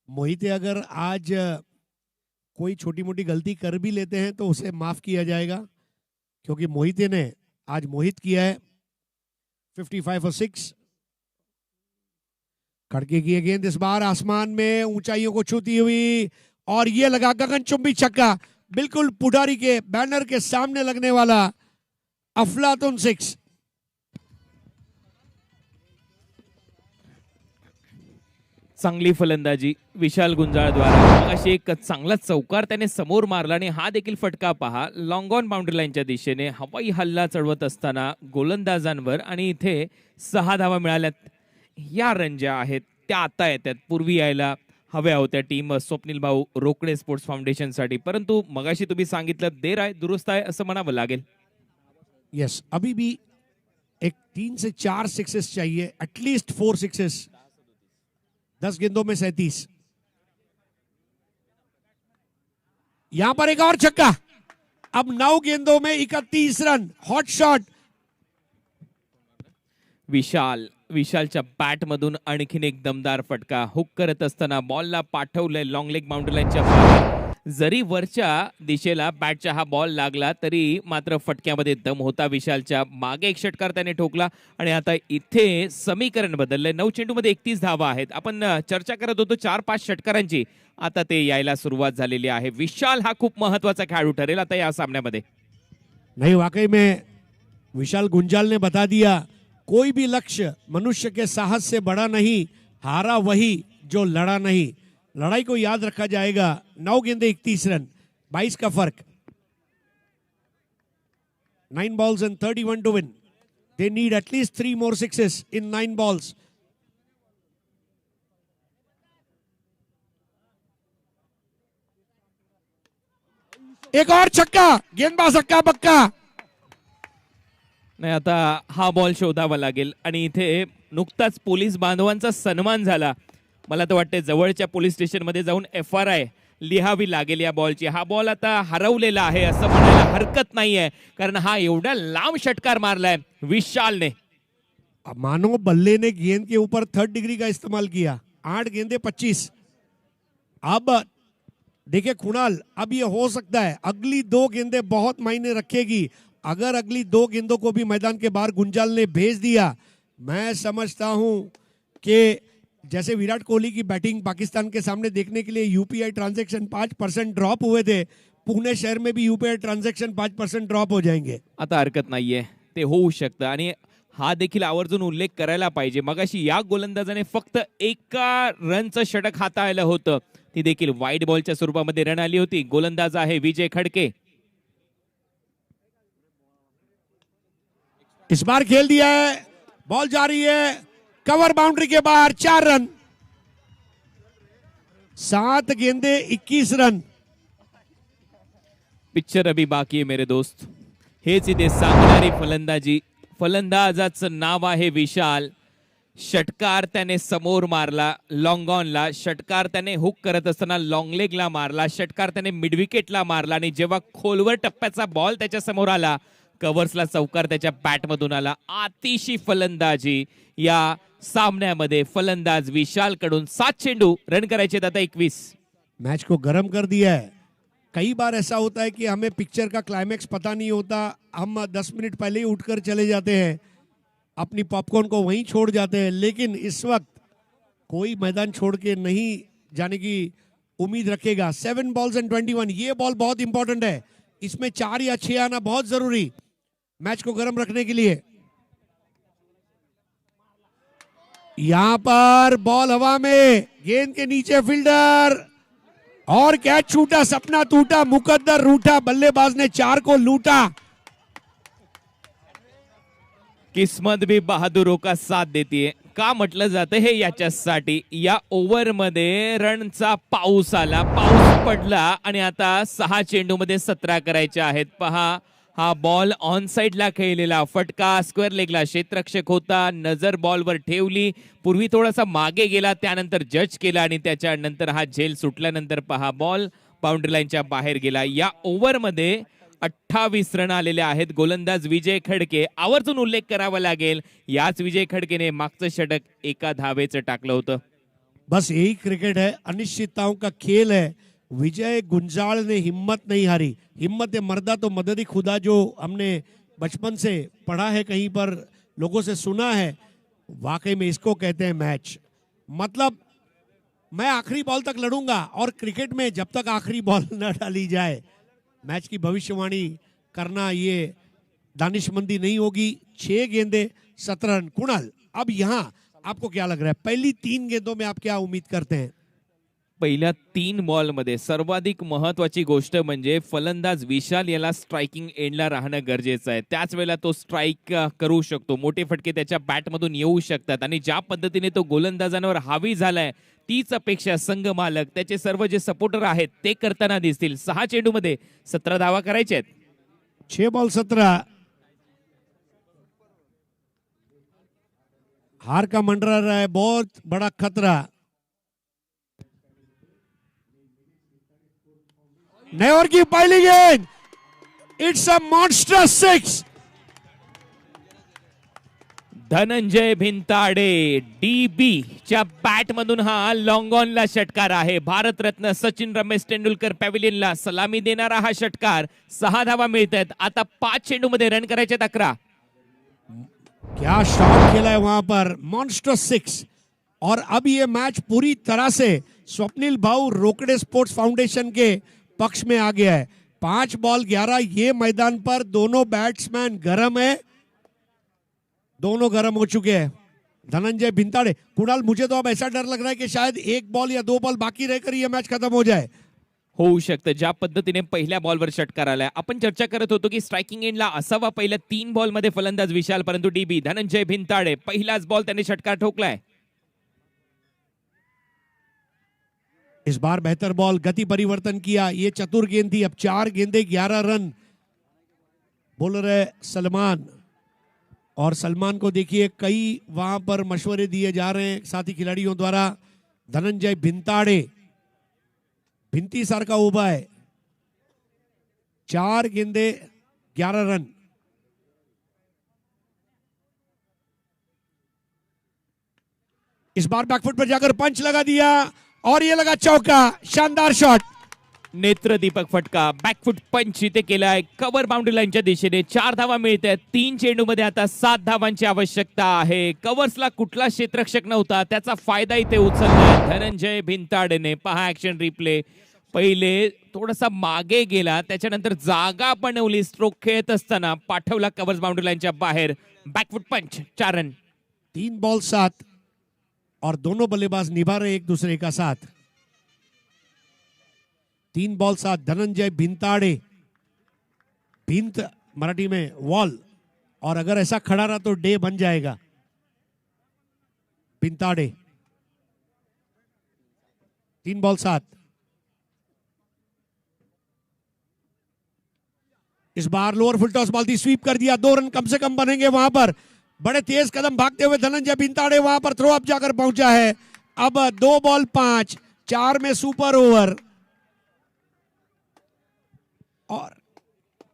Mohite अगर आज कोई छोटी मोटी गलती कर भी लेते हैं तो उसे माफ किया जाएगा, क्योंकि मोहिते ने आज मोहित किया है। 55 for 6, खड़के की गेंद इस बार आसमान में ऊंचाइयों को छूती हुई, और ये लगा गगनचुंबी छक्का, बिल्कुल पुडारी के बैनर के सामने लगने वाला अफलातून 6। चांगली फलंदाजी विशाल गुंजाळद्वारा। अशी एक चांगला चौकार त्याने समोर मारला आणि हा देखील फटका पहा, लॉंग ऑन बाउंड्री लाईनच्या दिशेने हवाई हल्ला चढवत असताना गोलंदाजांवर, आणि इथे 6 धावा मिळाल्यात। या रन ज्या आहेत त्या आता येतात, पूर्वी यायला हव्या होत्या team Swapnil Bhau Rokde sports foundation साठी, परंतु मगाशी तुम्ही सांगितलं देर आहे दुरुस्त आहे असं म्हणावं लागेल। यस, अभी भी एक 3 से 4 सिक्सेस चाहिए, एटलीस्ट 4 सिक्सेस। 10 गेंदों में 37। यहां पर एक और छक्का, अब 9 गेंदों में 31 रन, हॉट शॉट। विशालच्या बॅट मधून आणखीन एक दमदार फटका, हुक करत असताना बॉलला पाठवलंय लॉंग लेग बाउंड्री लाईनच्या बाहेर। जरी वरच्या दिशेला बॅटचा हा बॉल लागला तरी मात्र फटक्यामध्ये दम होता विशालच्या। मागे एक षटकार त्याने ठोकला आणि आता इथे समीकरण बदललंय। 9 चेंडूमध्ये 31 धावा आहेत। आपण चर्चा करत होतो 4-5 षटकारांची, आता ते यायला सुरुवात झालेली आहे। विशाल हा खूप महत्वाचा खेळाडू ठरेल आता या सामन्यामध्ये। नहीं, वाकई में विशाल गुंजाल ने बता दिया, कोई भी लक्ष्य मनुष्य के साहस से बड़ा नहीं, हारा वही जो लड़ा नहीं। लड़ाई को याद रखा जाएगा। 9 गेंदे 31 रन, 22 का फर्क। 9 balls and 31 to win. They need at least 3 more sixes in 9 balls. एक और छक्का, गेंदबाज हक्का बक्का। नाही, आता हा बॉल शोधावा लागेल आणि इथे नुकताच पोलीस बांधवांचा सन्मान झाला। मला तर वाटते जवळच्या पोलीस स्टेशनमध्ये जाऊन FRI लिहावी लागेल या बॉलची। हा बॉल आता हरवलेला आहे असं म्हणायला हरकत नाहीये, कारण हा एवढा लांब षटकार मारलाय विशालने। मानो बल्ले ने गेंद के ऊपर 3rd डिग्री का इस्तेमाल किया। 8 गेंदे 25। अब देखिए कुणाल, अब ये हो सकता है अगली 2 गेंदे बहुत मायने रखेगी। अगर अगली 2 गेंदों को भी मैदान के बाहर गुंजाल ने भेज दिया, मैं समझता हूं कि जैसे विराट कोहली की बैटिंग पाकिस्तान के सामने देखने के लिए UPI ट्रांजैक्शन 5% ड्रॉप हुए थे, पुणे शहर में भी UPI ट्रांजैक्शन 5% ड्रॉप हो जाएंगे। आता हरकत नाहीये, ते होऊ शकतं आणि हा देखील आवर्जून उल्लेख करायला पाहिजे। मगाशी या गोलंदाजाने फक्त 1 रनचं षटक हाताळलं होतं, ती देखील वाईड बॉलच्या स्वरूपामध्ये रन आली होती। गोलंदाज आहे विजय खडके। इस बार खेल दिया है, बॉल जा रही है कवर बाउंड्री के बाहर। 4 रन, 7 गेंदे 21 रन। पिक्चर अभी बाकी है मेरे दोस्त। हेच इथे सांगणारी फलंदाजी। फलंदाजाचं नाव आहे विशाल। षटकार त्याने समोर मारला लॉंग ऑनला, षटकार त्याने हुक करत असताना लॉंग लेगला मारला, षटकार त्याने मिड विकेटला मारला, आणि जेव्हा खोलवर टप्प्याचा बॉल त्याच्या समोर आला, कव्हर्सला चौकार त्याच्या बॅटमधून आला। अतिशय फलंदाजी या सामन्यामध्ये फलंदाज विशाल कडून। 7 चेंडू, रन करायचे आता 21। मैच को गर्म कर दिया है। कई बार ऐसा होता है कि हमें पिक्चर का क्लाइमेक्स पता नहीं होता, हम 10 मिनट पहले ही उठकर चले जाते हैं, अपनी पॉपकॉर्न को वहीं छोड़ जाते हैं। लेकिन इस वक्त कोई मैदान छोड़ के नहीं जाने की उम्मीद रखेगा। 7 balls and 21, ये बॉल बहुत इंपॉर्टेंट है, इसमें 4 या 6 आना बहुत जरूरी मैच को गर्म रखने के लिए। यहां पर बॉल हवा में, गेंद के नीचे फील्डर, और कैच छूटा, सपना टूटा, मुकद्दर रूठा, बल्लेबाज ने 4 को लूटा। किस्मत भी बहादुरों का साथ देते का म्हटलं जातं हे याच्यासाठी. या ओव्हरमध्ये रनचा पाऊस आला, पाऊस पडला आणि आता 6 चेंडूमध्ये 17 करायचे आहेत. पहा, हा बॉल ऑन साइडला खेळलेला फटका स्क्वेअर लेगला क्षेत्ररक्षक होता, नजर बॉलवर ठेवली, पूर्वी थोडासा मागे गेला, त्यानंतर जज केला आणि त्याच्यानंतर हा झेल सुटल्यानंतर पहा बॉल बाउंड्री लाईनच्या बाहेर गेला. या ओव्हरमध्ये 28 रन आलेले आहेत. गोलंदाज विजय खडके, आवर्जून उल्लेख करावा लागेल, याच विजय खडकेने मागचं षटक एका धावेचं टाकलं होतं. बस यही क्रिकेट है, अनिश्चितताओं का खेल है. विजय गुंजाल ने हिम्मत नहीं हारी. हिम्मत मर्दा तो मदद खुदा, जो हमने बचपन से पढ़ा है, कहीं पर लोगों से सुना है, वाकई में इसको कहते हैं मैच. मतलब मैं आखिरी बॉल तक लड़ूंगा और क्रिकेट में जब तक आखिरी बॉल न डाली जाए मैच की भविष्यवाणी करना ये दानिशमंदी नहीं होगी. 6 गेंदे 17 रन. कुणाल, अब यहाँ आपको क्या लग रहा है, पहली 3 गेंदों में आप क्या उम्मीद करते हैं? पहिल्या 3 बॉलमध्ये सर्वाधिक महत्वाची गोष्ट म्हणजे फलंदाज विशाल याला स्ट्रायकिंग एंडला राहणं गरजेचं आहे. त्याच वेळेला तो स्ट्राईक करू शकतो, मोठे फटके त्याच्या बॅटमधून येऊ शकतात आणि ज्या पद्धतीने तो गोलंदाजांवर हावी झालाय तीच अपेक्षा संघ मालक, त्याचे सर्व जे सपोर्टर आहेत ते करताना दिसतील. 6 चेंडूमध्ये 17 धावा करायचे आहेत. 6 बॉल 17. हार का मंडरा रहा है, बहुत बड़ा खतरा. नेवर की पहिली गेंद, it's a monster 6. Dhananjay Bhintade dB च्या बॅट मधून हा लॉंग ऑनला षटकार आहे. भारतरत्न सचिन रमेश तेंडुलकर पॅव्हिलियनला सलामी देणारा हा षटकार. 6 धावा मिळत आहेत. आता 5 चेंडूमध्ये रन करायचे 11. क्या शॉट खेला है वहां पर, मॉन्स्टर 6. और अब ये मैच पूरी तरह से स्वप्निल भाऊ रोकड़े स्पोर्ट्स फाउंडेशन के पक्ष में आ गया है. 5 बॉल 11. ये मैदान पर दोनों बैट्समैन गर्म है, दोनों गर्म हो चुके हैं. धनंजय भिंताड़े, कुणाल, मुझे तो अब ऐसा डर लग रहा है कि शायद 1 बॉल या 2 बॉल बाकी रहकर ये मैच खत्म हो जाए. होऊ शकतं. ज्या पद्धतीने पहिल्या बॉलवर षटकार आलाय, आपण चर्चा करत होतो की स्ट्रायकिंग एंडला असावा पहिल्या 3 बॉलमध्ये फलंदाज विशाल, परंतु डीबी धनंजय भिंताडे पहिलाच बॉल त्याने षटकार ठोकलाय. इस बार बेहतर बॉल, गति परिवर्तन किया. ये चतुर गेंद थी. अब 4 गेंदे 11 रन. बॉलर है सलमान, और सलमान को देखिए कई वहां पर मशवरे दिए जा रहे हैं साथी खिलाड़ियों द्वारा. धनंजय भिंताडे भिंती सारखा उभा है. 4 गेंदे 11 रन. इस बार बैकफुट पर जाकर पंच लगा दिया और ये लगा चौका. शानदार शॉट. नेत्र दीपक फटका, बॅकफुट पंच इथे केलाय कव्हर बाउंड्री लाईनच्या दिशेने. 4 धावा मिळत आहेत. 3 चेंडूमध्ये आता 7 धावांची आवश्यकता आहे. कव्हर्सला कुठला क्षेत्ररक्षक नव्हता, त्याचा फायदा इथे उचललाय धनंजय भिंताडेने. पहा ऍक्शन रिप्ले. पहिले थोडासा मागे गेला, त्याच्यानंतर जागा बनवली, स्ट्रोक खेळत असताना पाठवला कव्हर्स बाउंड्री लाईनच्या बाहेर. बॅकफुट पंच, 4 रन. 3 बॉल 7 और दोनों बल्लेबाज निभा रहे एक दूसरे का साथ. 3 बॉल 7. धनंजय भिंताडे, भिंत मराठी में वॉल, और अगर ऐसा खड़ा रहा तो डे बन जाएगा. भिंताडे 3 बॉल 7. इस बार लोअर फुल टॉस बॉल थी, स्वीप कर दिया. 2 रन कम से कम बनेंगे वहां पर. बड़े तेज कदम भागते हुए धनंजय भिंताडे वहां पर थ्रो अप जाकर पहुंचा है. अब 2 बॉल 5. 4 में सुपर ओव्हर. और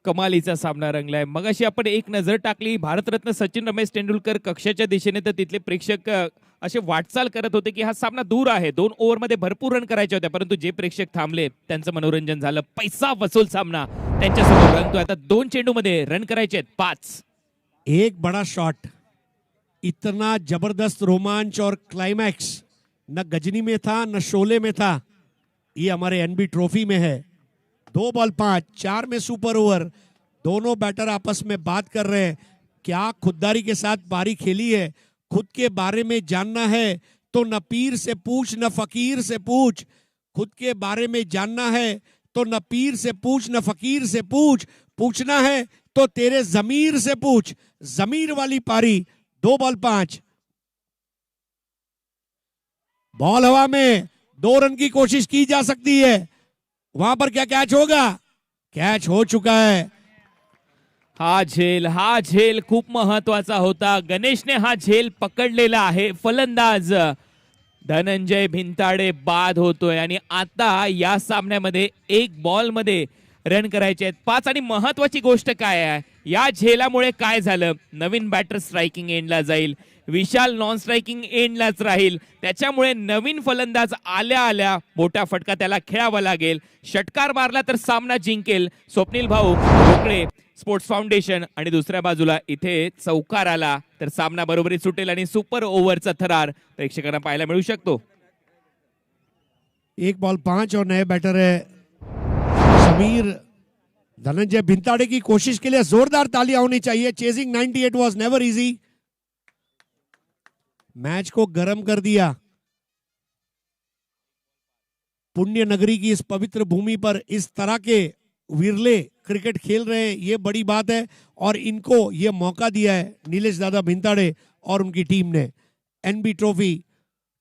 कमालीचा सामना रंगलाय. मगाशी आपण एक नजर टाकली भारतरत्न सचिन रमेश तेंडुलकर कक्षाच्या दिशेने, तर तिथले प्रेक्षक असे वाटचाल करत होते की हा सामना दूर आहे, 2 ओव्हरमध्ये भरपूर रन करायचे होते, परंतु जे प्रेक्षक थांबले त्यांचं मनोरंजन झालं. पैसा वसूल सामना त्यांच्यासमोर रंगतोय. आता 2 चेंडूमध्ये रन करायचे आहेत 5. एक बड़ा शॉट, इतना जबरदस्त रोमांच और क्लाइमैक्स न गजनी में था न शोले में था. ये हमारे एनबी ट्रॉफी में है. 2 बॉल 5. 4 में सुपर ओवर. दोनों बैटर आपस में बात कर रहे हैं. क्या खुददारी के साथ पारी खेली है. खुद के बारे में जानना है तो न पीर से पूछ न फकीर से पूछ. खुद के बारे में जानना है तो न पीर से पूछ न फकीर से पूछ. पूछना है तो तेरे जमीर से पूछ। जमीर वाली पारी, 2 बॉल 5। बॉल हवा में, 2 रन की कोशिश की जा सकती है। वहां पर क्या कैच होगा? कैच हो चुका है। हा झेल खूप महत्वाचा होता. गणेशने हा झेल पकडलेला आहे. फलंदाज धनंजय भिंताडे बाद होतोय आणि आता या सामन्यामध्ये 1 बॉल मध्ये रन करायचे आहेत 5. आणि महत्वाची गोष्ट काय आहे, या झेलामुळे काय झालं, नवीन बॅटर स्ट्रायकिंग एंडला जाईल, विशाल नॉन स्ट्रायकिंग एंडलाच राहील. त्याच्यामुळे नवीन फलंदाज आल्या आल्या मोठा फटका त्याला खेळावा लागेल. षटकार मारला तर सामना जिंकेल स्वप्नील भाऊ रोकडे स्पोर्ट्स फाउंडेशन. आणि दुसऱ्या बाजूला इथे चौकार आला तर सामना बरोबरी सुटेल आणि सुपर ओव्हरचा थरार प्रेक्षकांना पाहायला मिळू शकतो. 1 बॉल 5 और नए बैटर है समीर। धनंजय भिंताड़े की कोशिश के लिए जोरदार तालियां होनी चाहिए। Chasing 98 was never easy. Match को गर्म कर दिया। पुण्य नगरी की इस पवित्र भूमि पर इस तरह के विरले क्रिकेट खेल रहे हैं, ये बड़ी बात है। और इनको ये मौका दिया है नीलेश दादा भिंताड़े और उनकी टीम ने। NB trophy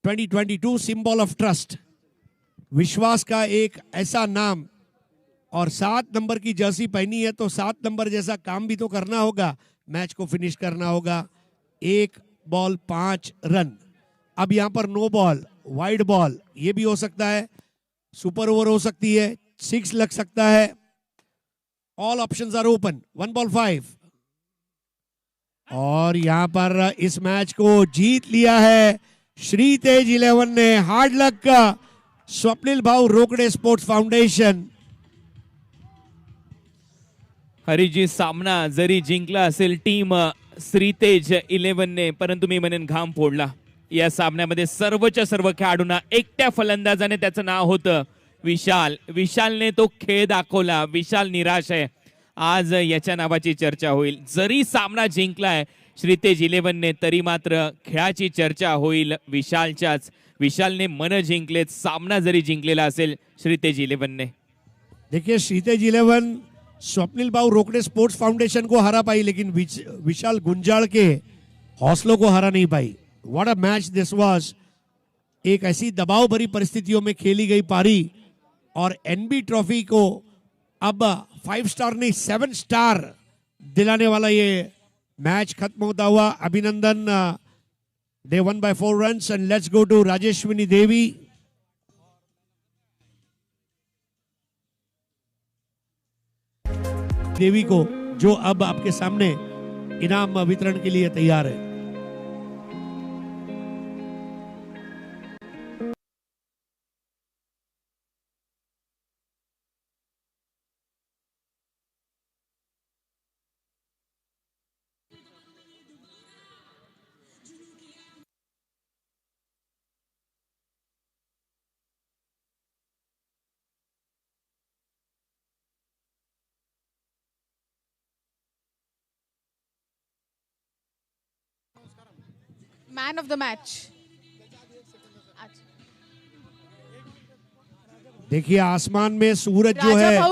2022 symbol of trust, विश्वास का एक ऐसा नाम। और 7 नंबर की जर्सी पहनी है तो 7 नंबर जैसा काम भी तो करना होगा, मैच को फिनिश करना होगा। 1 बॉल 5 रन। अब यहां पर नो बॉल, वाइड बॉल, ये भी हो सकता है, सुपर ओवर हो सकती है, 6 लग सकता है। All options are open. 1 ball 5। और यहां पर इस मैच को जीत लिया है श्री तेज 11 ने। हार्ड लक का स्वप्निल भाऊ रोकडे स्पोर्ट्स फाउंडेशन। हरिजी, सामना जरी जिंकला असेल टीम श्रीतेज 11 ने, परंतु मी म्हणेन घाम फोडला. या सामन्यामध्ये सर्वच्या सर्व खेळाडूंना एकट्या फलंदाजाने त्याचं नाव होतं विशाल. विशालने तो खेळ दाखवला. विशाल निराश आहे. आज याच्या नावाची चर्चा होईल. जरी सामना जिंकलाय श्रीतेज 11 ने तरी मात्र खेळाची चर्चा होईल विशालच्याच. विशालने मन जिंकलेत. सामना जरी जिंकलेला असेल श्रीतेज 11 ने. देखिए श्रीतेज 11 स्वप्निल भाऊ रोकडे स्पोर्ट्स फाउंडेशन को हरा पाई, लेकिन विशाल गुंजाल के हौसलों को हरा नहीं पाई। What a match this was. एक ऐसी दबाव भरी परिस्थितियों में खेली गई पारी और एनबी ट्रॉफी को अब 5 स्टार नहीं 7 स्टार दिलाने वाला ये मैच खत्म होता हुआ। अभिनंदन, they won by 4 runs. And let's go to Rajeshwini Devi. Devi को, जो अब आपके सामने इनाम वितरण के लिए तैयार है। Man of the match. देखिए आसमान में सूरज जो राजा है भाऊ